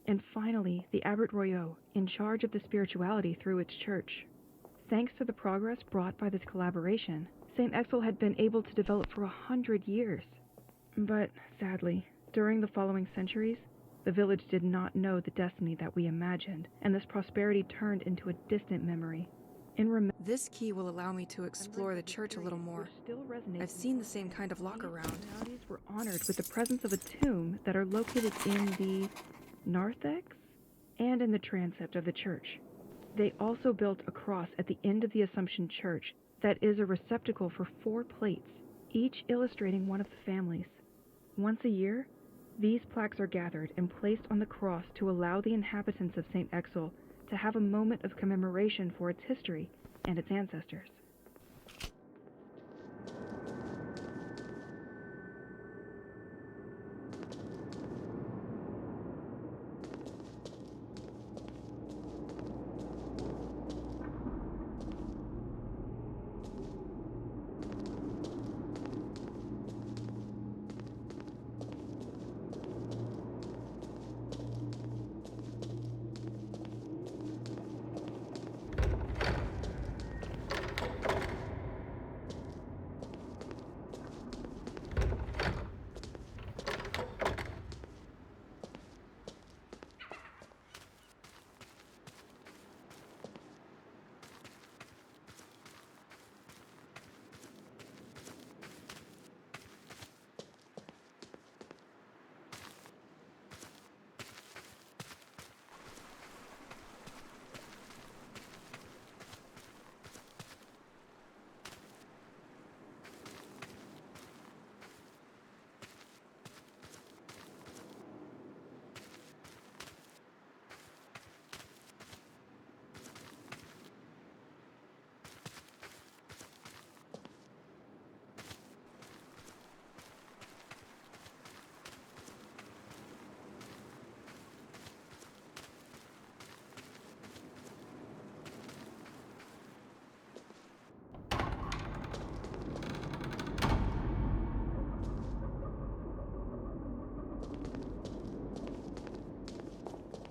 and finally, the Abbot Royot, in charge of the spirituality through its church. Thanks to the progress brought by this collaboration, Saint-Exil had been able to develop for 100 years. But, sadly, during the following centuries, the village did not know the destiny that we imagined, and this prosperity turned into a distant memory. This key will allow me to explore the church a little more. I've seen the same kind of lock around. Personalities were honored with the presence of a tomb that are located in the narthex and in the transept of the church. They also built a cross at the end of the Assumption Church that is a receptacle for 4 plates, each illustrating one of the families. Once a year, these plaques are gathered and placed on the cross to allow the inhabitants of Saint-Exil to have a moment of commemoration for its history and its ancestors.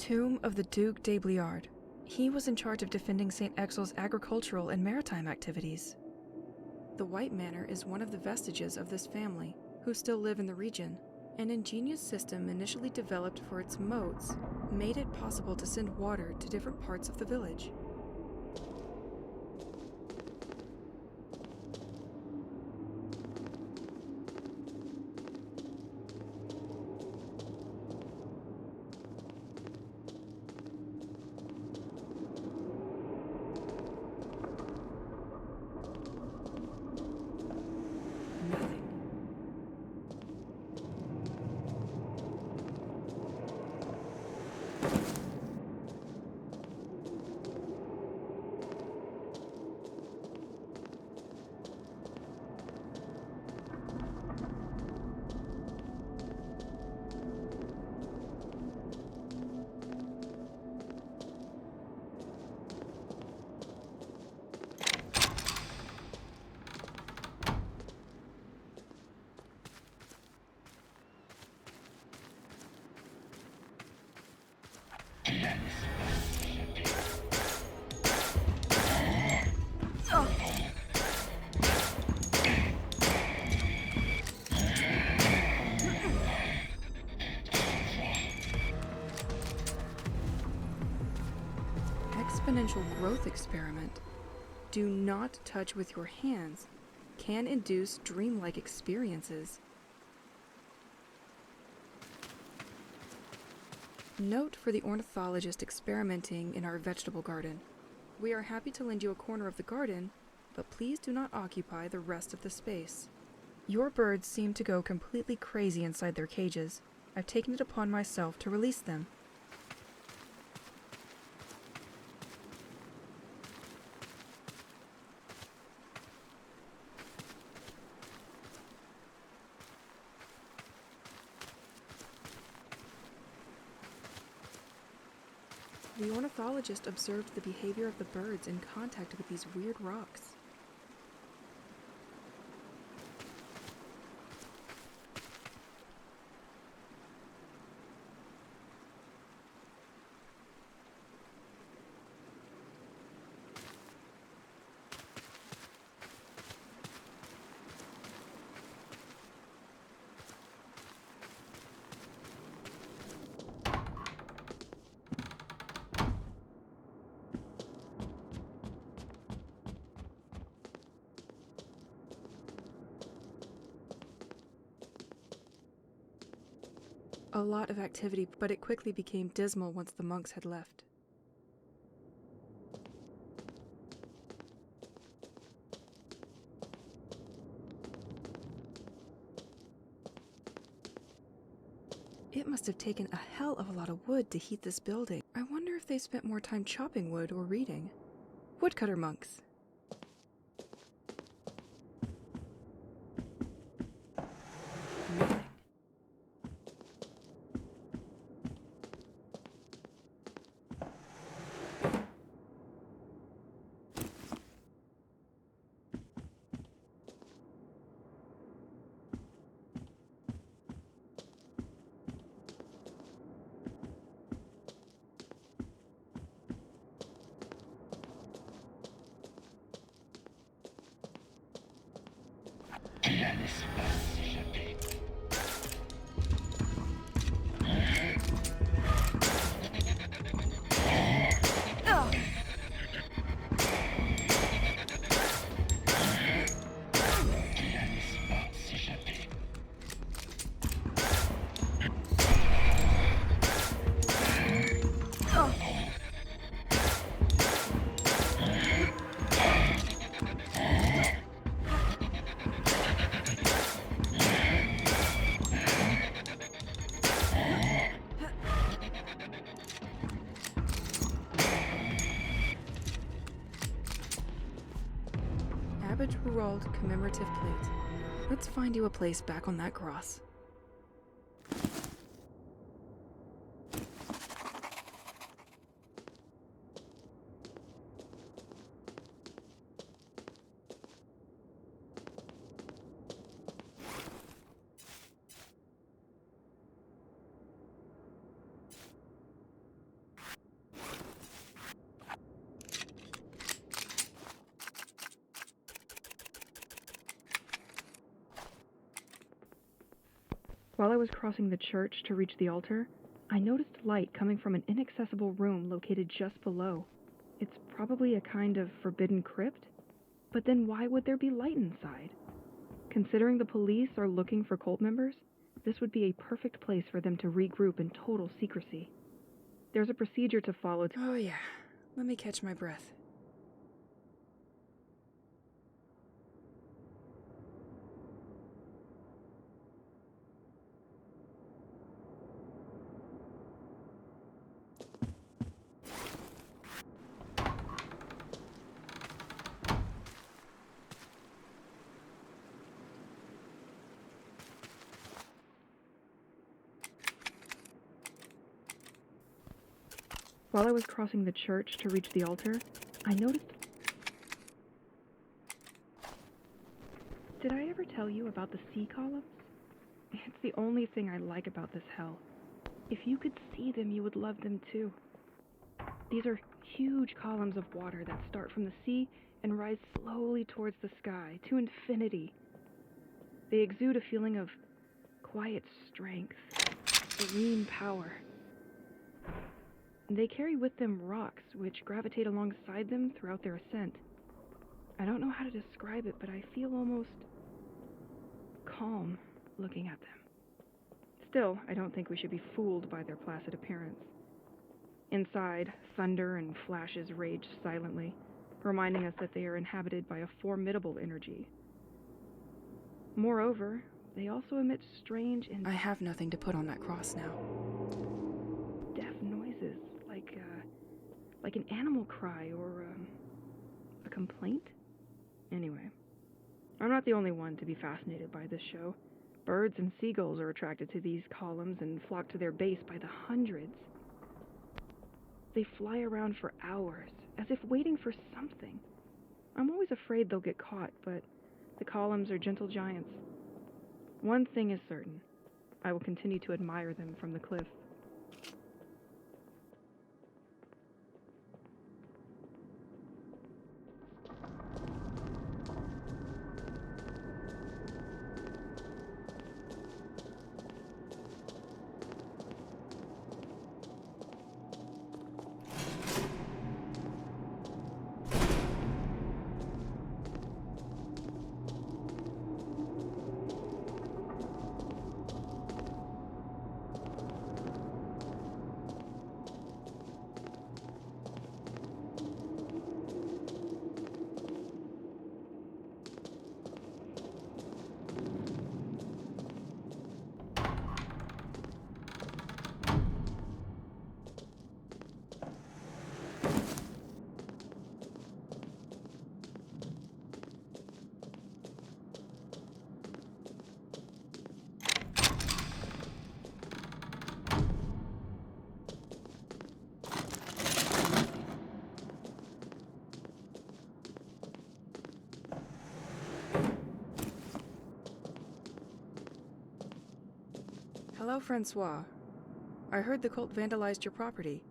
Tomb of the Duc de Bliard. He was in charge of defending Saint-Exil's agricultural and maritime activities. The White Manor is one of the vestiges of this family, who still live in the region. An ingenious system initially developed for its moats made it possible to send water to different parts of the village. Exponential growth experiment. Do not touch with your hands. Can induce dreamlike experiences. Note for the ornithologist experimenting in our vegetable garden. We are happy to lend you a corner of the garden, but please do not occupy the rest of the space. Your birds seem to go completely crazy inside their cages. I've taken it upon myself to release them. The ornithologist observed the behavior of the birds in contact with these weird rocks. A lot of activity, but it quickly became dismal once the monks had left. It must have taken a hell of a lot of wood to heat this building. I wonder if they spent more time chopping wood or reading. Woodcutter monks. Nothing. Gerald commemorative plate. Let's find you a place back on that cross. While I was crossing the church to reach the altar, I noticed light coming from an inaccessible room located just below. It's probably a kind of forbidden crypt, but then why would there be light inside? Considering the police are looking for cult members, this would be a perfect place for them to regroup in total secrecy. There's a procedure to follow. Oh yeah, let me catch my breath. While I was crossing the church to reach the altar, I noticed... Did I ever tell you about the sea columns? It's the only thing I like about this hell. If you could see them, you would love them too. These are huge columns of water that start from the sea and rise slowly towards the sky, to infinity. They exude a feeling of quiet strength, serene power. They carry with them rocks which gravitate alongside them throughout their ascent. I don't know how to describe it, but I feel almost calm looking at them. Still, I don't think we should be fooled by their placid appearance. Inside, thunder and flashes rage silently, reminding us that they are inhabited by a formidable energy. Moreover, they also emit strange and... I have nothing to put on that cross now. deaf noises, like an animal cry or a complaint? Anyway, I'm not the only one to be fascinated by this show. Birds and seagulls are attracted to these columns and flock to their base by the hundreds. They fly around for hours, as if waiting for something. I'm always afraid they'll get caught, but the columns are gentle giants. One thing is certain. I will continue to admire them from the cliff. Hello, Francois. I heard the cult vandalized your property.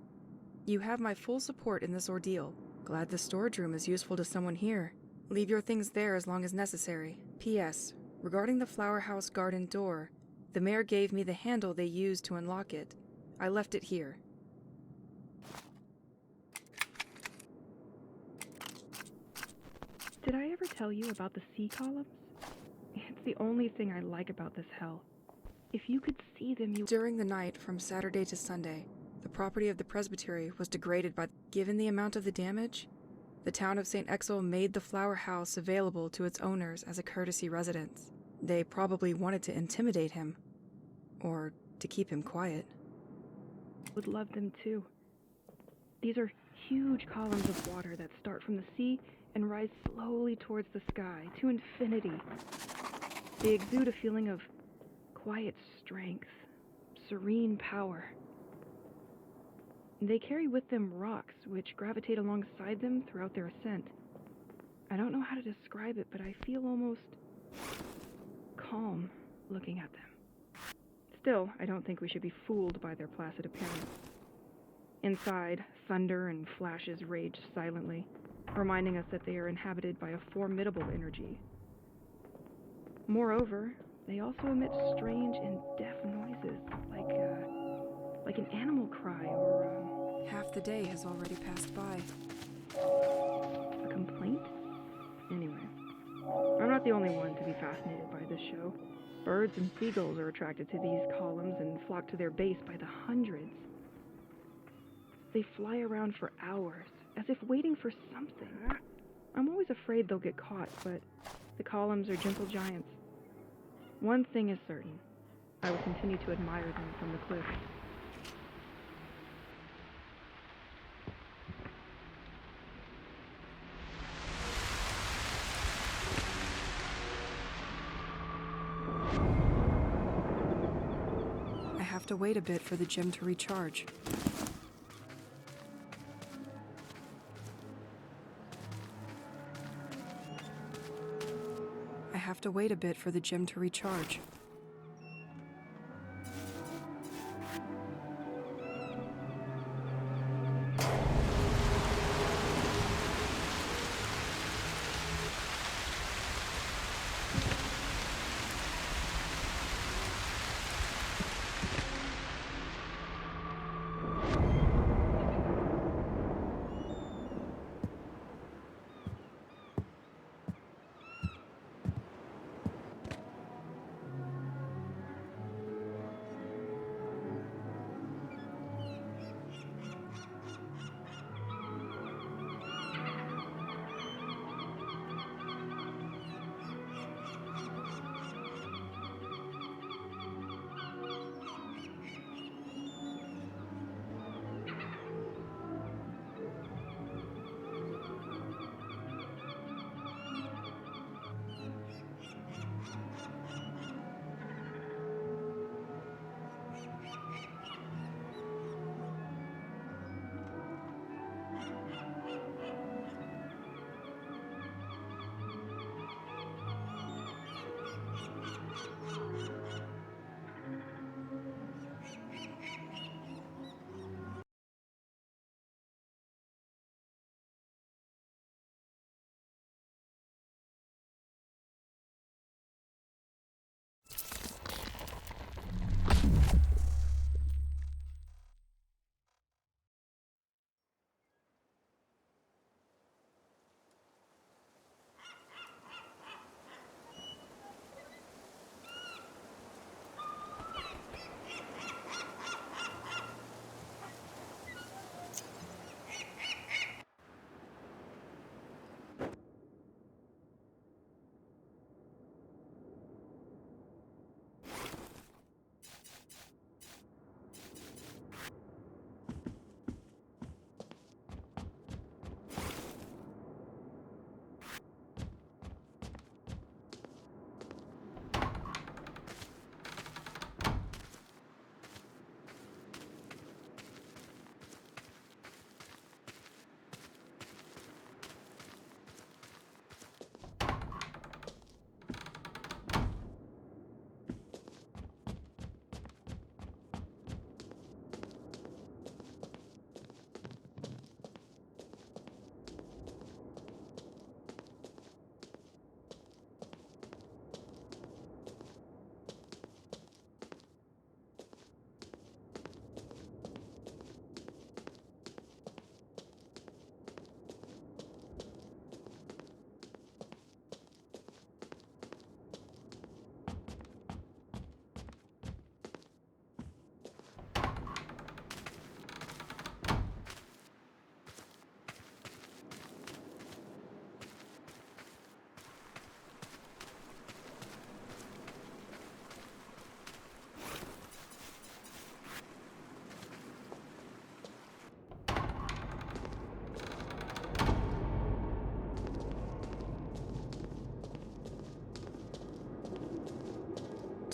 You have my full support in this ordeal. Glad the storage room is useful to someone here. Leave your things there as long as necessary. P.S. Regarding the flower house garden door, the mayor gave me the handle they used to unlock it. I left it here. Did I ever tell you about the sea columns? It's the only thing I like about this hell. If you could see them, you... During the night from Saturday to Sunday, the property of the presbytery was degraded by... Given the amount of the damage, the town of Saint-Exil made the flower house available to its owners as a courtesy residence. They probably wanted to intimidate him. Or to keep him quiet. Would love them too. These are huge columns of water that start from the sea and rise slowly towards the sky, to infinity. They exude a feeling of quiet strength, serene power. They carry with them rocks which gravitate alongside them throughout their ascent. I don't know how to describe it, but I feel almost calm looking at them. Still, I don't think we should be fooled by their placid appearance. Inside, thunder and flashes rage silently, reminding us that they are inhabited by a formidable energy. Moreover, They also emit strange and deaf noises, like an animal cry or, Half the day has already passed by. a complaint? Anyway, I'm not the only one to be fascinated by this show. Birds and seagulls are attracted to these columns and flock to their base by the hundreds. They fly around for hours, as if waiting for something. I'm always afraid they'll get caught, but the columns are gentle giants. One thing is certain. I will continue to admire them from the cliff. I have to wait a bit for the gem to recharge. I have to wait a bit for the gem to recharge.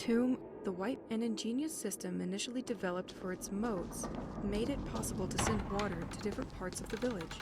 Tomb, the white and ingenious system initially developed for its moats, made it possible to send water to different parts of the village.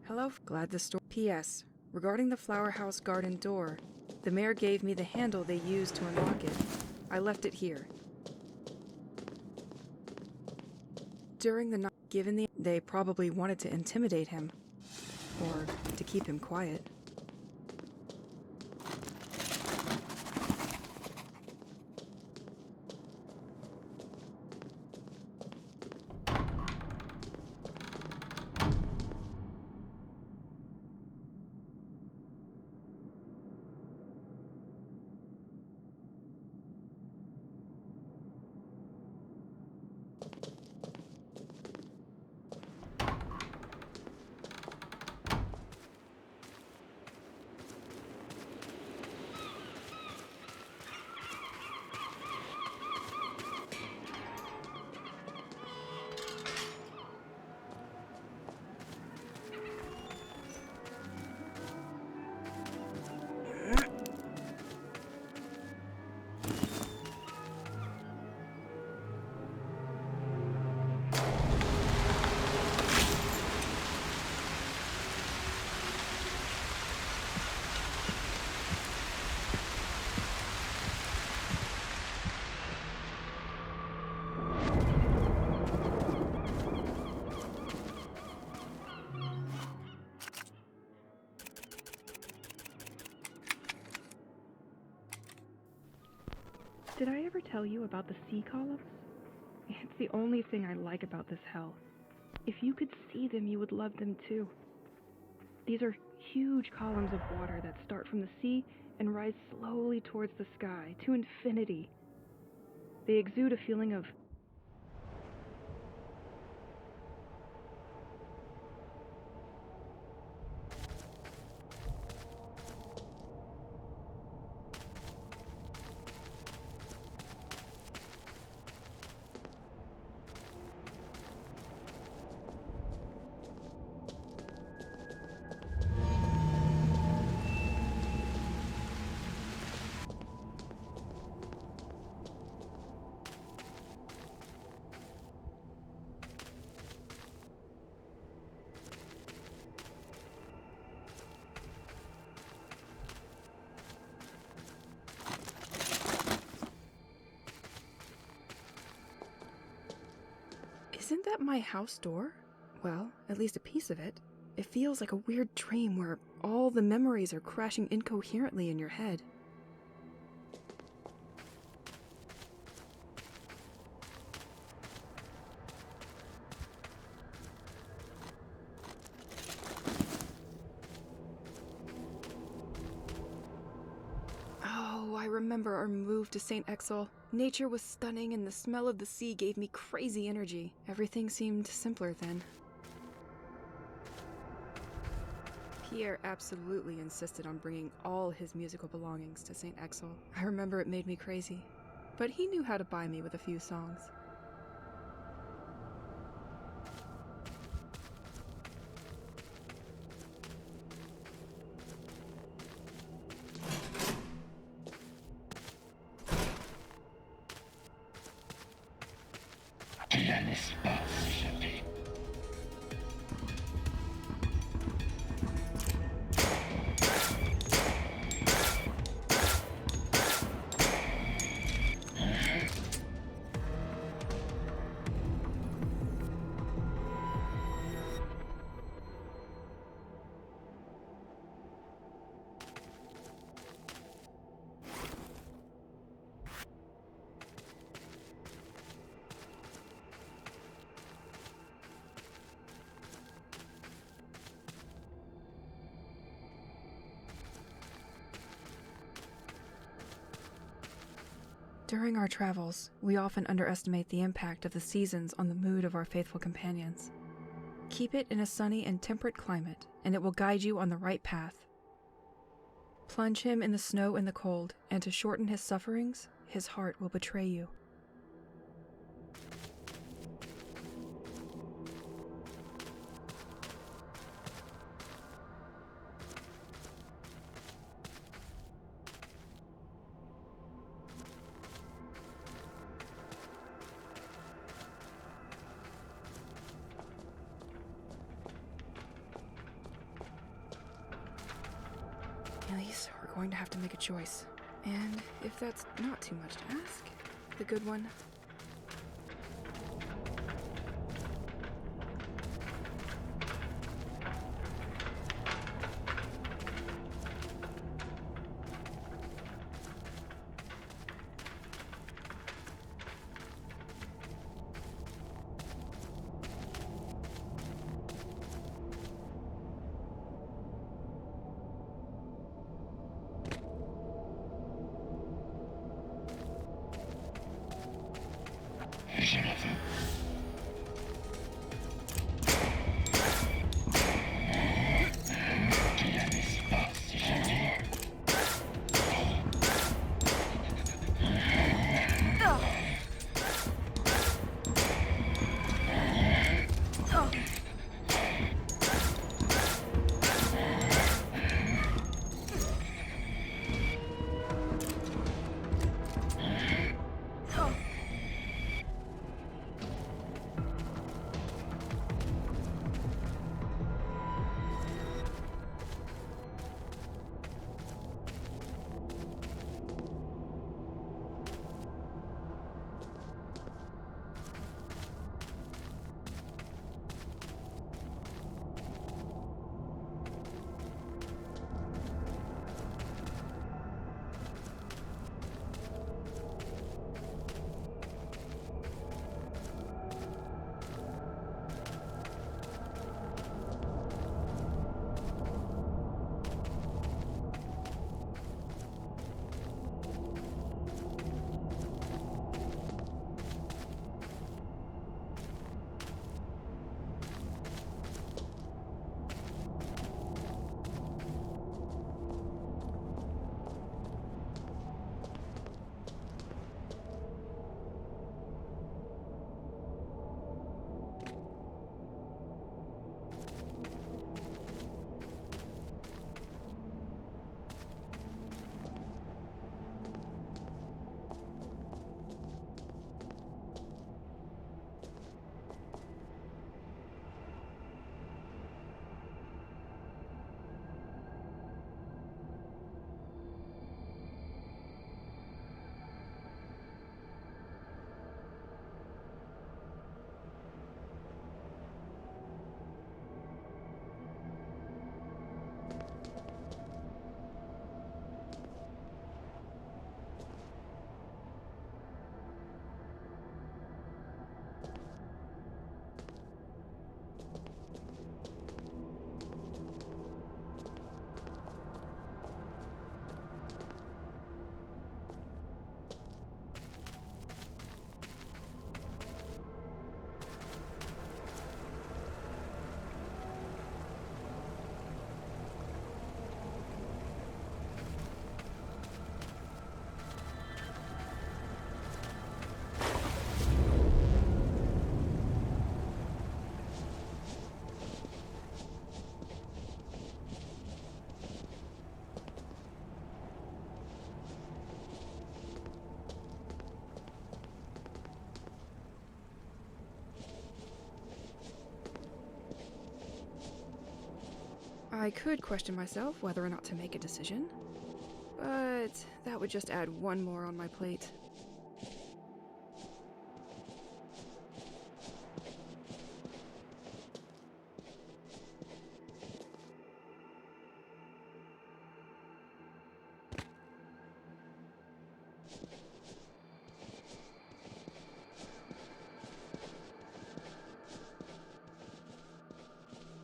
Hello, glad the store. P.S. Regarding the flower house garden door, the mayor gave me the handle they used to unlock it. I left it here. During the night, they probably wanted to intimidate him. Or to keep him quiet. Did I ever tell you about the sea columns? It's the only thing I like about this hell. If you could see them, you would love them too. These are huge columns of water that start from the sea and rise slowly towards the sky, to infinity. They exude a feeling of Isn't that my house door? Well, at least a piece of it. It feels like a weird dream where all the memories are crashing incoherently in your head. Oh, I remember our move to Saint-Exil. Nature was stunning and the smell of the sea gave me crazy energy. Everything seemed simpler then. Pierre absolutely insisted on bringing all his musical belongings to Saint-Exil. I remember it made me crazy. But he knew how to buy me with a few songs. Tu la laisses pas s'échapper. During our travels, we often underestimate the impact of the seasons on the mood of our faithful companions. Keep it in a sunny and temperate climate, and it will guide you on the right path. Plunge him in the snow and the cold, and to shorten his sufferings, his heart will betray you. going to have to make a choice. And if that's not too much to ask, the good one. Je le veux. Qu'il y a l'espace, si je dis. I could question myself whether or not to make a decision, but that would just add one more on my plate.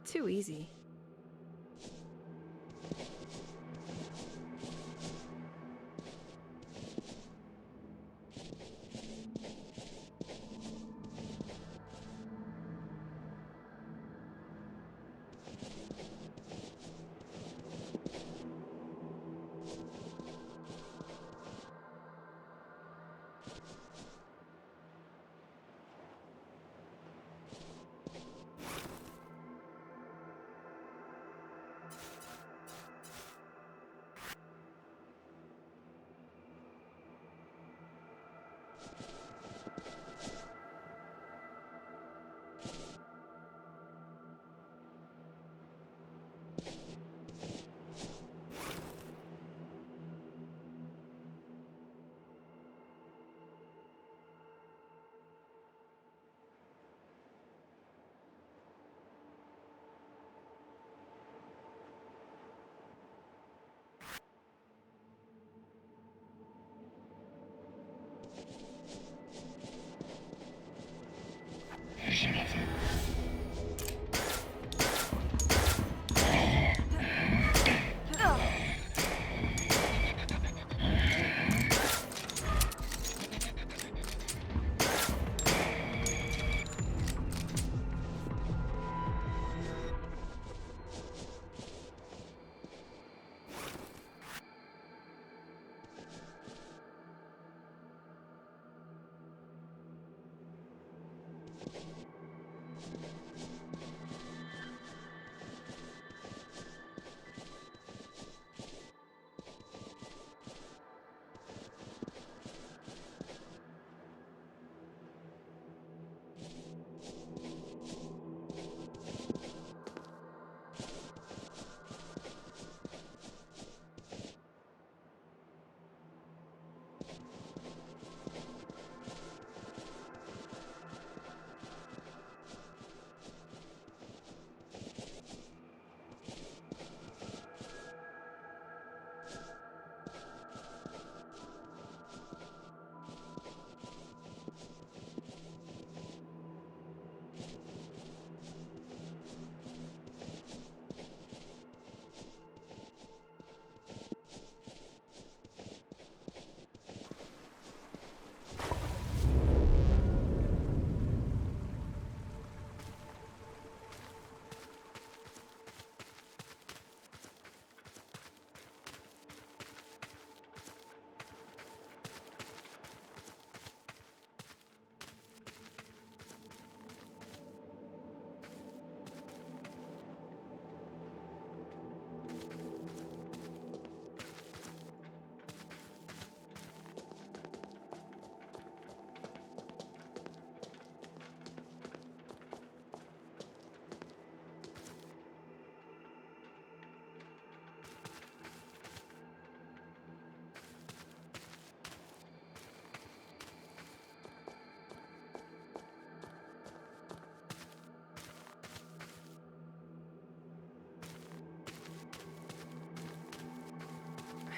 Too easy.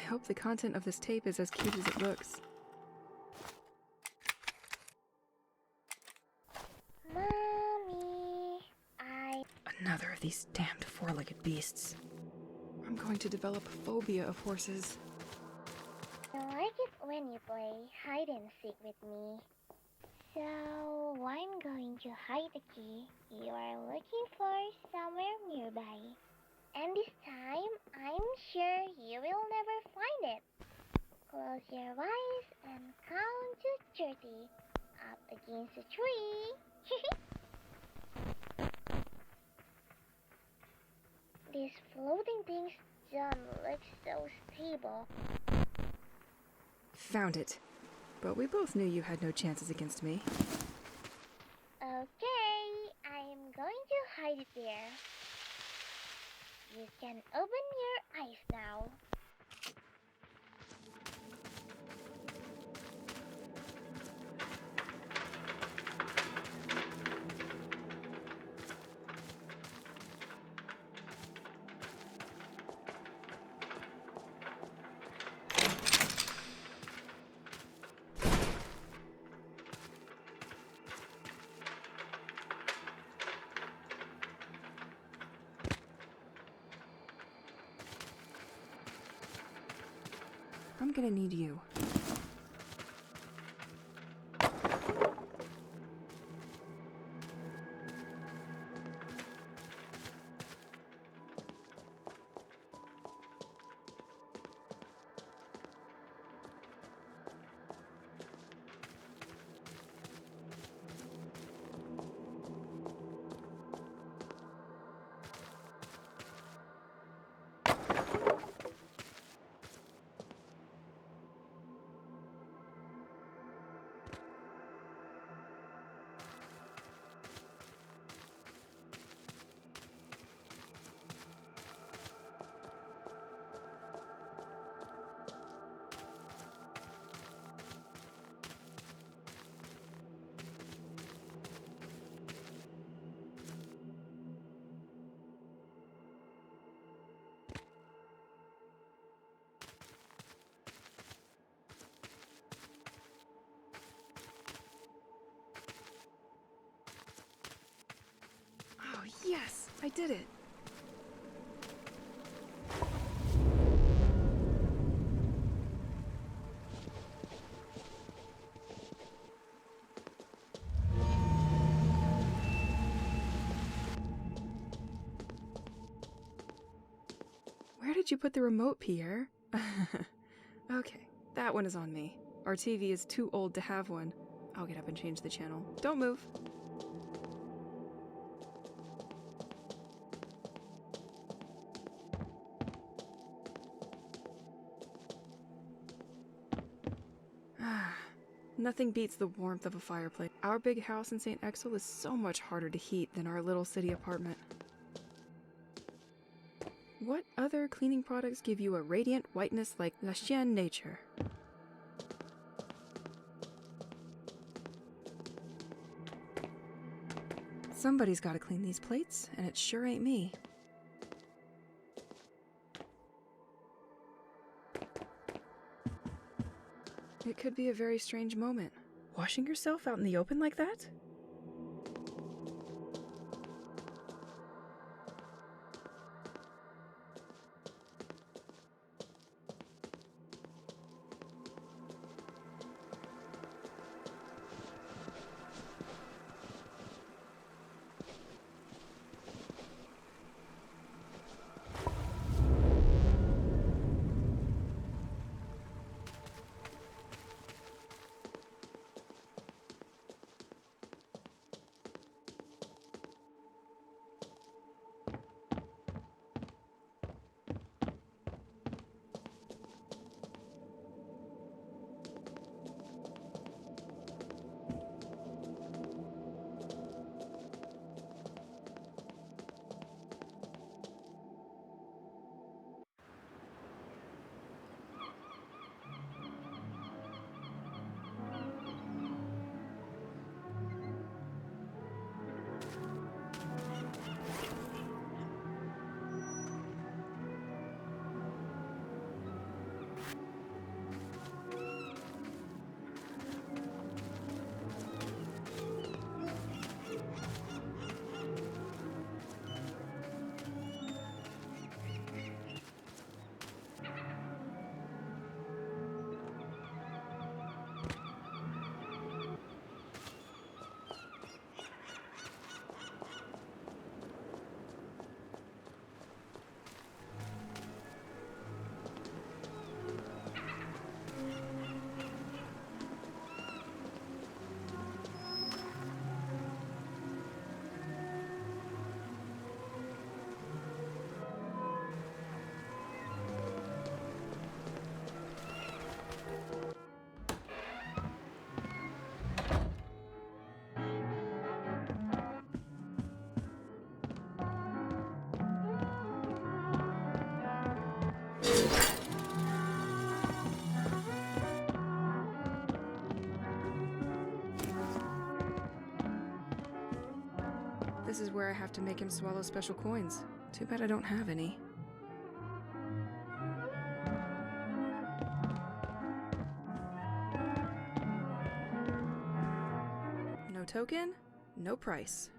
hope the content of this tape is as cute as it looks. Mommy, Another of these damned four-legged beasts. I'm going to develop a phobia of horses. I like it when you play hide and seek with me. So, I'm going to hide the key you are looking for somewhere nearby. And this time, I'm sure you will never find it. Close your eyes and count to 30. Up against a tree. These floating things don't look so stable. Found it. But we both knew you had no chances against me. Okay, I'm going to hide it there. You can open your eyes now. I'm gonna need you. Oh, yes! I did it! Where did you put the remote, Pierre? Okay, that one is on me. Our TV is too old to have one. I'll get up and change the channel. Don't move. Nothing beats the warmth of a fireplace. Our big house in Saint-Exil is so much harder to heat than our little city apartment. What other cleaning products give you a radiant whiteness like La Chienne Nature? Somebody's gotta clean these plates, and it sure ain't me. It could be a very strange moment. Washing yourself out in the open like that? This is where I have to make him swallow special coins. Too bad I don't have any. No token, no price.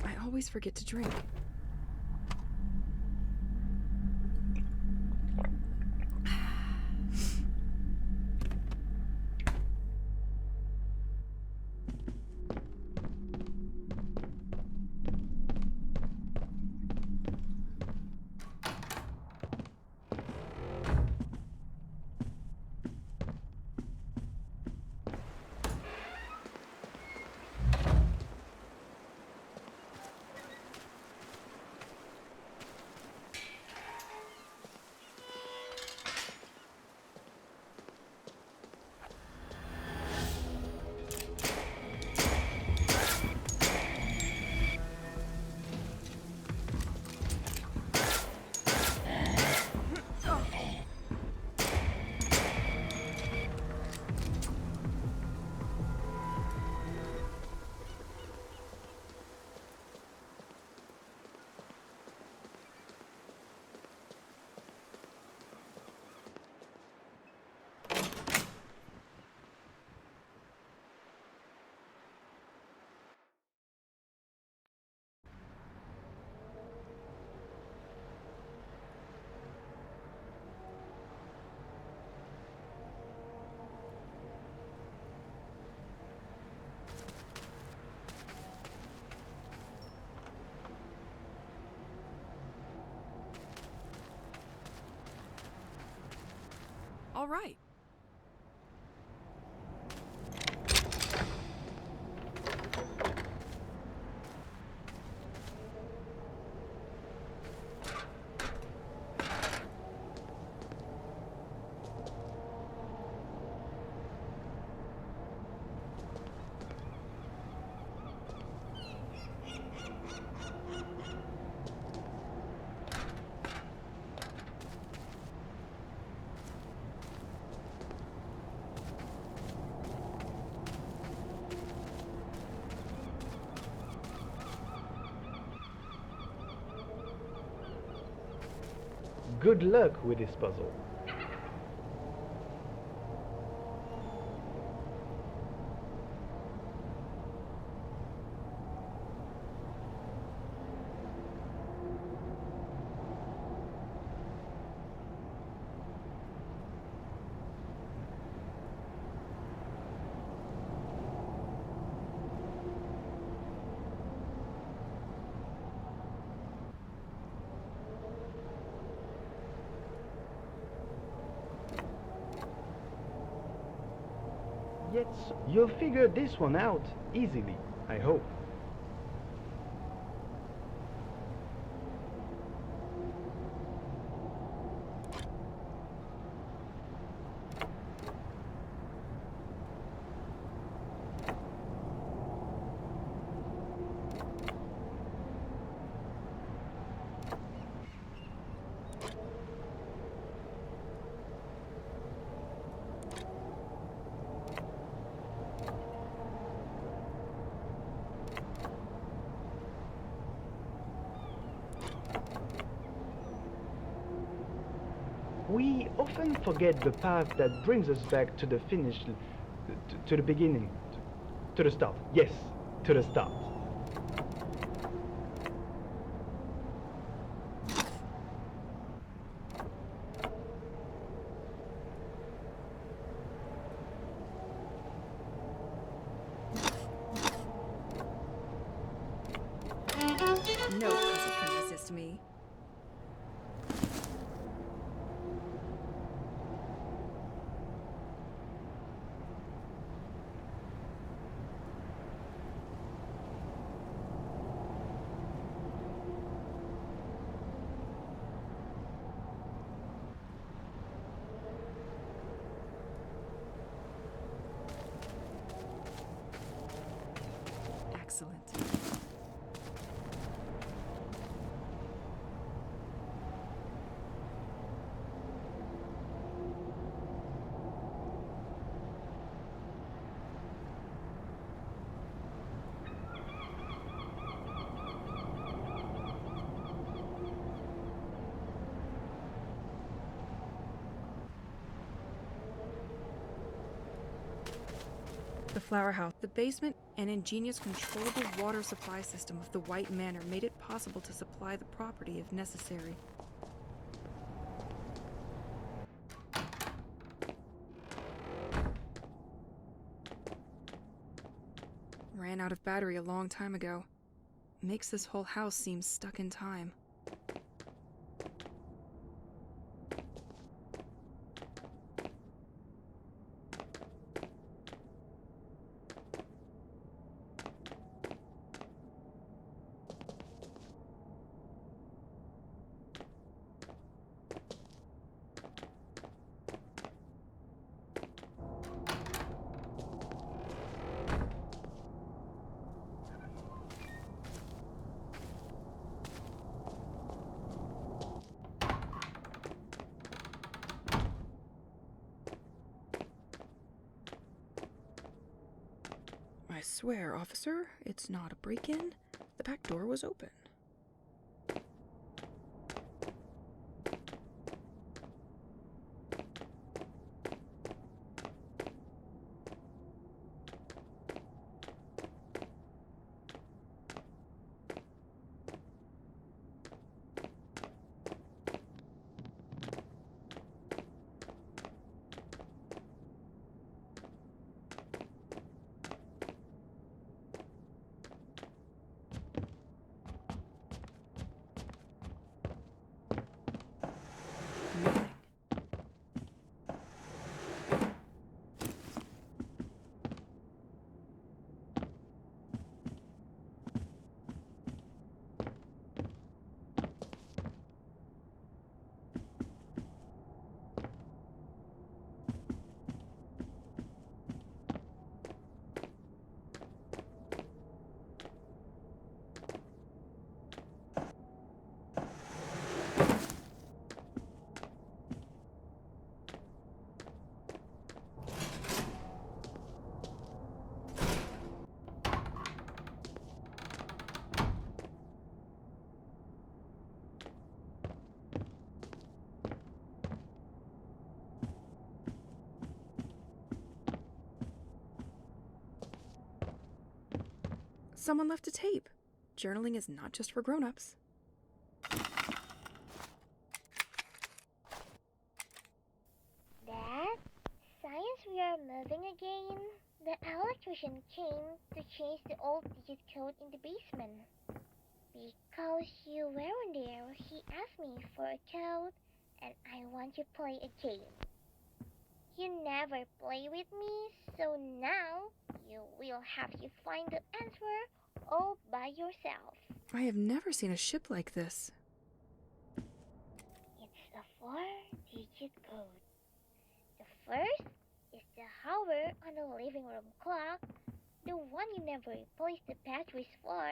I always forget to drink. All right. Good luck with this puzzle. Yet you'll figure this one out easily, I hope. We often forget the path that brings us back to the finish, to the beginning, to the start. Yes, to the start. No puzzle can resist me. Excellent. The flower house, the basement, and ingenious controllable water supply system of the White Manor made it possible to supply the property if necessary. Ran out of battery a long time ago. Makes this whole house seem stuck in time. I swear, officer, it's not a break-in. The back door was open. Someone left a tape. Journaling is not just for grown-ups. Dad, since we are moving again, the electrician came to change the old digit code in the basement. Because you weren't there, he asked me for a code, and I want to play a game. You never play with me, so now you will have to find the answer all by yourself. I have never seen a ship like this. It's a 4-digit code. The first is the hour on the living room clock, the one you never replaced the batteries for.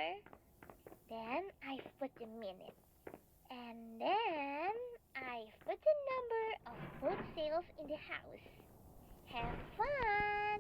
Then I put the minute. And then I put the number of boat sails in the house. Have fun!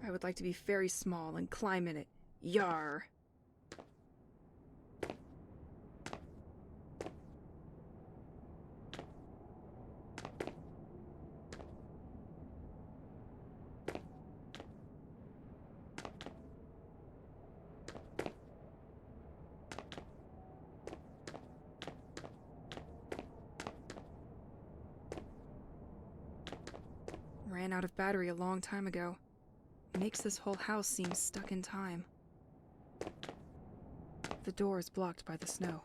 I would like to be very small and climb in it. Yar! Ran out of battery a long time ago. Makes this whole house seem stuck in time. The door is blocked by the snow.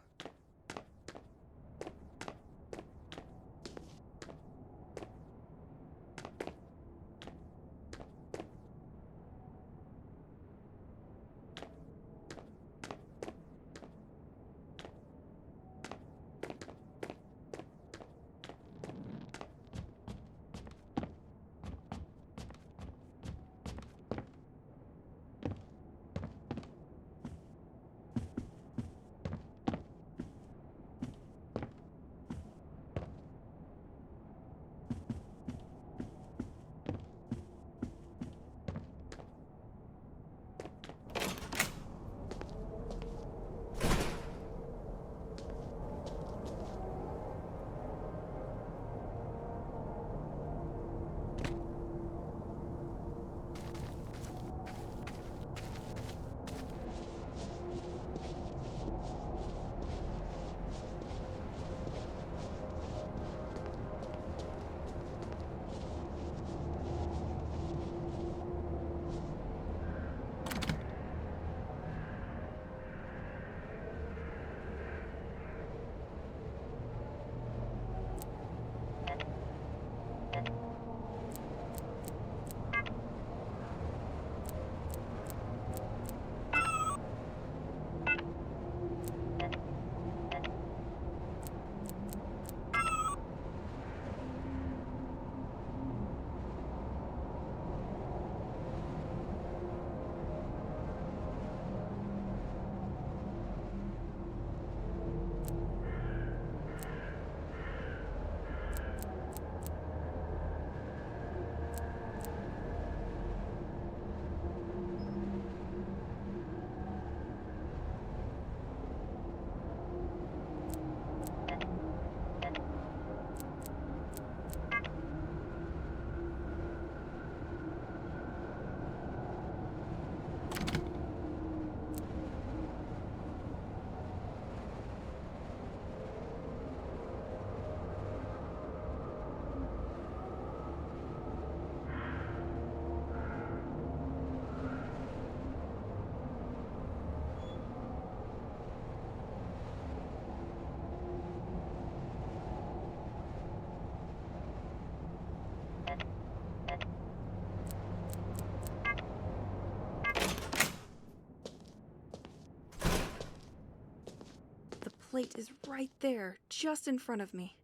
plate is right there, just in front of me.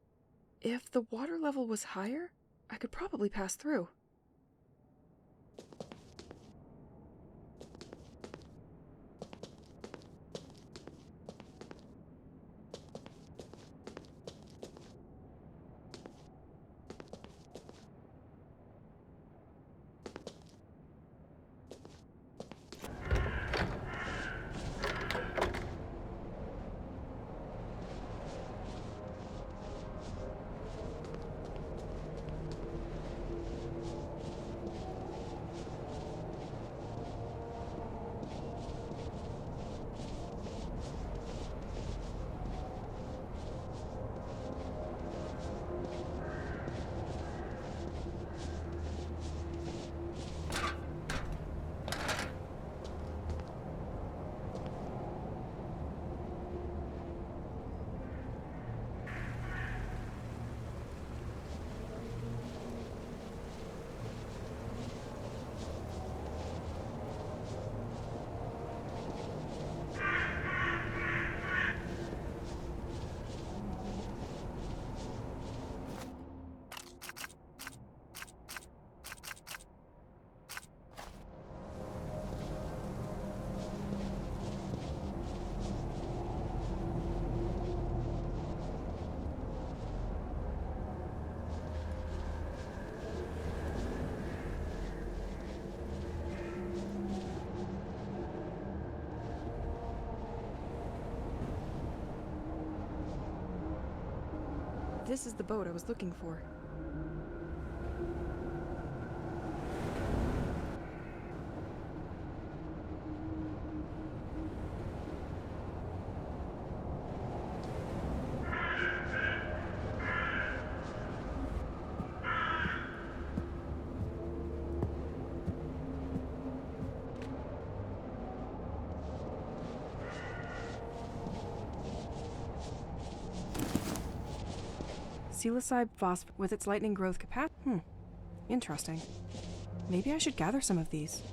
If the water level was higher, I could probably pass through. This is the boat I was looking for. Psilocybe phosphate with its lightning growth capacity. Interesting. Maybe I should gather some of these.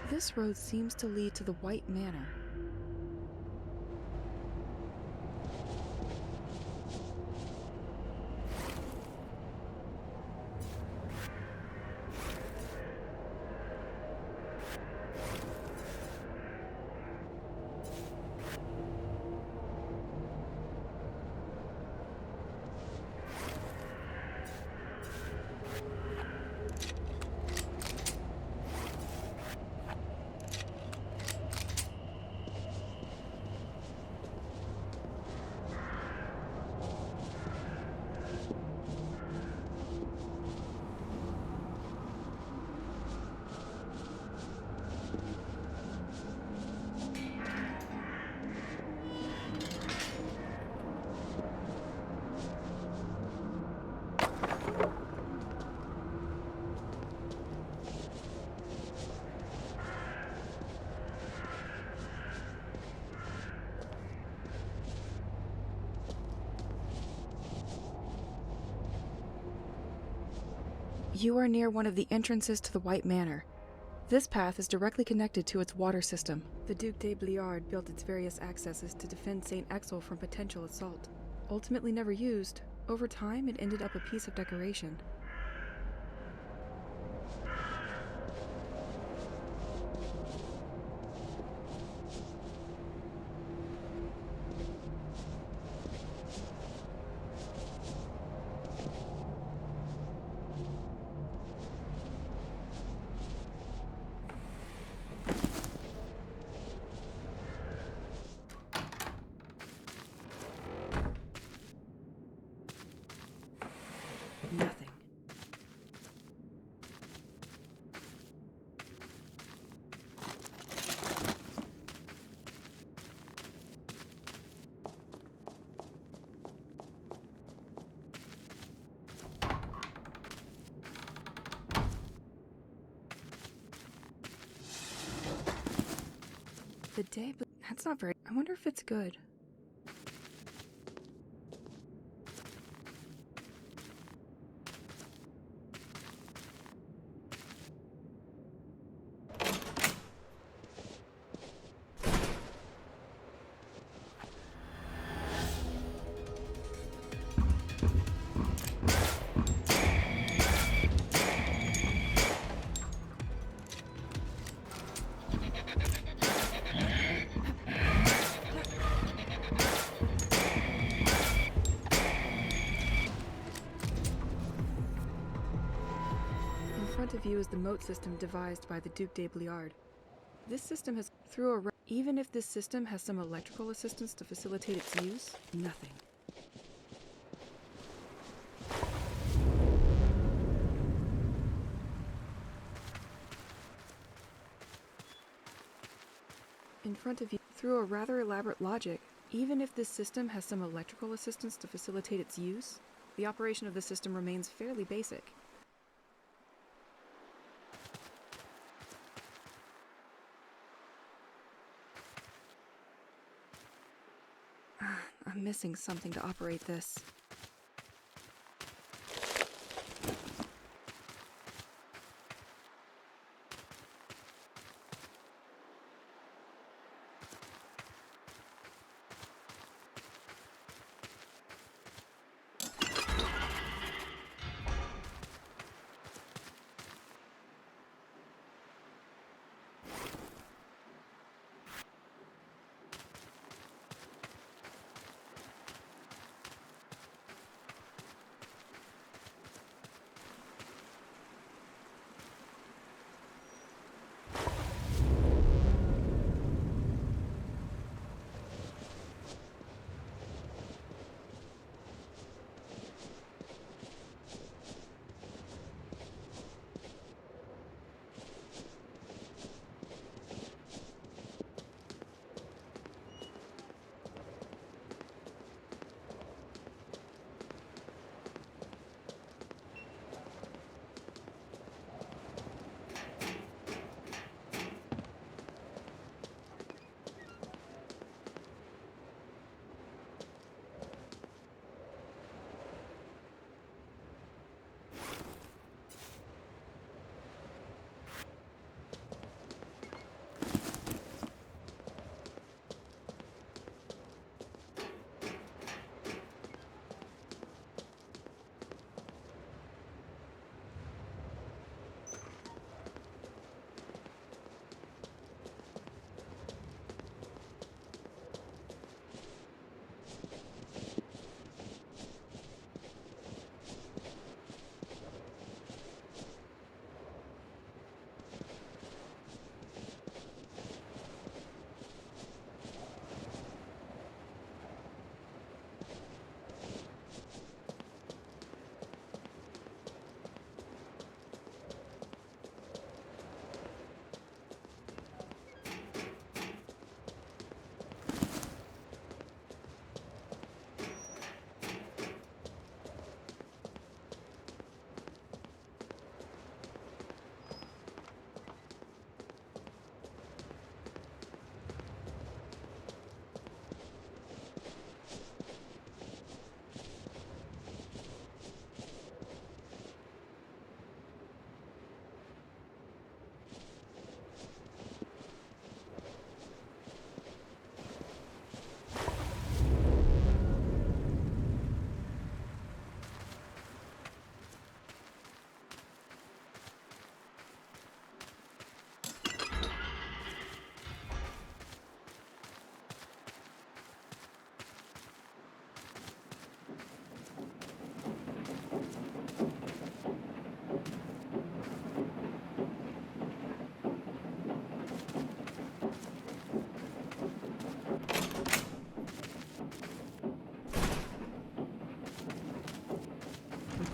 This road seems to lead to the White Manor. You are near one of the entrances to the White Manor. This path is directly connected to its water system. The Duc de Bliard built its various accesses to defend Saint-Exil from potential assault. Ultimately never used, over time it ended up a piece of decoration. Nothing. The day, but that's not very. I wonder if it's good. of you is the moat system devised by the Duc de Bliard. This system has even if this system has some electrical assistance to facilitate its use, nothing. In front of you, through a rather elaborate logic, even if this system has some electrical assistance to facilitate its use, the operation of the system remains fairly basic. I'm missing something to operate this.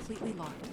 Completely locked.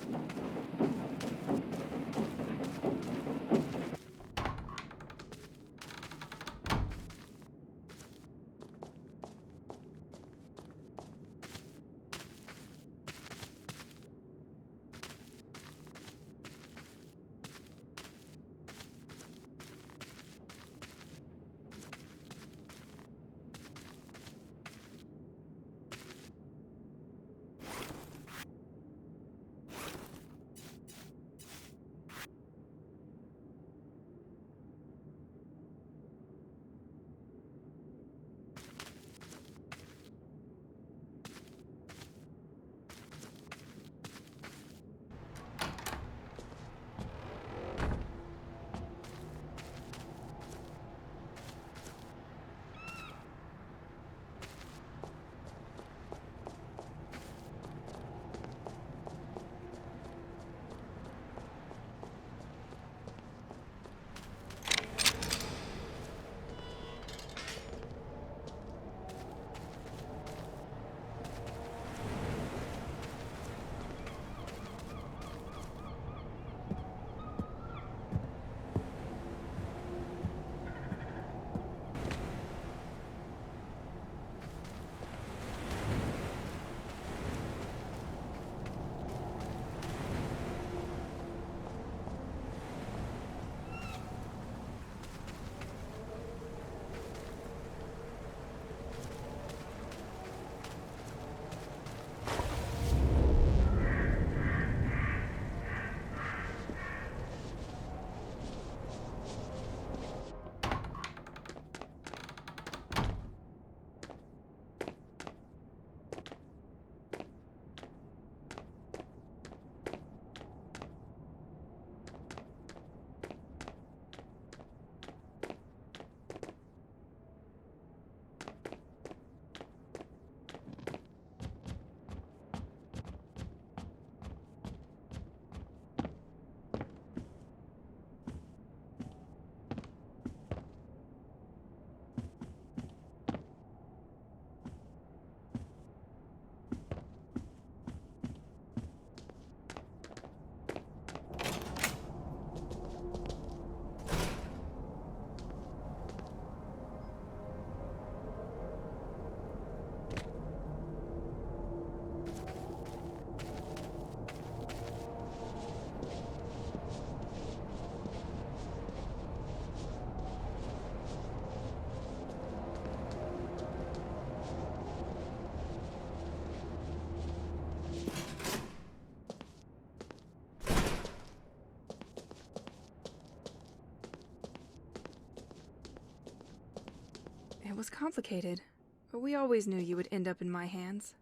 It was complicated, but we always knew you would end up in my hands.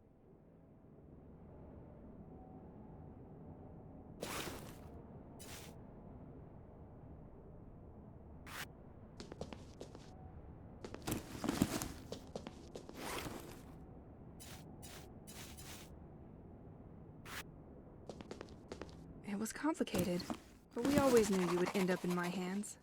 It was complicated, but we always knew you would end up in my hands.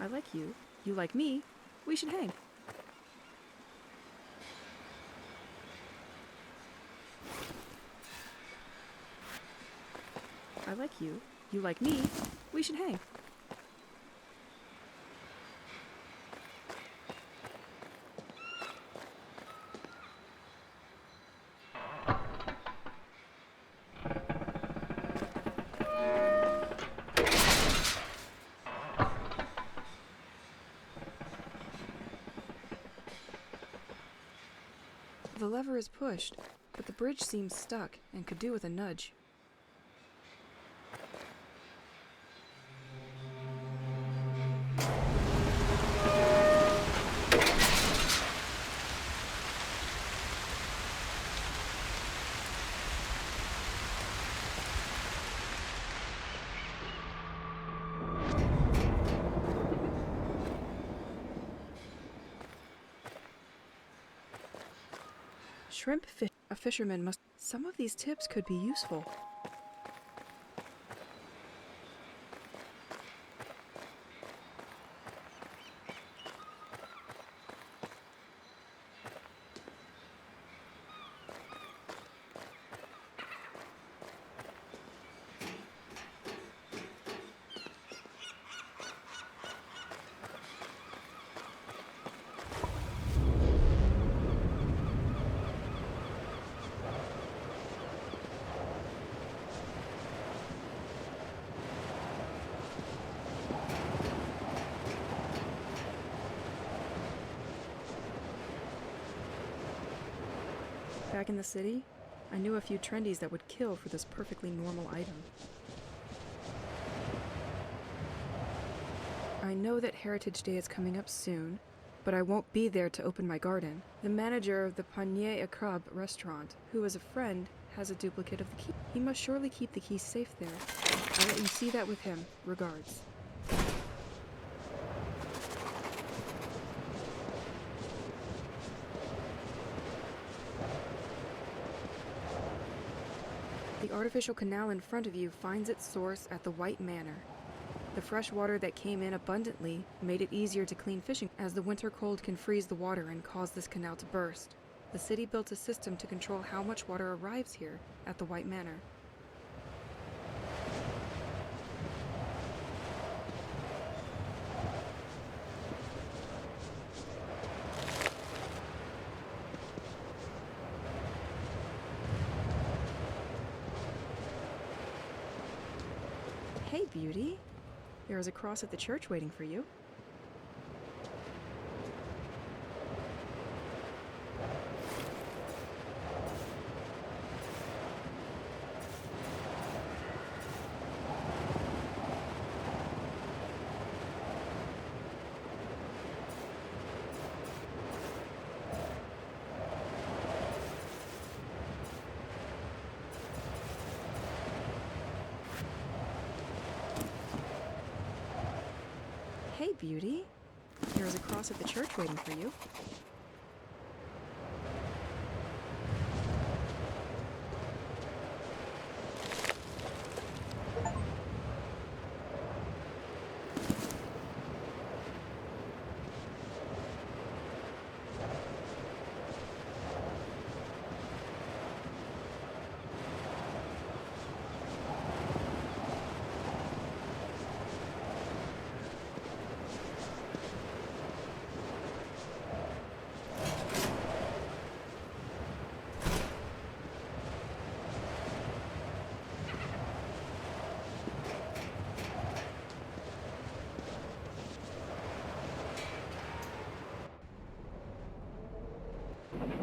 I like you, you like me, we should hang. I like you, you like me, we should hang. The lever is pushed, but the bridge seems stuck and could do with a nudge. Shrimp fish. A fisherman must. Some of these tips could be useful. Back in the city, I knew a few trendies that would kill for this perfectly normal item. I know that Heritage Day is coming up soon, but I won't be there to open my garden. The manager of the Panier à Crabe restaurant, who is a friend, has a duplicate of the key. He must surely keep the key safe there. I'll let you see that with him. Regards. The artificial canal in front of you finds its source at the White Manor. The fresh water that came in abundantly made it easier to clean fishing, as the winter cold can freeze the water and cause this canal to burst. The city built a system to control how much water arrives here at the White Manor. Hey, beauty. There is a cross at the church waiting for you. Hey, beauty. There is a cross at the church waiting for you.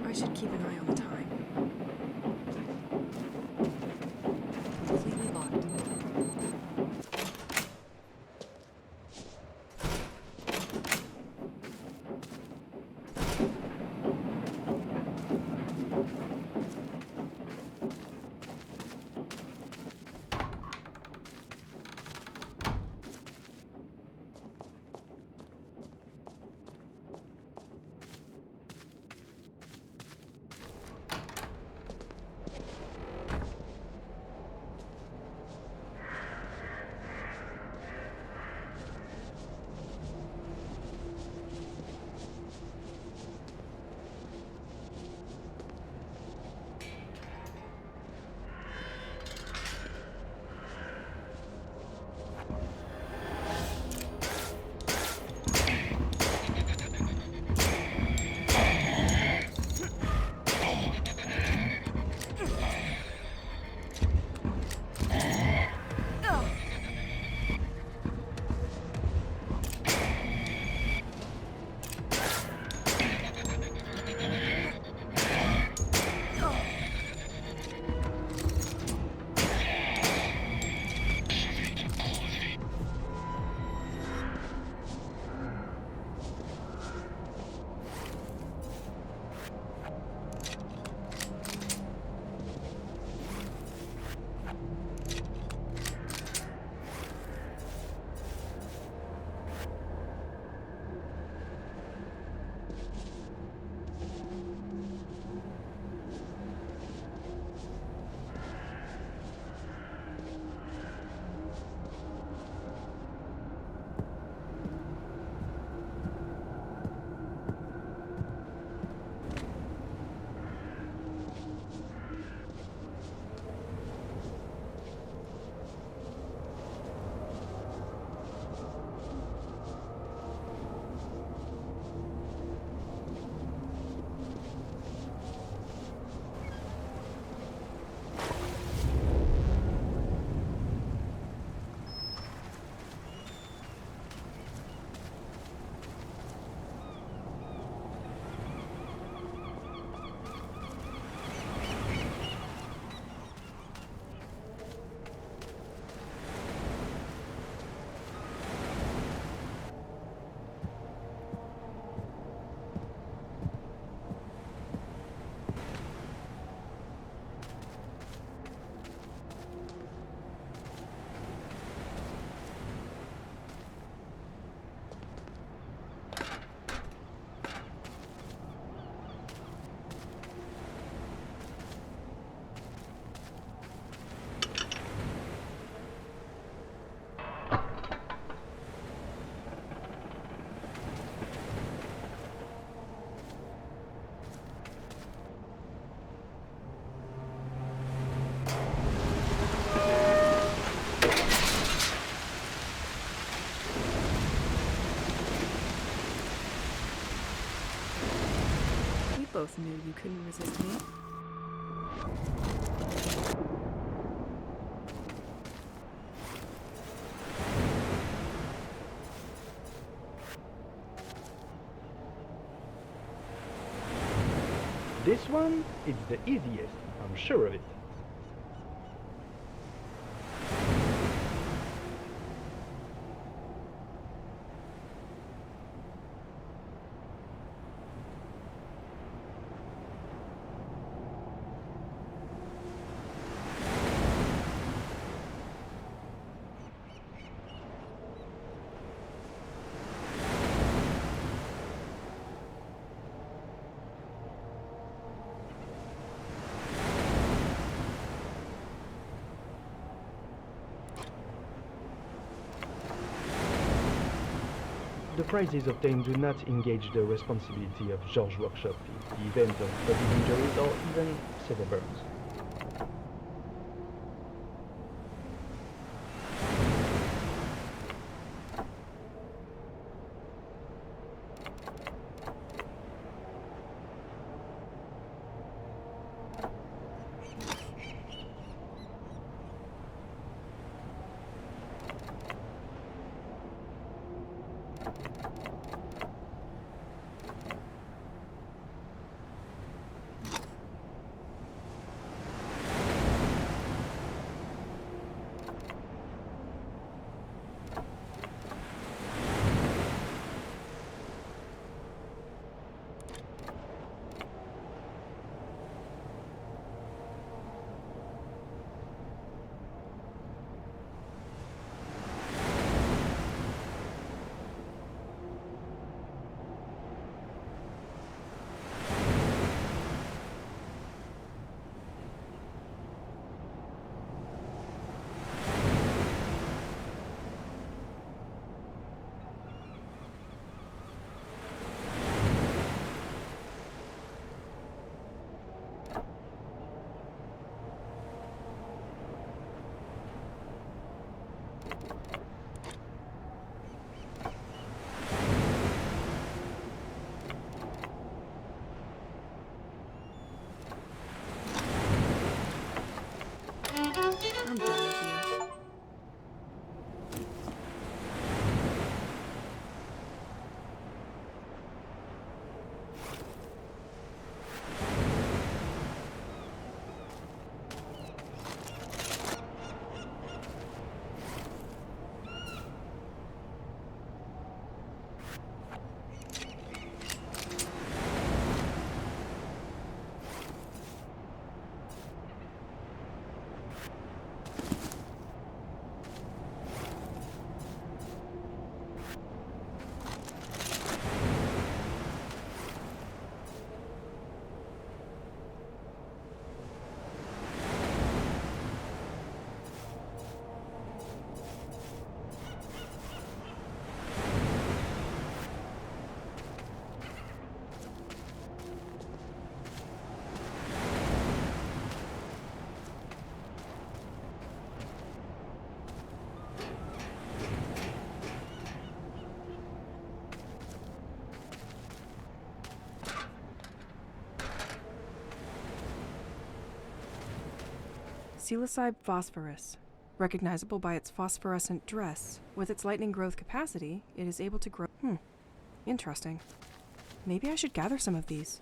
I should keep an eye on the time. Completely locked. both knew you couldn't resist me. This one is the easiest, I'm sure of it. The prizes obtained do not engage the responsibility of George's workshop in the event of bodily injuries or even severe burns. I'm done with you. Psilocybe phosphorus. Recognizable by its phosphorescent dress, with its lightning growth capacity, it is able to grow. Interesting. Maybe I should gather some of these.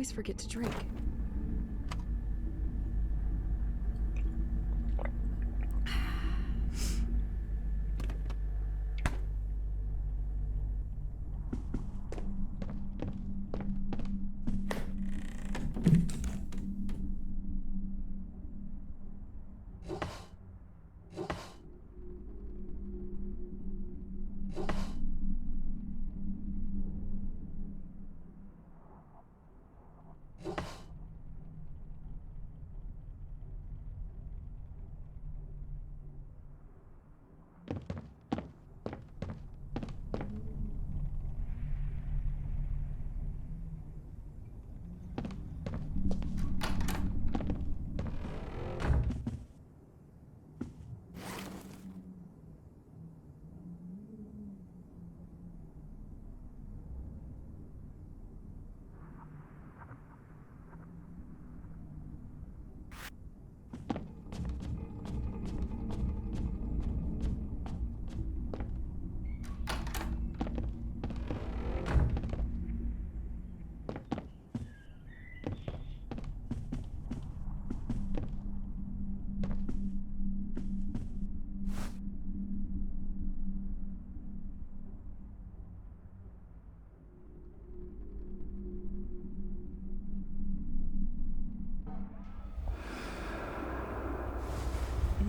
always forget to drink.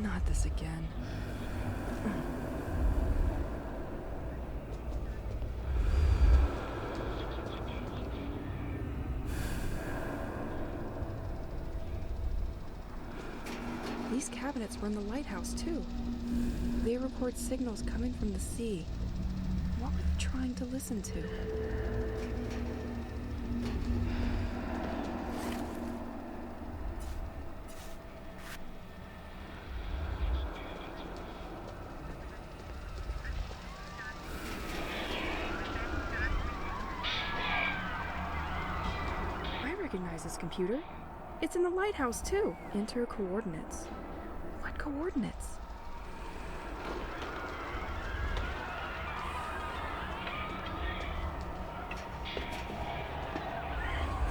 Not this again. These cabinets were in the lighthouse, too. They record signals coming from the sea. What were they trying to listen to? I recognize this computer. It's in the lighthouse, too. Enter coordinates. What coordinates?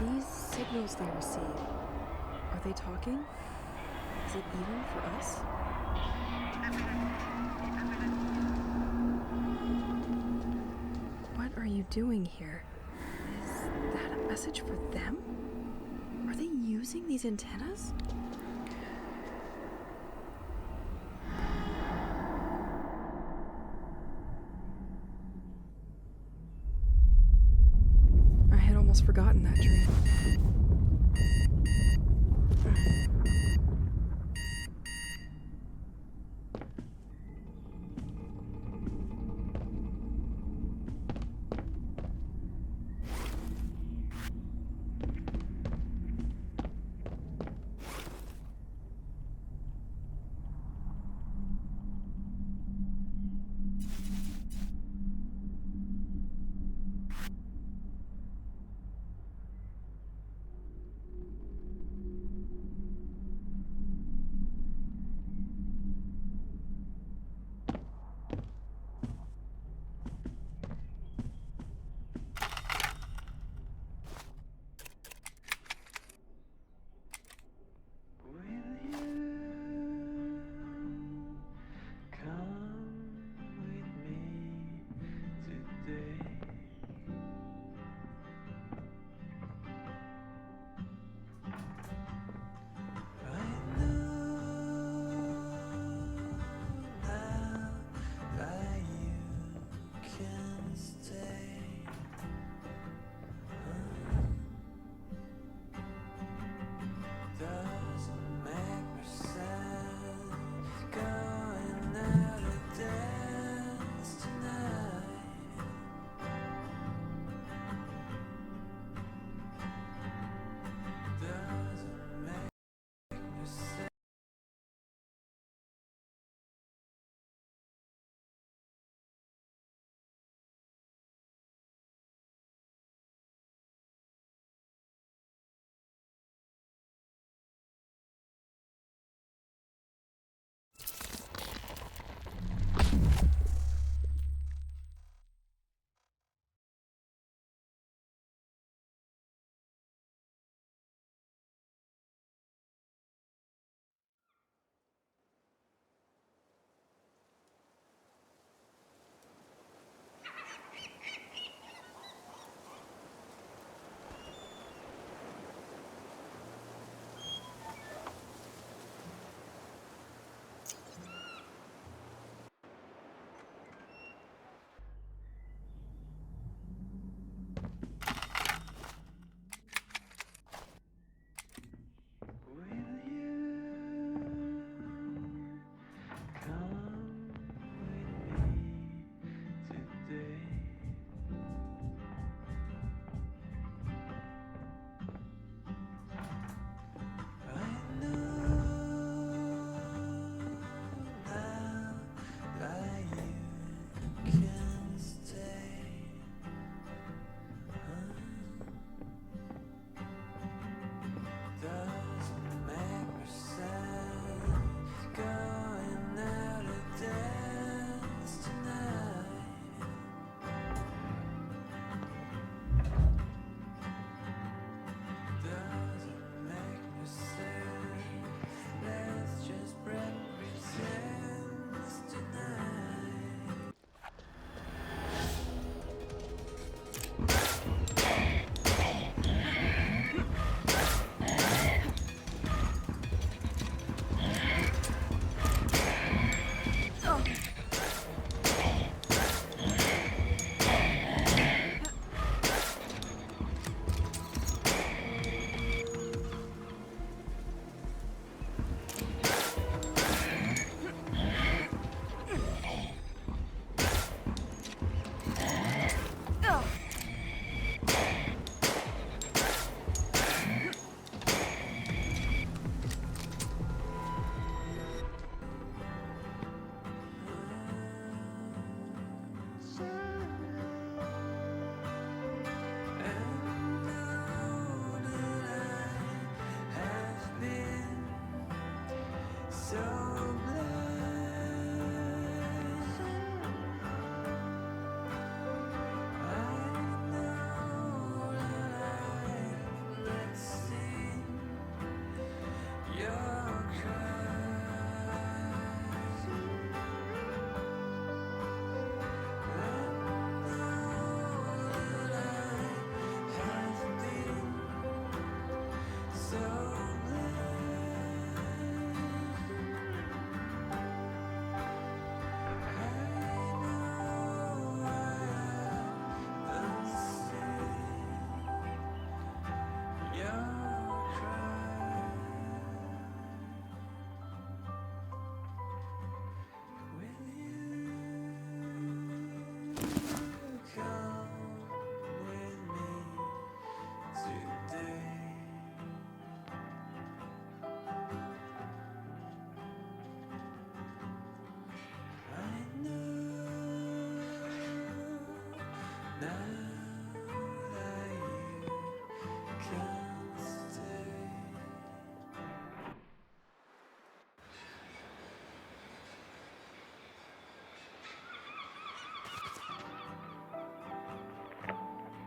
These signals they receive, are they talking? Is it even for us? What are you doing here? Is that a message for them? Are they using these antennas? I had almost forgotten that dream.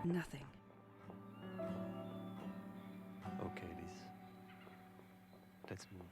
Nothing. Okay, Elise. Let's move.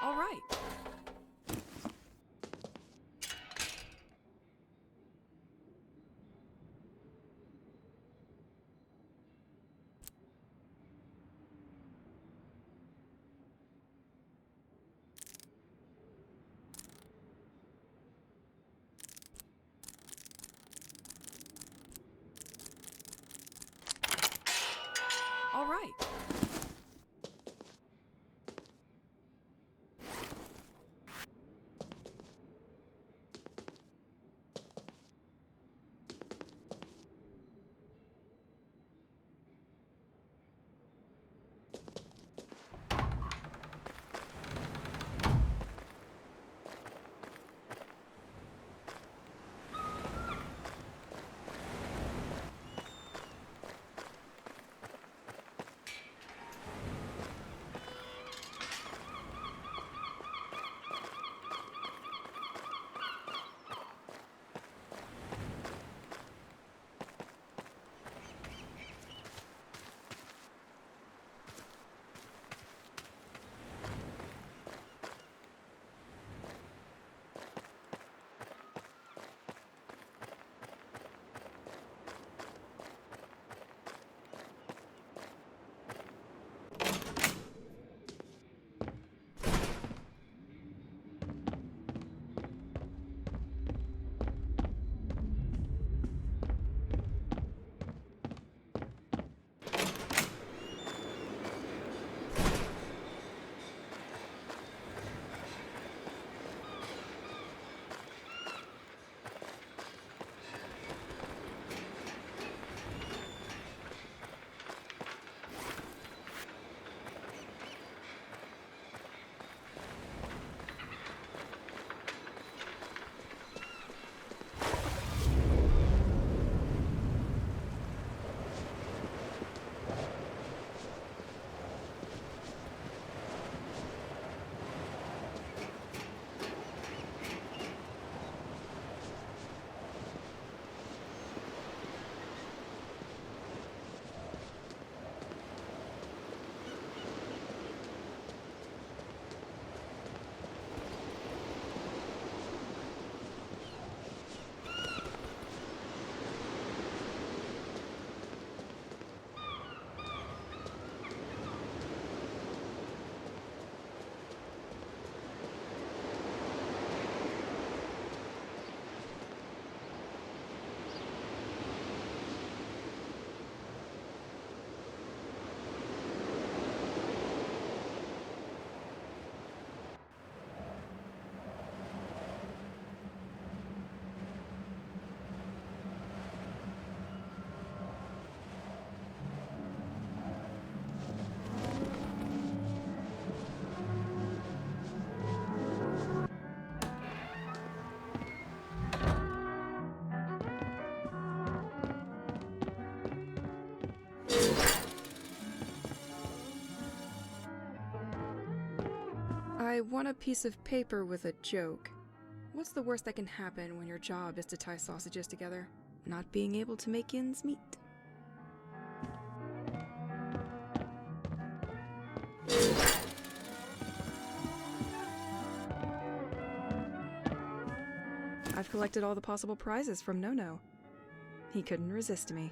All right. All right. I want a piece of paper with a joke. What's the worst that can happen when your job is to tie sausages together? Not being able to make ends meet. I've collected all the possible prizes from No-No. He couldn't resist me.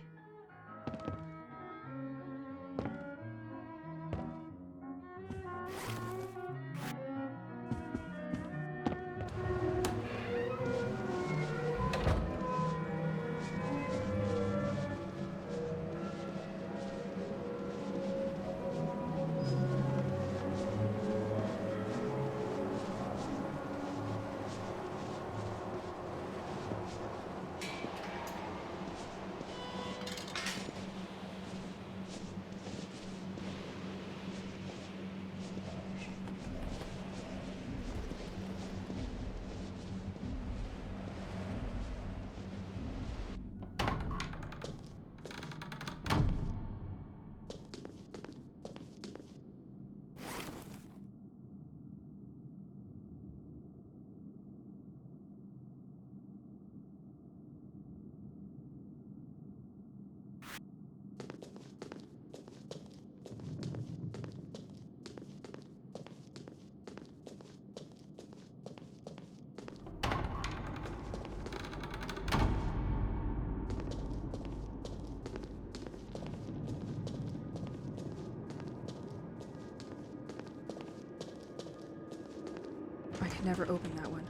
I could never open that one.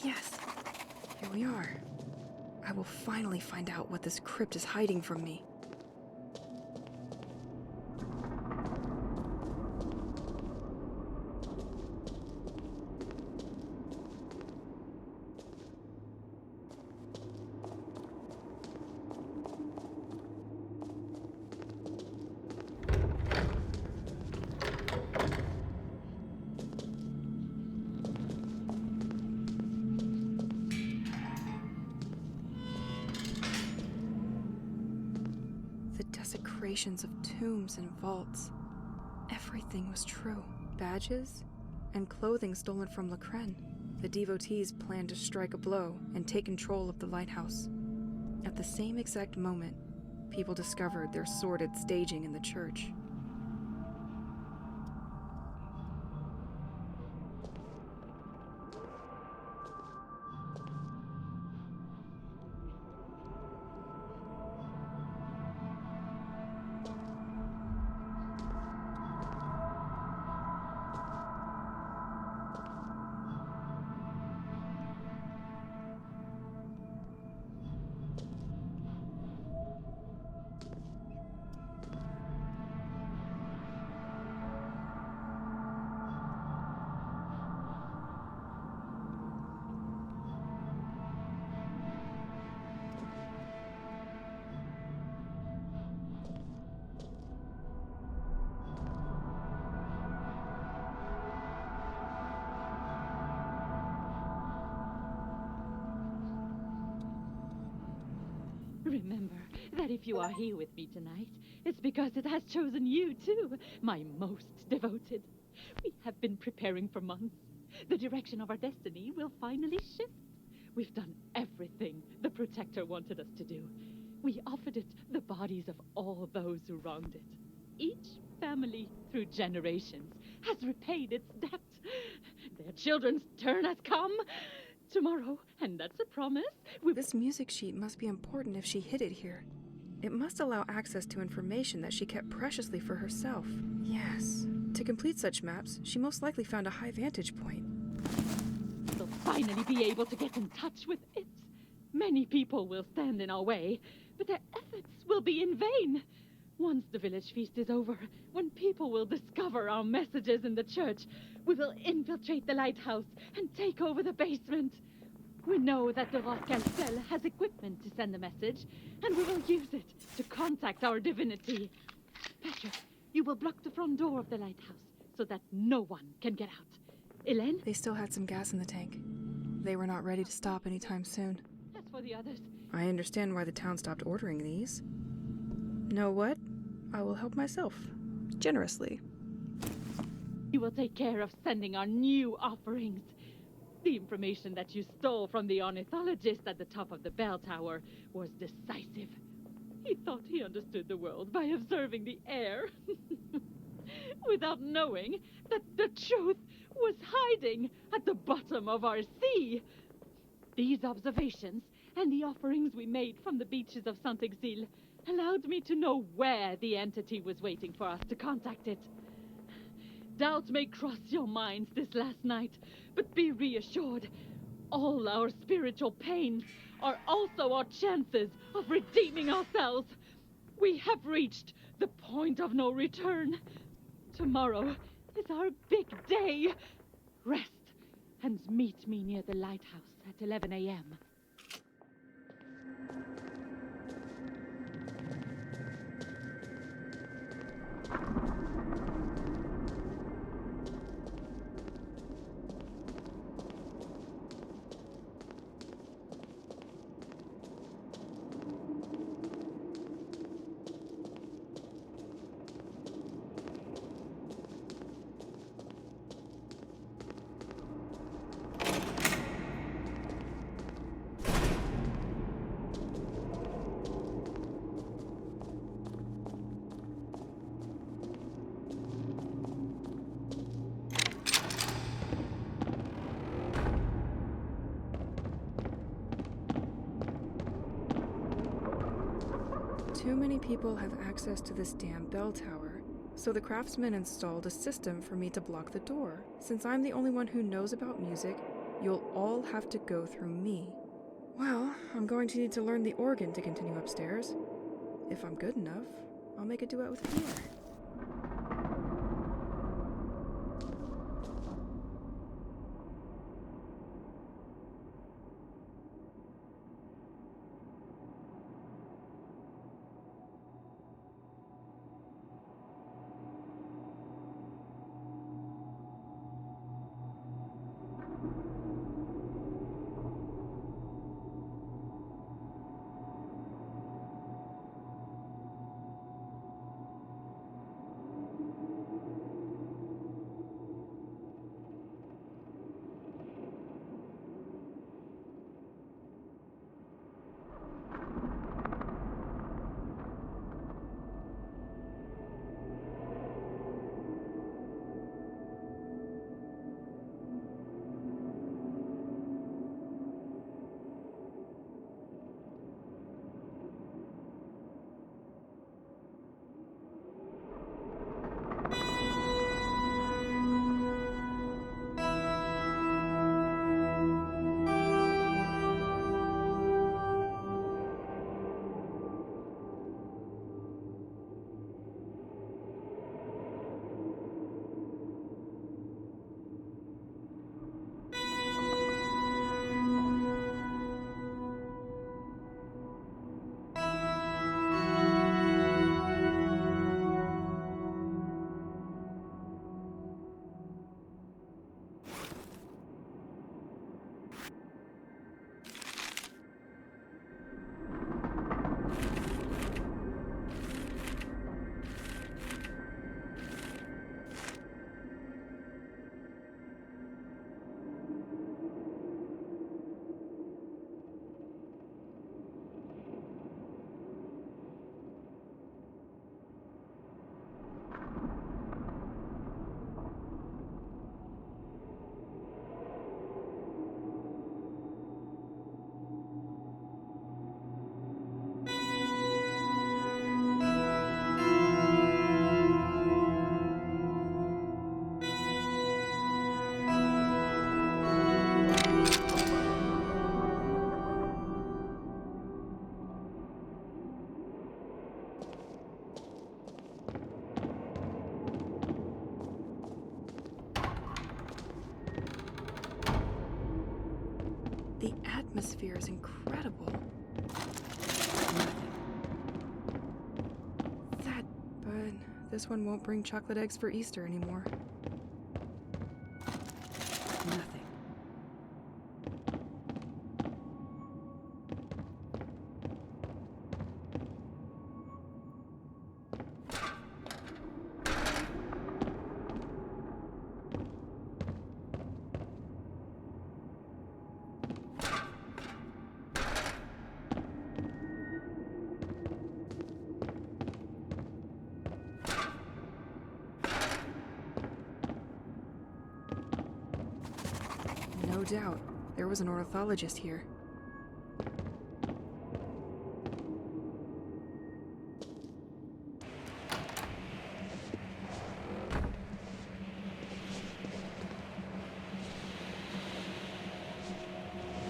Yes, here we are. I will finally find out what this crypt is hiding from me. Desecrations of tombs and vaults. Everything was true. Badges and clothing stolen from Lacren. The devotees planned to strike a blow and take control of the lighthouse. At the same exact moment, people discovered their sordid staging in the church. Remember that if you are here with me tonight, it's because it has chosen you too, my most devoted. We have been preparing for months. The direction of our destiny will finally shift. We've done everything the Protector wanted us to do. We offered it the bodies of all those who wronged it. Each family, through generations, has repaid its debt. Their children's turn has come. Tomorrow, and that's a promise, This music sheet must be important if she hid it here. It must allow access to information that she kept preciously for herself. Yes. To complete such maps, she most likely found a high vantage point. we'll finally be able to get in touch with it. Many people will stand in our way, but their efforts will be in vain. Once the village feast is over, when people will discover our messages in the church, we will infiltrate the lighthouse and take over the basement. We know that the Rock-Calcel has equipment to send a message, and we will use it to contact our divinity. Patrick, you will block the front door of the lighthouse so that no one can get out. Hélène? They still had some gas in the tank. They were not ready to stop anytime soon. As for the others, I understand why the town stopped ordering these. Know what? I will help myself. Generously. you will take care of sending our new offerings. The information that you stole from the ornithologist at the top of the bell tower was decisive. He thought he understood the world by observing the air, without knowing that the truth was hiding at the bottom of our sea. These observations and the offerings we made from the beaches of Saint-Exil allowed me to know where the entity was waiting for us to contact it. Doubt may cross your minds this last night, but be reassured. All our spiritual pains are also our chances of redeeming ourselves. We have reached the point of no return. Tomorrow is our big day. Rest and meet me near the lighthouse at 11 a.m. Too many people have access to this damn bell tower, so the craftsman installed a system for me to block the door. Since I'm the only one who knows about music, you'll all have to go through me. Well, I'm going to need to learn the organ to continue upstairs. If I'm good enough, I'll make a duet with Pierre. atmosphere is incredible. That, but this one won't bring chocolate eggs for Easter anymore. Nothing. No doubt, there was an ornithologist here.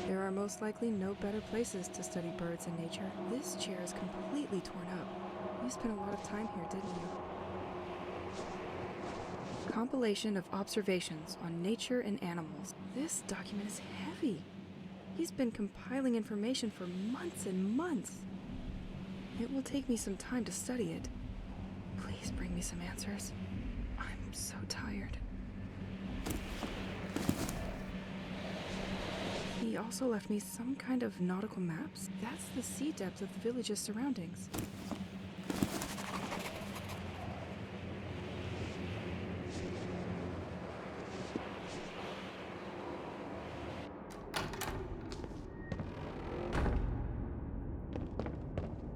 There are most likely no better places to study birds and nature. This chair is completely torn up. You spent a lot of time here, didn't you? Compilation of observations on nature and animals. This document is heavy. He's been compiling information for months and months. It will take me some time to study it. Please bring me some answers. I'm so tired. He also left me some kind of nautical maps. That's the sea depth of the village's surroundings.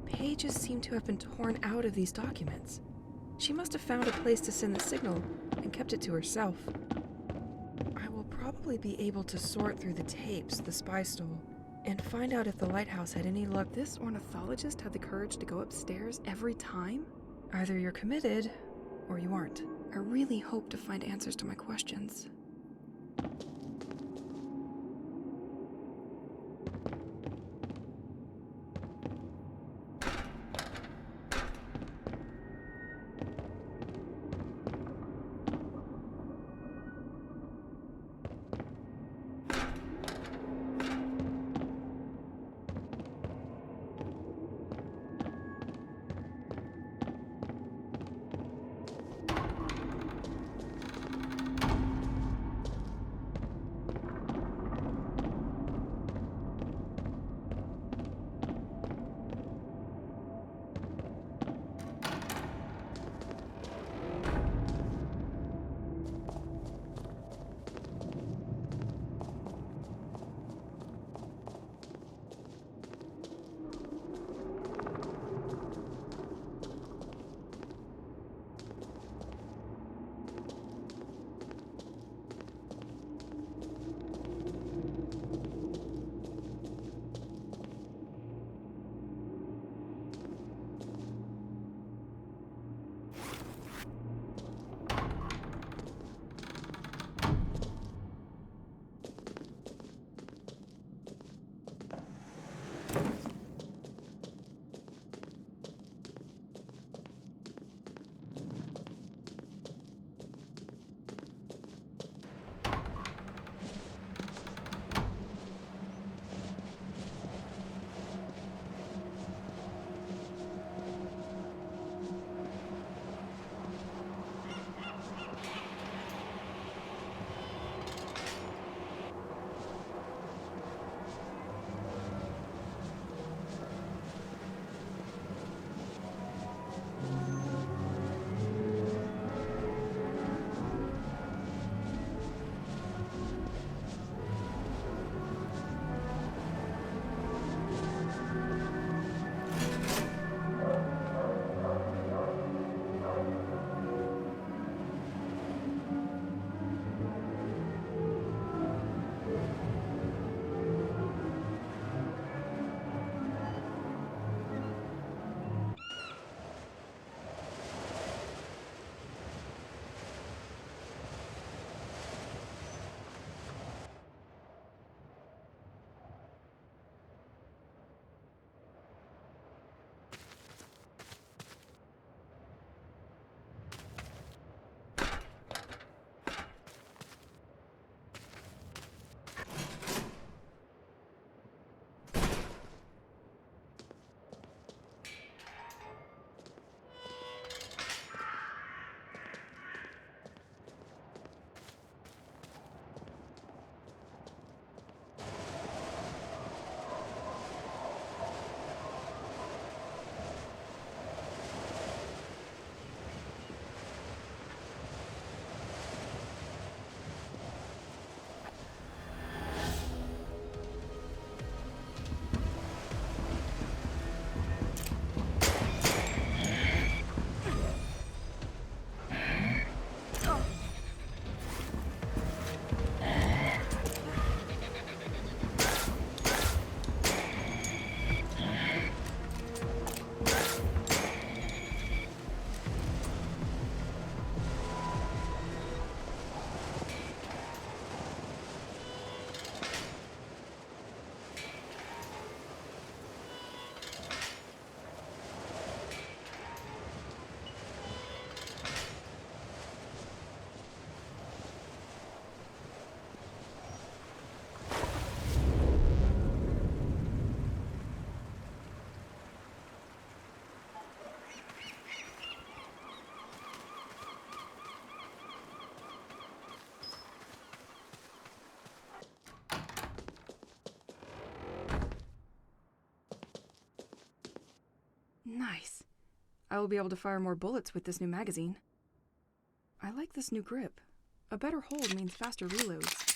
Pages seem to have been torn out of these documents. She must have found a place to send the signal and kept it to herself. I will probably be able to sort through the tapes the spy stole and find out if the lighthouse had any luck. This ornithologist had the courage to go upstairs every time? Either you're committed or you aren't. I really hope to find answers to my questions. Nice. I will be able to fire more bullets with this new magazine. I like this new grip. A better hold means faster reloads.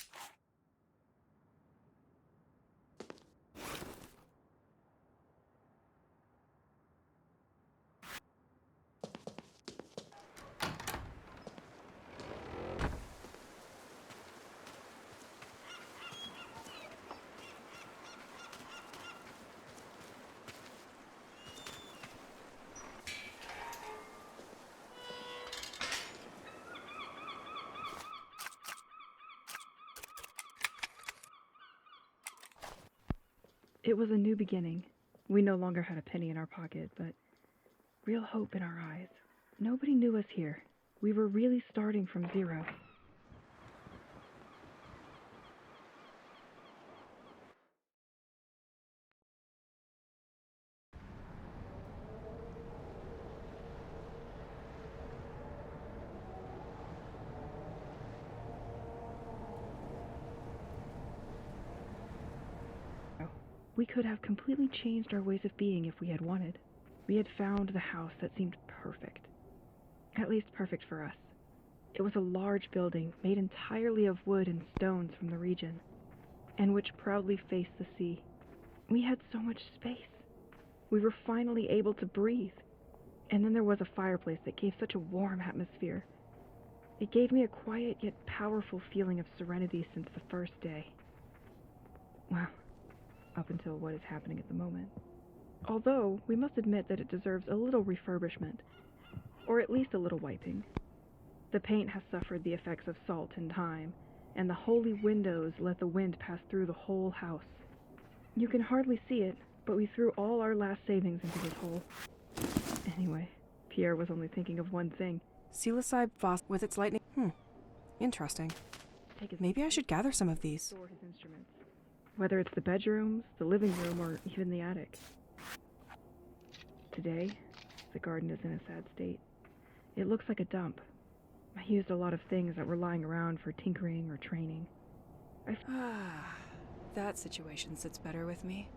It was a new beginning. We no longer had a penny in our pocket, but real hope in our eyes. Nobody knew us here. We were really starting from zero. We could have completely changed our ways of being if we had wanted. We had found the house that seemed perfect. At least perfect for us. It was a large building made entirely of wood and stones from the region, and which proudly faced the sea. We had so much space. We were finally able to breathe. And then there was a fireplace that gave such a warm atmosphere. It gave me a quiet yet powerful feeling of serenity since the first day. Well, up until what is happening at the moment. Although, we must admit that it deserves a little refurbishment, or at least a little wiping. The paint has suffered the effects of salt and time, and the holy windows let the wind pass through the whole house. You can hardly see it, but we threw all our last savings into this hole. Anyway, Pierre was only thinking of one thing. Psilocybe phos with its lightning. Interesting. Maybe I should gather some of these. Store his instruments. Whether it's the bedrooms, the living room, or even the attic. Today, the garden is in a sad state. It looks like a dump. I used a lot of things that were lying around for tinkering or training. That situation sits better with me.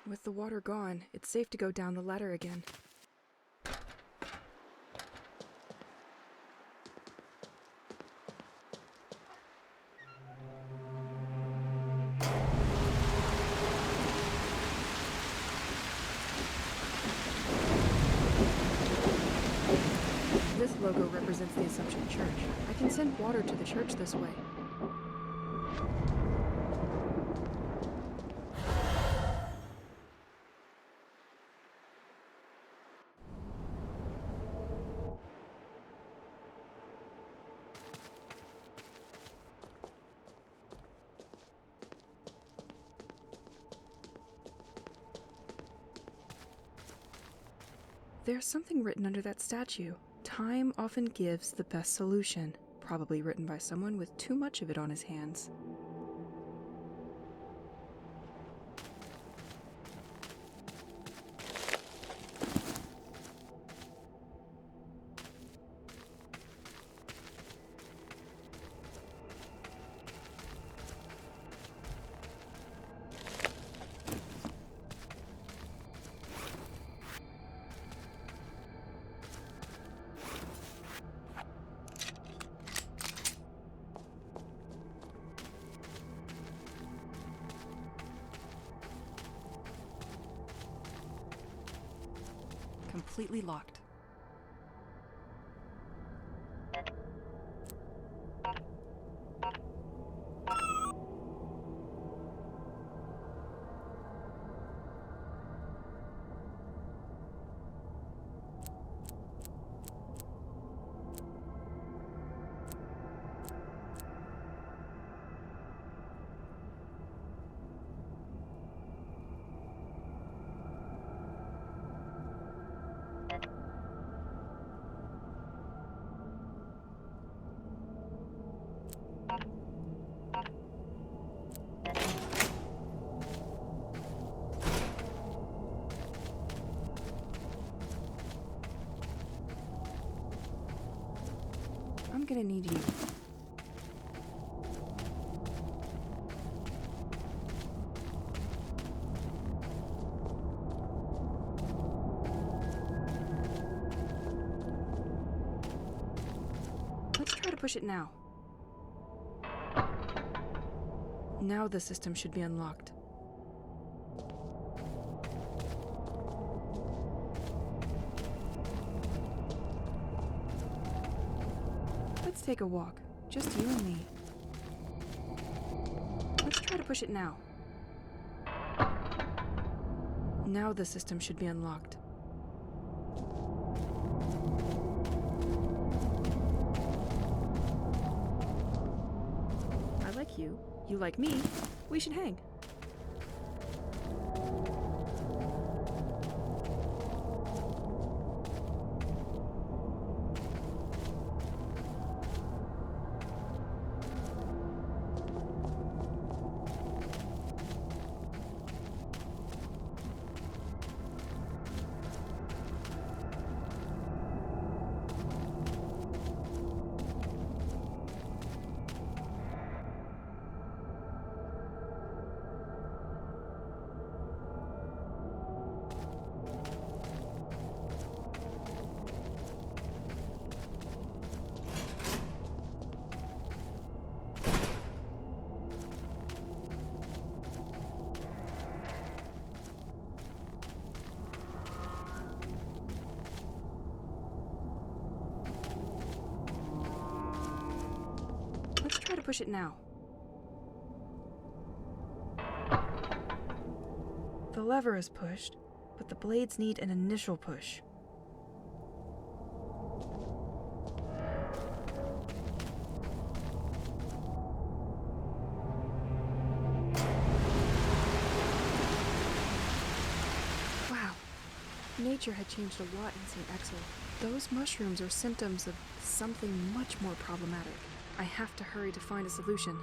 With the water gone, it's safe to go down the ladder again. This logo represents the Assumption Church. I can send water to the church this way. There's something written under that statue. Time often gives the best solution. Probably written by someone with too much of it on his hands. completely locked. I'm gonna need you. Let's try to push it now. Now the system should be unlocked. Let's take a walk. Just you and me. Let's try to push it now. Now the system should be unlocked. I like you. You like me. We should hang. Let's try to push it now. The lever is pushed, but the blades need an initial push. Wow. Nature had changed a lot in Saint-Exil. Those mushrooms are symptoms of something much more problematic. I have to hurry to find a solution.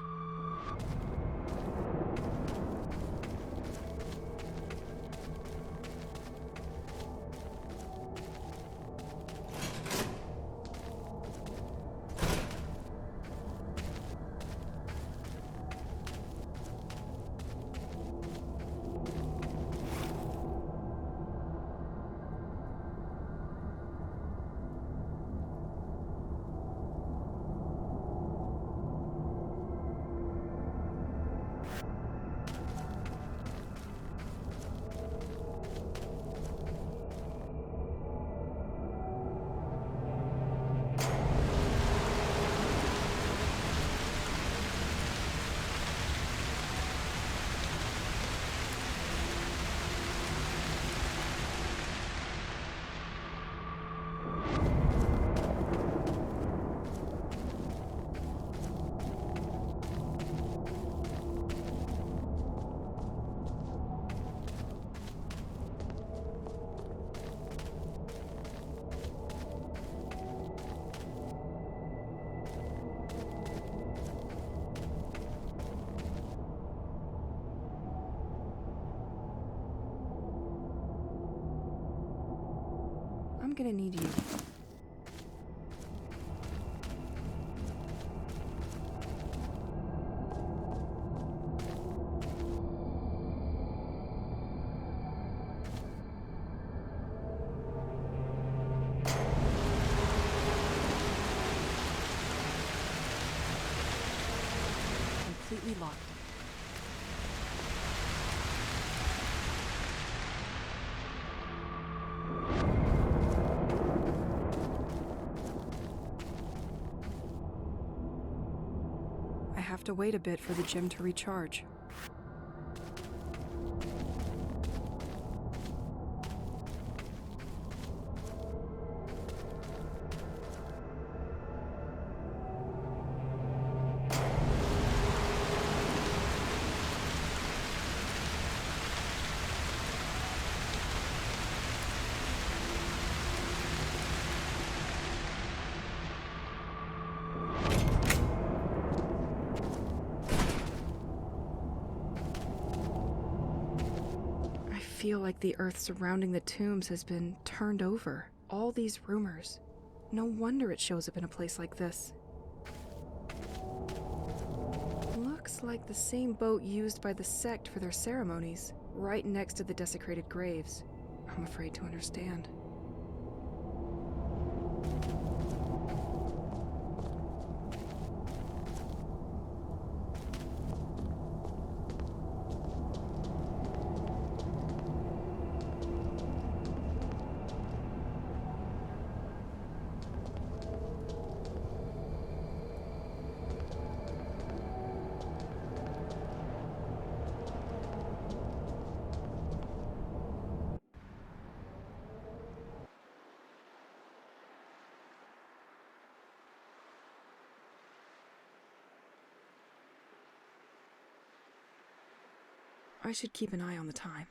I'm gonna need you. Completely locked. to wait a bit for the gym to recharge. I feel like the earth surrounding the tombs has been turned over. All these rumors. No wonder it shows up in a place like this. Looks like the same boat used by the sect for their ceremonies, right next to the desecrated graves. I'm afraid to understand. I should keep an eye on the time.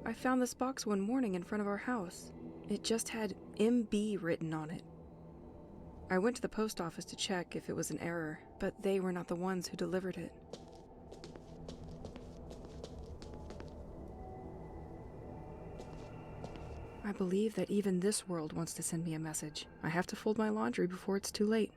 I found this box one morning in front of our house. It just had MB written on it. I went to the post office to check if it was an error, but they were not the ones who delivered it. I believe that even this world wants to send me a message. I have to fold my laundry before it's too late.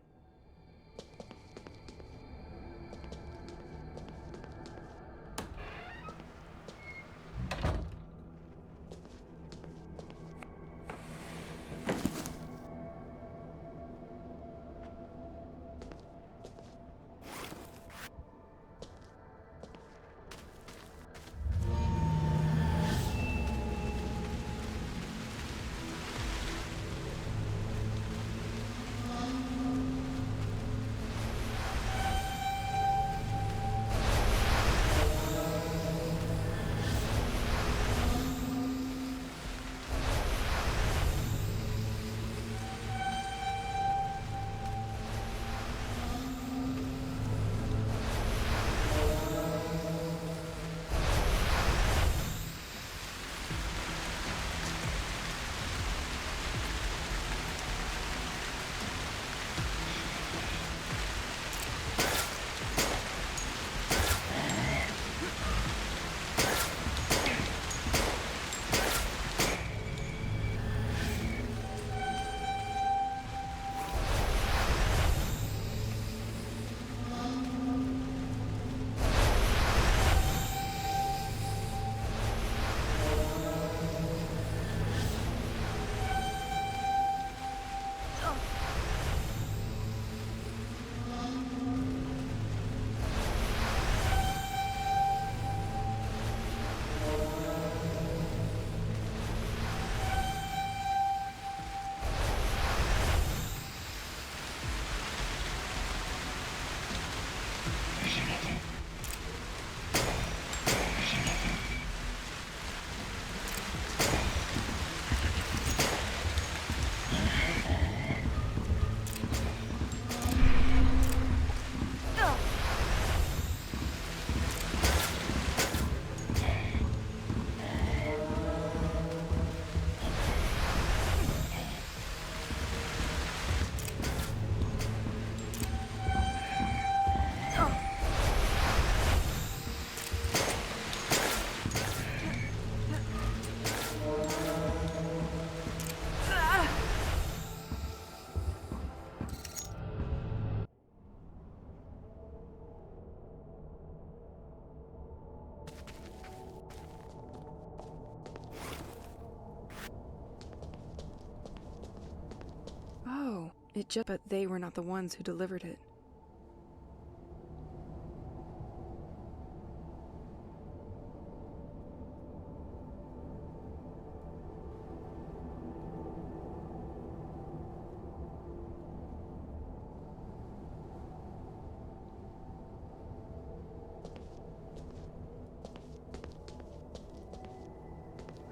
But they were not the ones who delivered it.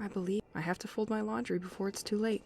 I believe I have to fold my laundry before it's too late.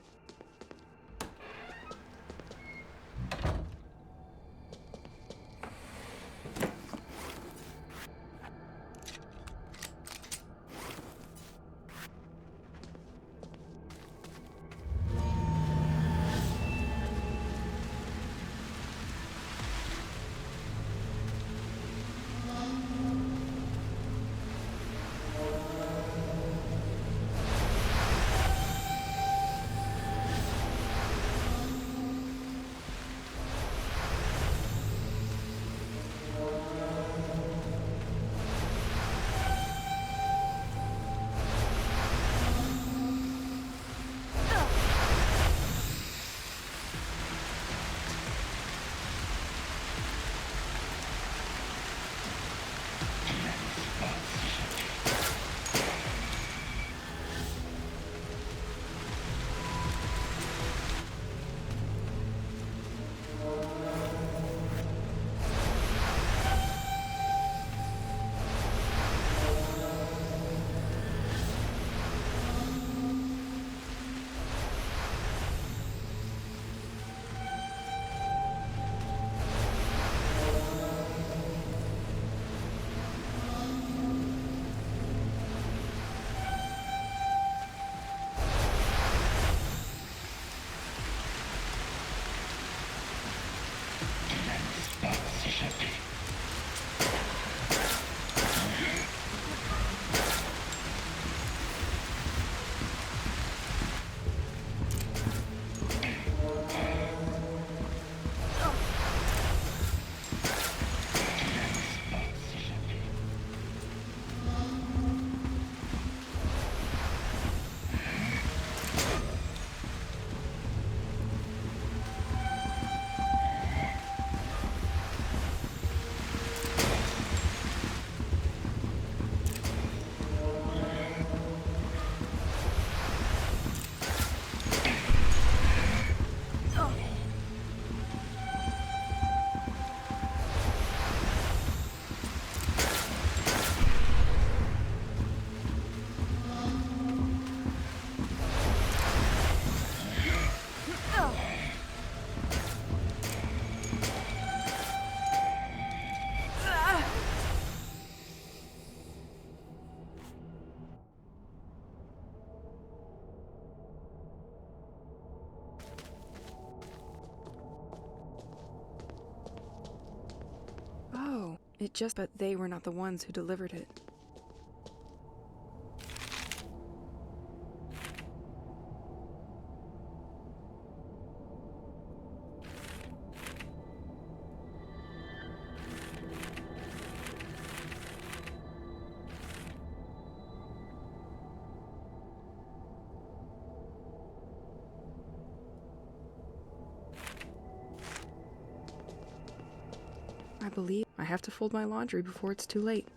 But they were not the ones who delivered it. I believe I have to fold my laundry before it's too late.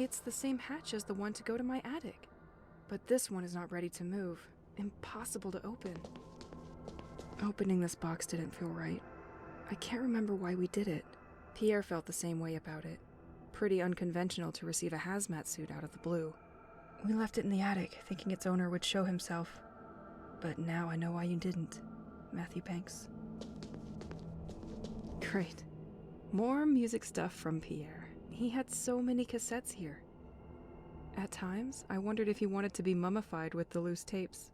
It's the same hatch as the one to go to my attic. But this one is not ready to move. Impossible to open. Opening this box didn't feel right. I can't remember why we did it. Pierre felt the same way about it. Pretty unconventional to receive a hazmat suit out of the blue. We left it in the attic, thinking its owner would show himself. But now I know why you didn't, Matthew Banks. Great. More music stuff from Pierre. He had so many cassettes here. At times, I wondered if he wanted to be mummified with the loose tapes.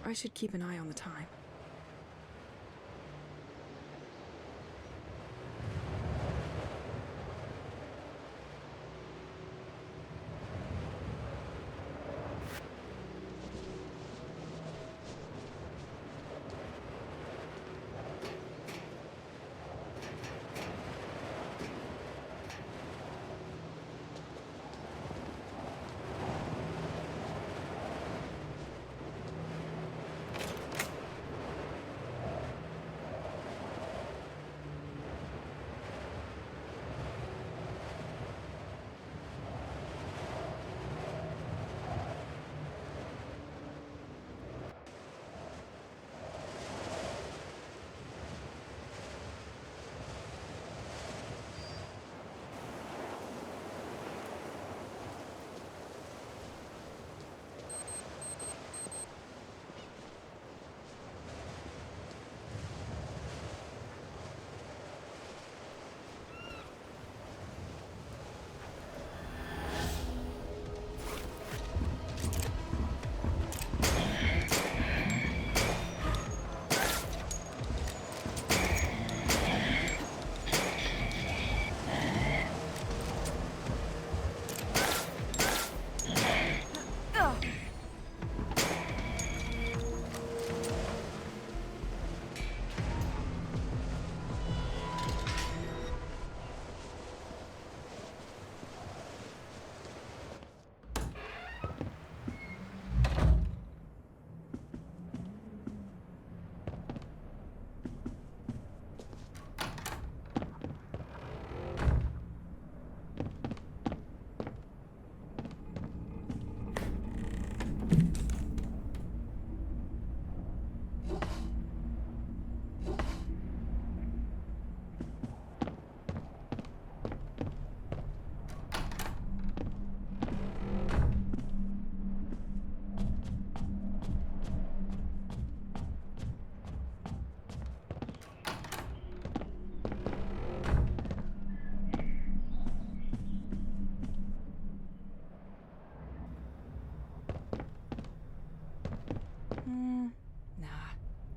I should keep an eye on the time.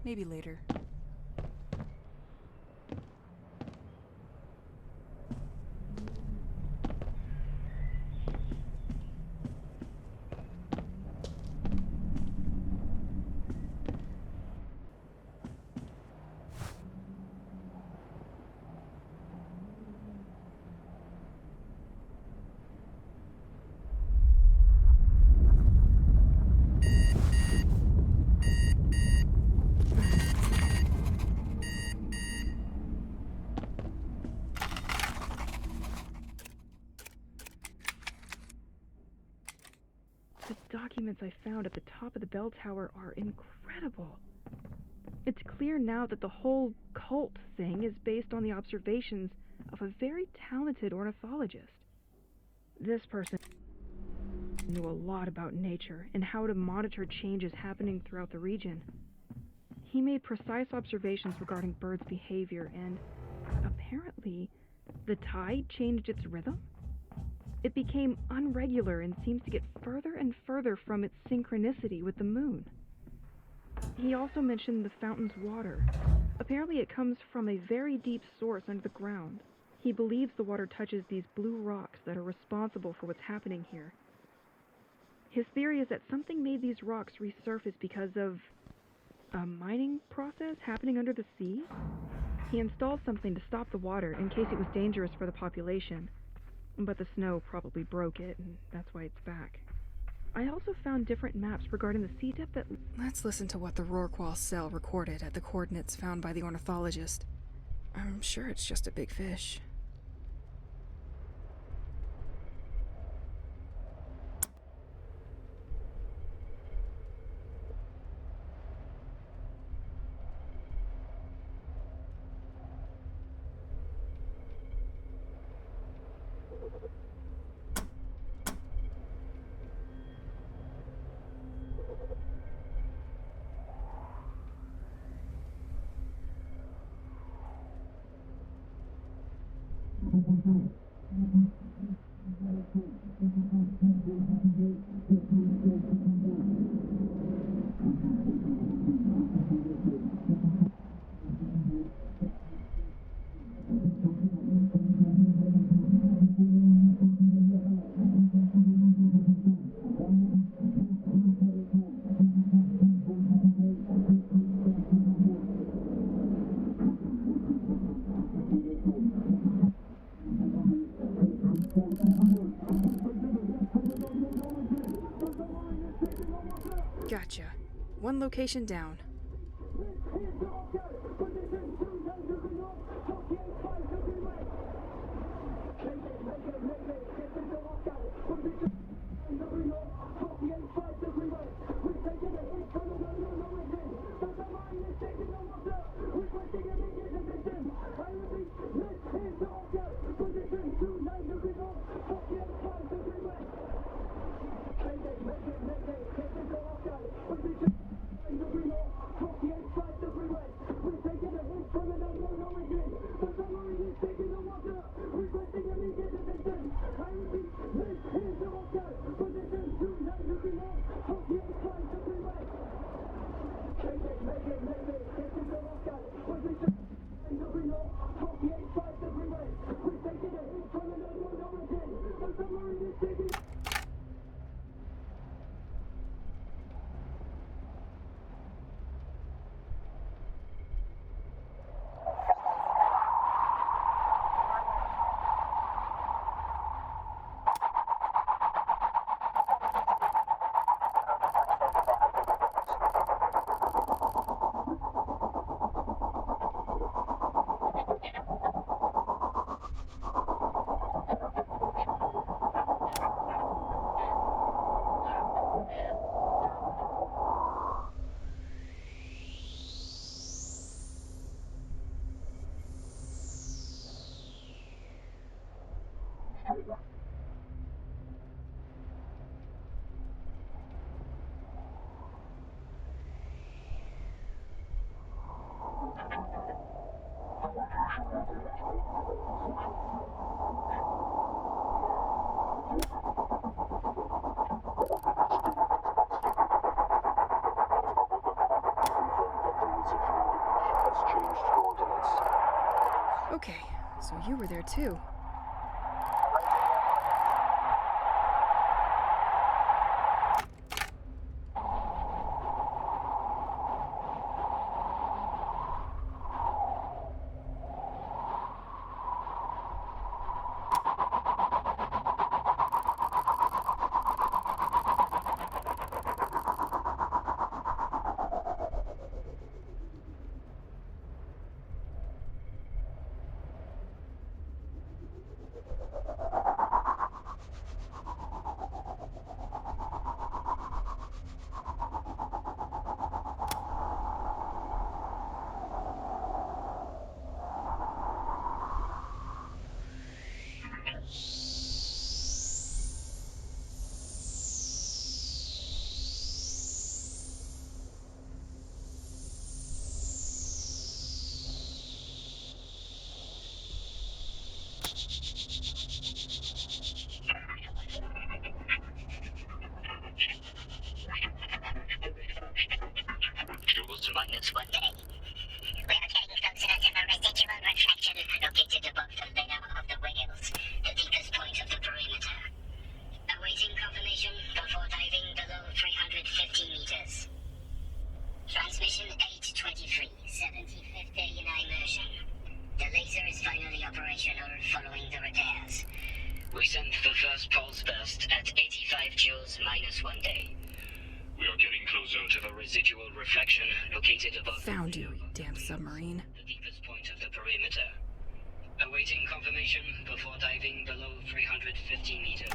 Maybe later. The documents I found at the top of the bell tower are incredible. It's clear now that the whole cult thing is based on the observations of a very talented ornithologist. This person knew a lot about nature and how to monitor changes happening throughout the region. He made precise observations regarding birds' behavior, and apparently the tide changed its rhythm. It became unregular and seems to get further and further from its synchronicity with the moon. He also mentioned the fountain's water. Apparently it comes from a very deep source under the ground. He believes the water touches these blue rocks that are responsible for what's happening here. His theory is that something made these rocks resurface because of a mining process happening under the sea. He installed something to stop the water in case it was dangerous for the population. But the snow probably broke it, and that's why it's back. I also found different maps regarding the sea depth that... Let's listen to what the Rorqual cell recorded at the coordinates found by the ornithologist. I'm sure it's just a big fish. Gotcha. One location down. Okay, so you were there too. Jules minus 1 day. We are getting closer to the residual reflection located above the layer of the whales, the deepest point of the perimeter. Awaiting confirmation before diving below 350 meters. Transmission 823, 75th day in immersion. The laser is finally operational following the repairs. We sent the first pulse burst at 85 joules minus 1 day. We are getting closer to the residual reflection located above... Found you damn submarine. The deepest point of the perimeter. Awaiting confirmation before diving below 350 meters.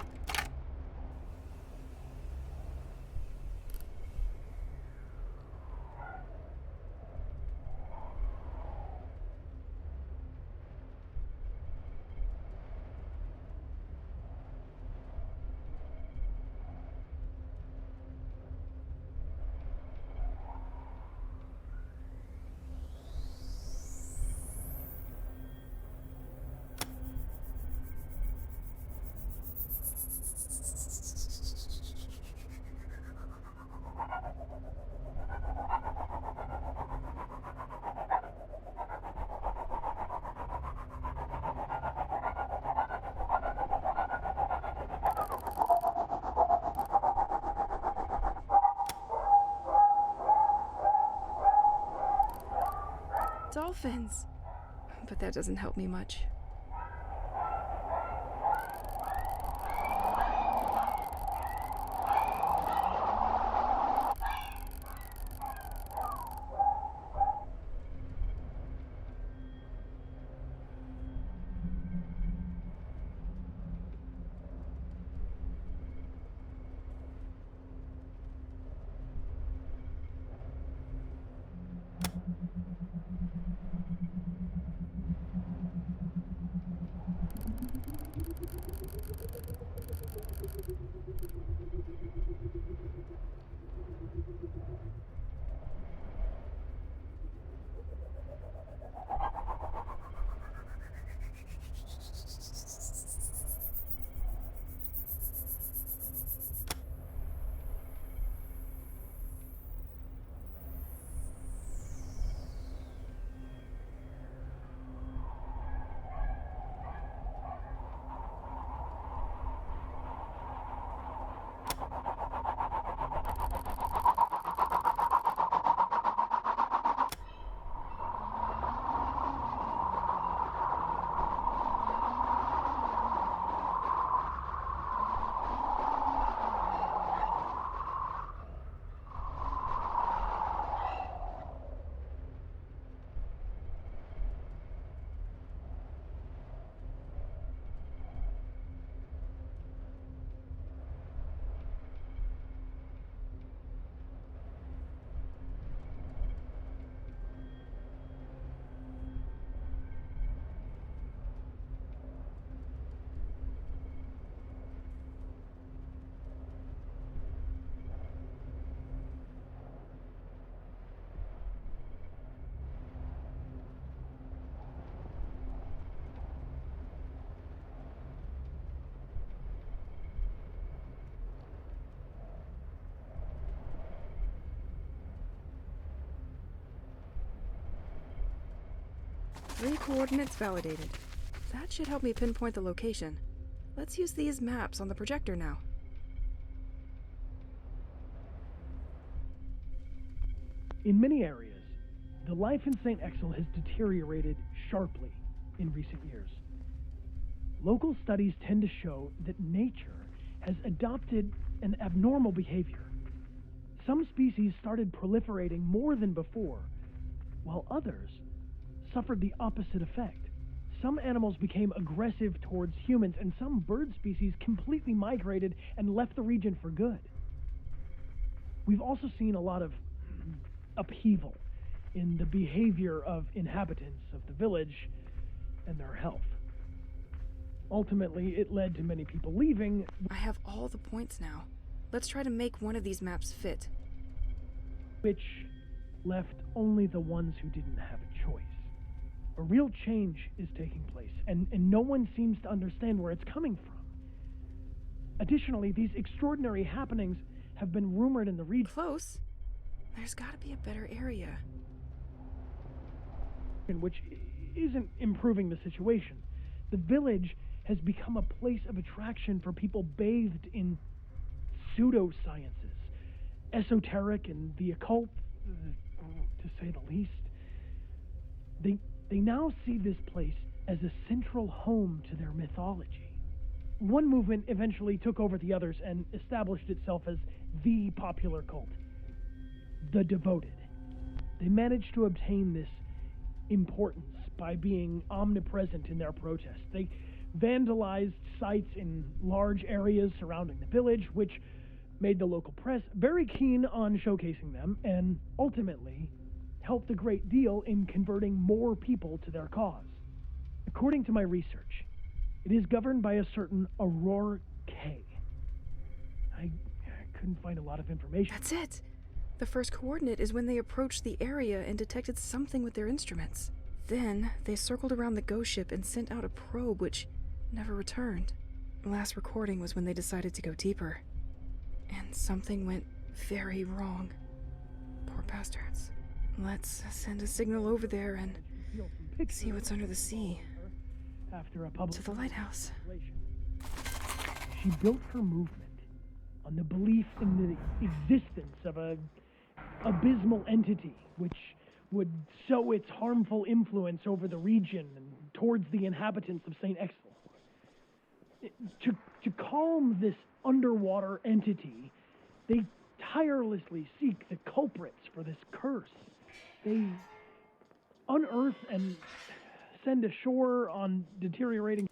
Dolphins! But that doesn't help me much. 3 coordinates validated. That should help me pinpoint the location. Let's use these maps on the projector now. In many areas, the life in Saint-Exil has deteriorated sharply in recent years. Local studies tend to show that nature has adopted an abnormal behavior. Some species started proliferating more than before, while others suffered the opposite effect. Some animals became aggressive towards humans, and some bird species completely migrated and left the region for good. We've also seen a lot of upheaval in the behavior of inhabitants of the village and their health. Ultimately, it led to many people leaving. I have all the points now. Let's try to make one of these maps fit. Which left only the ones who didn't have a choice. A real change is taking place, and no one seems to understand where it's coming from. Additionally, these extraordinary happenings have been rumored in the region. Close. There's gotta be a better area. Which isn't improving the situation. The village has become a place of attraction for people bathed in pseudosciences, esoteric and the occult, to say the least. They now see this place as a central home to their mythology. One movement eventually took over the others and established itself as the popular cult, the Devoted. They managed to obtain this importance by being omnipresent in their protests. They vandalized sites in large areas surrounding the village, which made the local press very keen on showcasing them, and ultimately helped a great deal in converting more people to their cause. According to my research, it is governed by a certain Aurora K. I couldn't find a lot of information. That's it! The first coordinate is when they approached the area and detected something with their instruments. Then, they circled around the ghost ship and sent out a probe which never returned. The last recording was when they decided to go deeper. And something went very wrong. Poor bastards. Let's send a signal over there and see what's under the sea. After a public to the lighthouse. She built her movement on the belief in the existence of an abysmal entity which would sow its harmful influence over the region and towards the inhabitants of Saint-Exil. To calm this underwater entity, they tirelessly seek the culprits for this curse. They unearth and send ashore on deteriorating.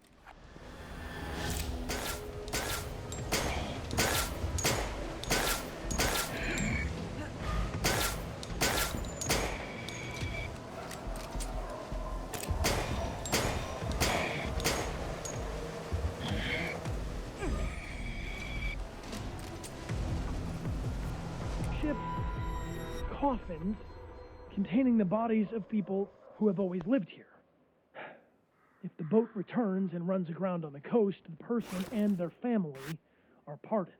Ships, coffins containing the bodies of people who have always lived here. If the boat returns and runs aground on the coast, the person and their family are pardoned.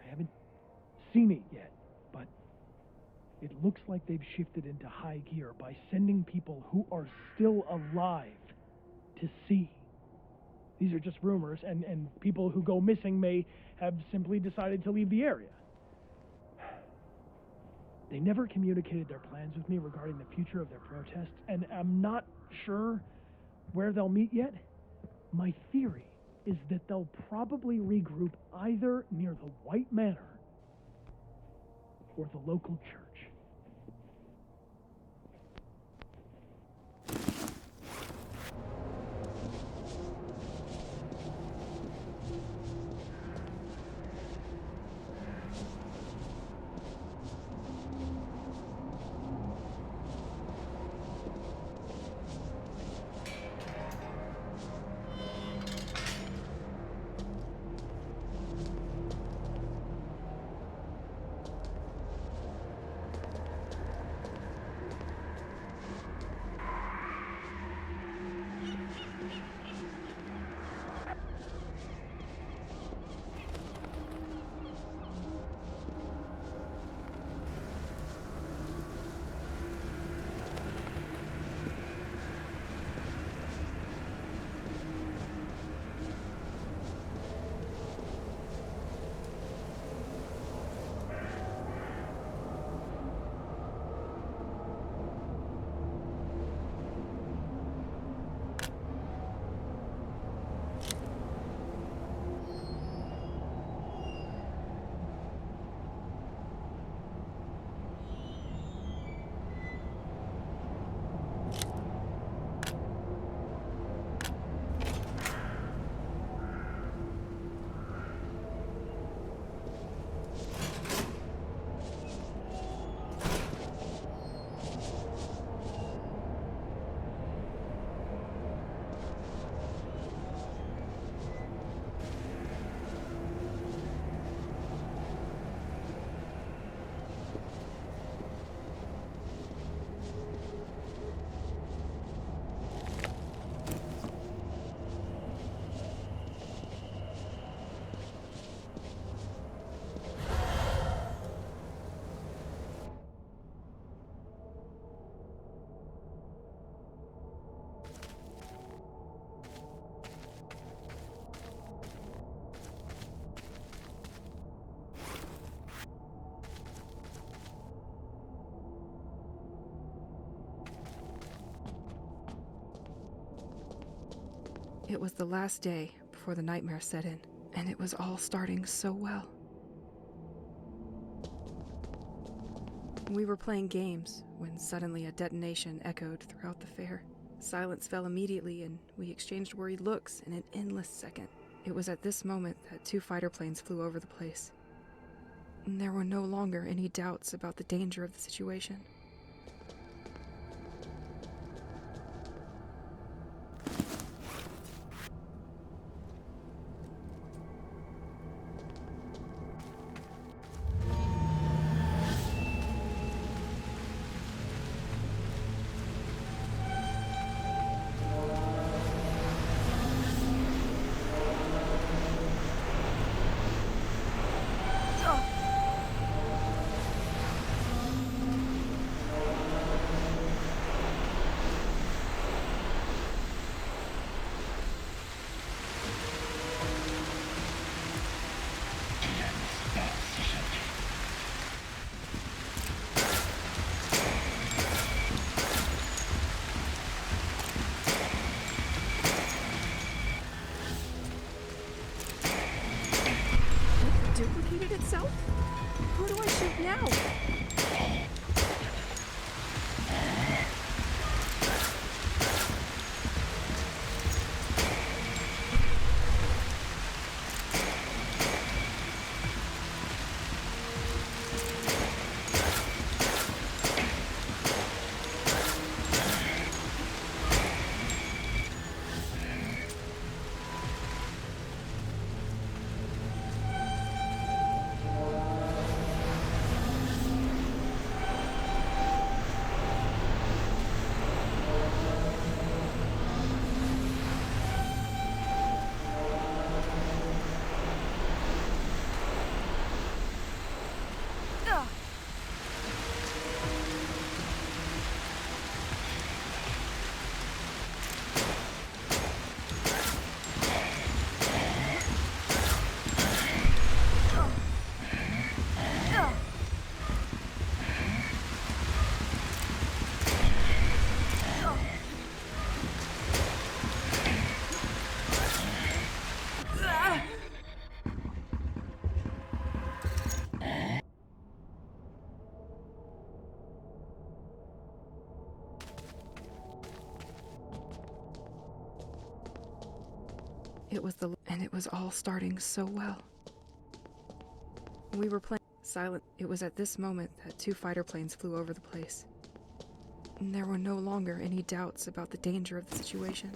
I haven't seen it yet, but it looks like they've shifted into high gear by sending people who are still alive to sea. These are just rumors, and people who go missing may have simply decided to leave the area. They never communicated their plans with me regarding the future of their protests, and I'm not sure where they'll meet yet. My theory is that they'll probably regroup either near the White Manor or the local church. It was the last day before the nightmare set in, and it was all starting so well. We were playing games when suddenly a detonation echoed throughout the fair. Silence fell immediately, and we exchanged worried looks in an endless second. It was at this moment that 2 fighter planes flew over the place. And there were no longer any doubts about the danger of the situation. Duplicated itself? Who do I shoot now? It was all starting so well. We were playing silent. It was at this moment that 2 fighter planes flew over the place. And there were no longer any doubts about the danger of the situation.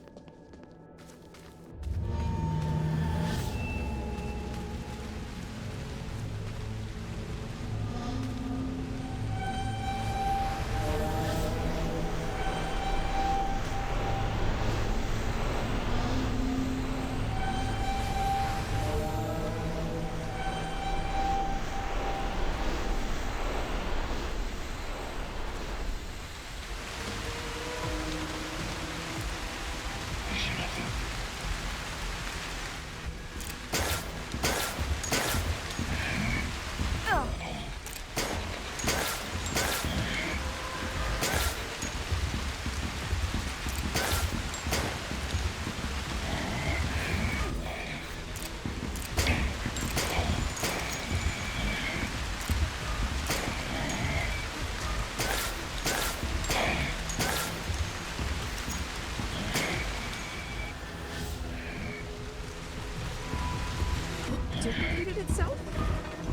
Duplicated itself?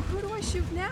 Who do I shoot now?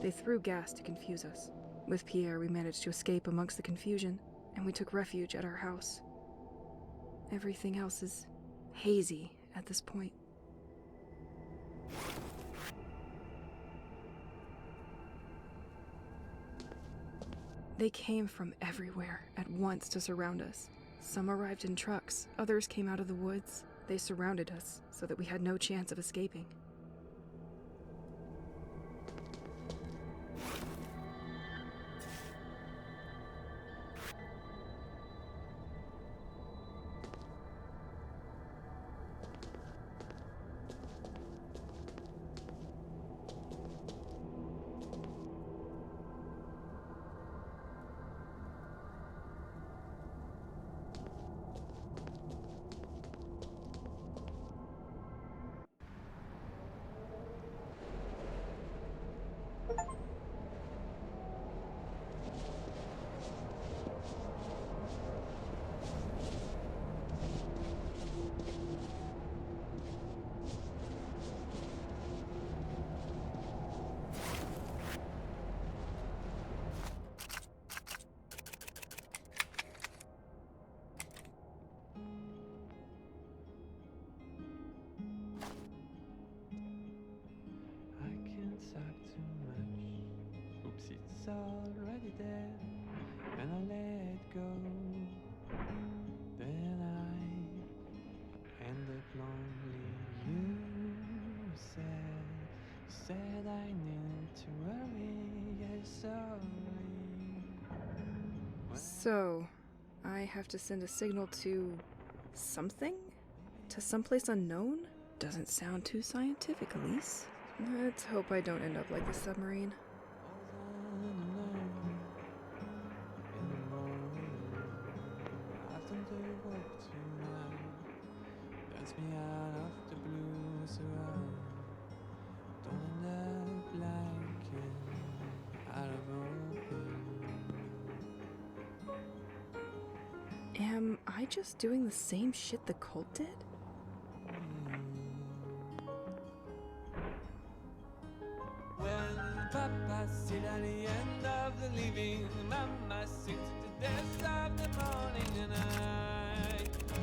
They threw gas to confuse us. With Pierre, we managed to escape amongst the confusion, and we took refuge at our house. Everything else is hazy at this point. They came from everywhere at once to surround us. Some arrived in trucks, others came out of the woods. They surrounded us so that we had no chance of escaping. It's already there, and I let go. Then I ended lonely. You said I need to worry. Yes, sorry. So, I have to send a signal to something? To someplace unknown? Doesn't sound too scientific, Elise. Let's hope I don't end up like the submarine. Me out of the blue, so I don't end up like out of open. Am I just doing the same shit the cult did? When Papa sit at the end of the living, Mama sings to the death of the morning, and I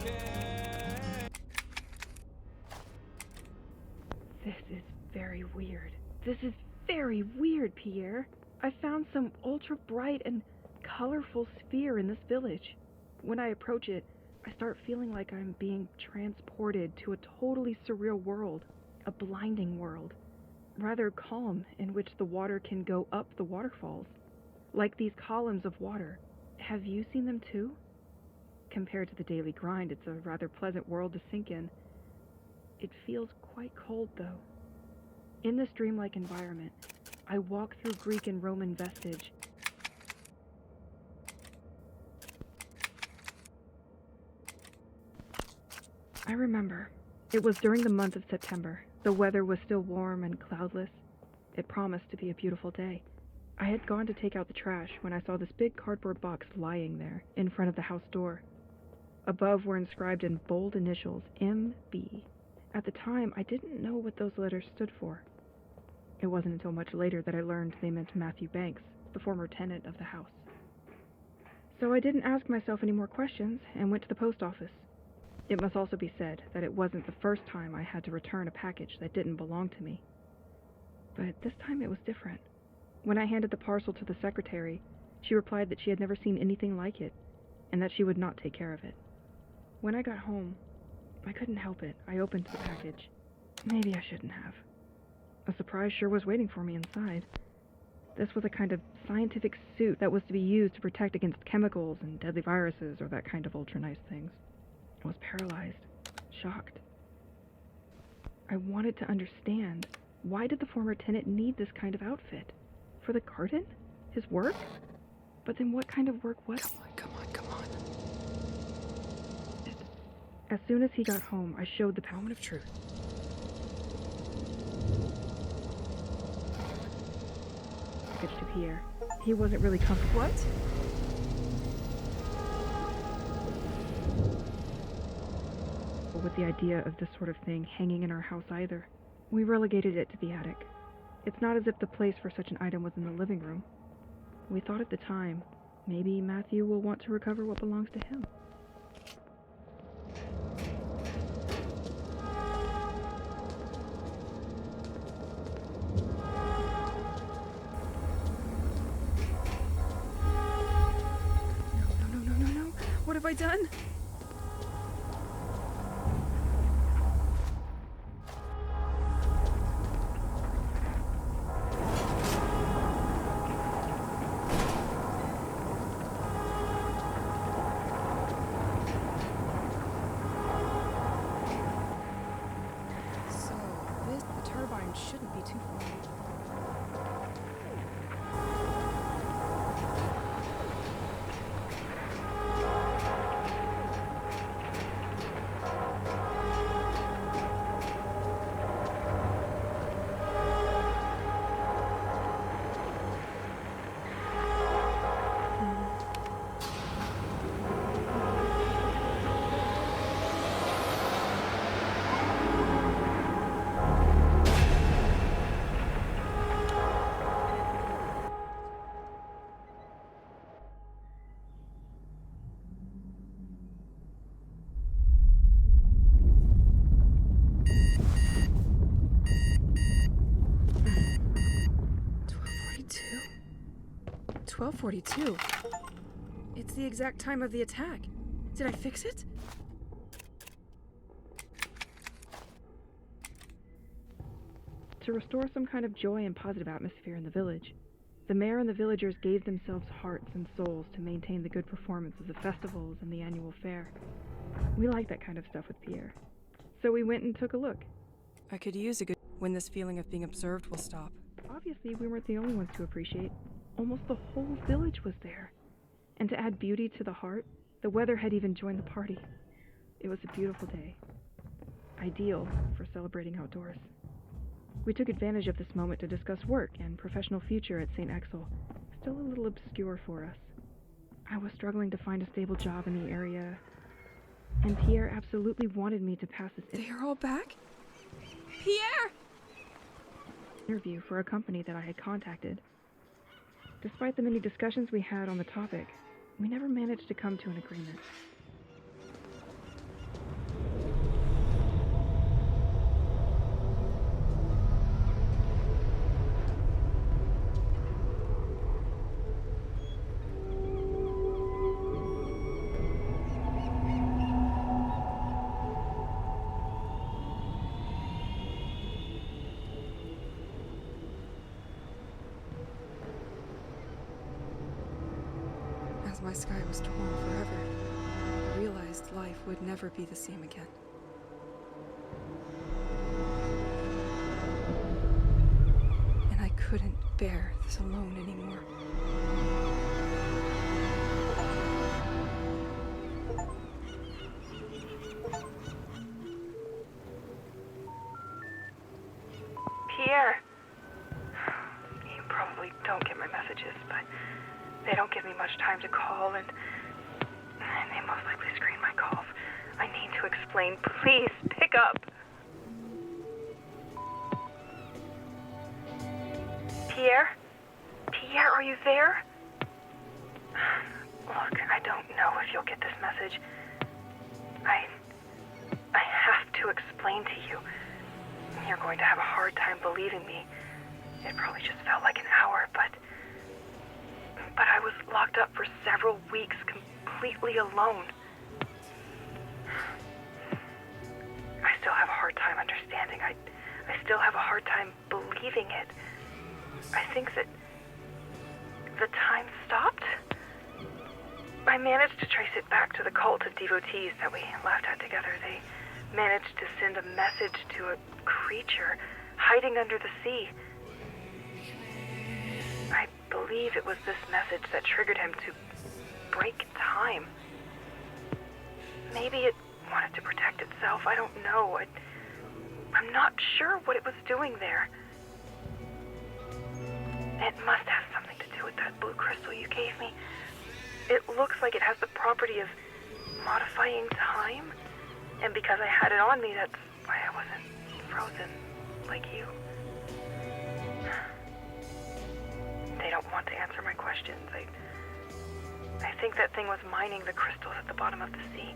care. This is very weird. This is very weird, Pierre. I found some ultra-bright and colorful sphere in this village. When I approach it, I start feeling like I'm being transported to a totally surreal world, a blinding world, rather calm, in which the water can go up the waterfalls, like these columns of water. Have you seen them too? Compared to the daily grind, it's a rather pleasant world to sink in. It feels quite cold, though. In this dreamlike environment, I walk through Greek and Roman vestige. I remember. It was during the month of September. The weather was still warm and cloudless. It promised to be a beautiful day. I had gone to take out the trash when I saw this big cardboard box lying there in front of the house door. Above were inscribed in bold initials, MB. At the time, I didn't know what those letters stood for. It wasn't until much later that I learned they meant Matthew Banks, the former tenant of the house. So I didn't ask myself any more questions and went to the post office. It must also be said that it wasn't the first time I had to return a package that didn't belong to me. But this time it was different. When I handed the parcel to the secretary, she replied that she had never seen anything like it, and that she would not take care of it. When I got home, I couldn't help it. I opened the package. Maybe I shouldn't have. A surprise sure was waiting for me inside. This was a kind of scientific suit that was to be used to protect against chemicals and deadly viruses or that kind of ultra-nice things. I was paralyzed, shocked. I wanted to understand, why did the former tenant need this kind of outfit? For the garden? His work? But then what kind of work was it? Come on. As soon as he got home, I showed the moment of truth. package to Pierre. He wasn't really comfortable. What? With the idea of this sort of thing hanging in our house either. We relegated it to the attic. It's not as if the place for such an item was in the living room. We thought at the time, maybe Matthew will want to recover what belongs to him. No. What have I done? Shouldn't be too far. .42. It's the exact time of the attack. Did I fix it? To restore some kind of joy and positive atmosphere in the village, the mayor and the villagers gave themselves hearts and souls to maintain the good performance of the festivals and the annual fair. We like that kind of stuff with Pierre. So we went and took a look. I could use a good when this feeling of being observed will stop. Obviously, we weren't the only ones to appreciate. Almost the whole village was there. And to add beauty to the heart, the weather had even joined the party. It was a beautiful day. Ideal for celebrating outdoors. We took advantage of this moment to discuss work and professional future at Saint-Exil, still a little obscure for us. I was struggling to find a stable job in the area, and Pierre absolutely wanted me to pass this They are all back? Pierre! Interview for a company that I had contacted. Despite the many discussions we had on the topic, we never managed to come to an agreement. As my sky was torn forever, I realized life would never be the same again. And I couldn't bear this alone anymore. Pierre! You probably don't get my messages, but they don't give me much time to call, and they most likely screen my calls. I need to explain. Please, pick up. Pierre? Pierre, are you there? Look, I don't know if you'll get this message. I have to explain to you. You're going to have a hard time believing me. It probably just felt like an hour, but I was locked up for several weeks, completely alone. I still have a hard time understanding. I still have a hard time believing it. I think that the time stopped. I managed to trace it back to the cult of devotees that we laughed at together. They managed to send a message to a creature hiding under the sea. I believe it was this message that triggered him to break time. Maybe it wanted to protect itself. I don't know. I'm not sure what it was doing there. It must have something to do with that blue crystal you gave me. It looks like it has the property of modifying time. And because I had it on me, that's why I wasn't frozen like you. think that thing was mining the crystals at the bottom of the sea.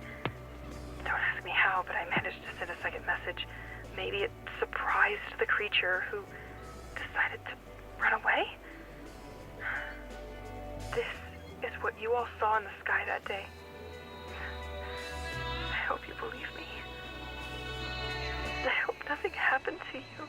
Don't ask me how, but I managed to send a second message. Maybe it surprised the creature who decided to run away? This is what you all saw in the sky that day. I hope you believe me. I hope nothing happened to you.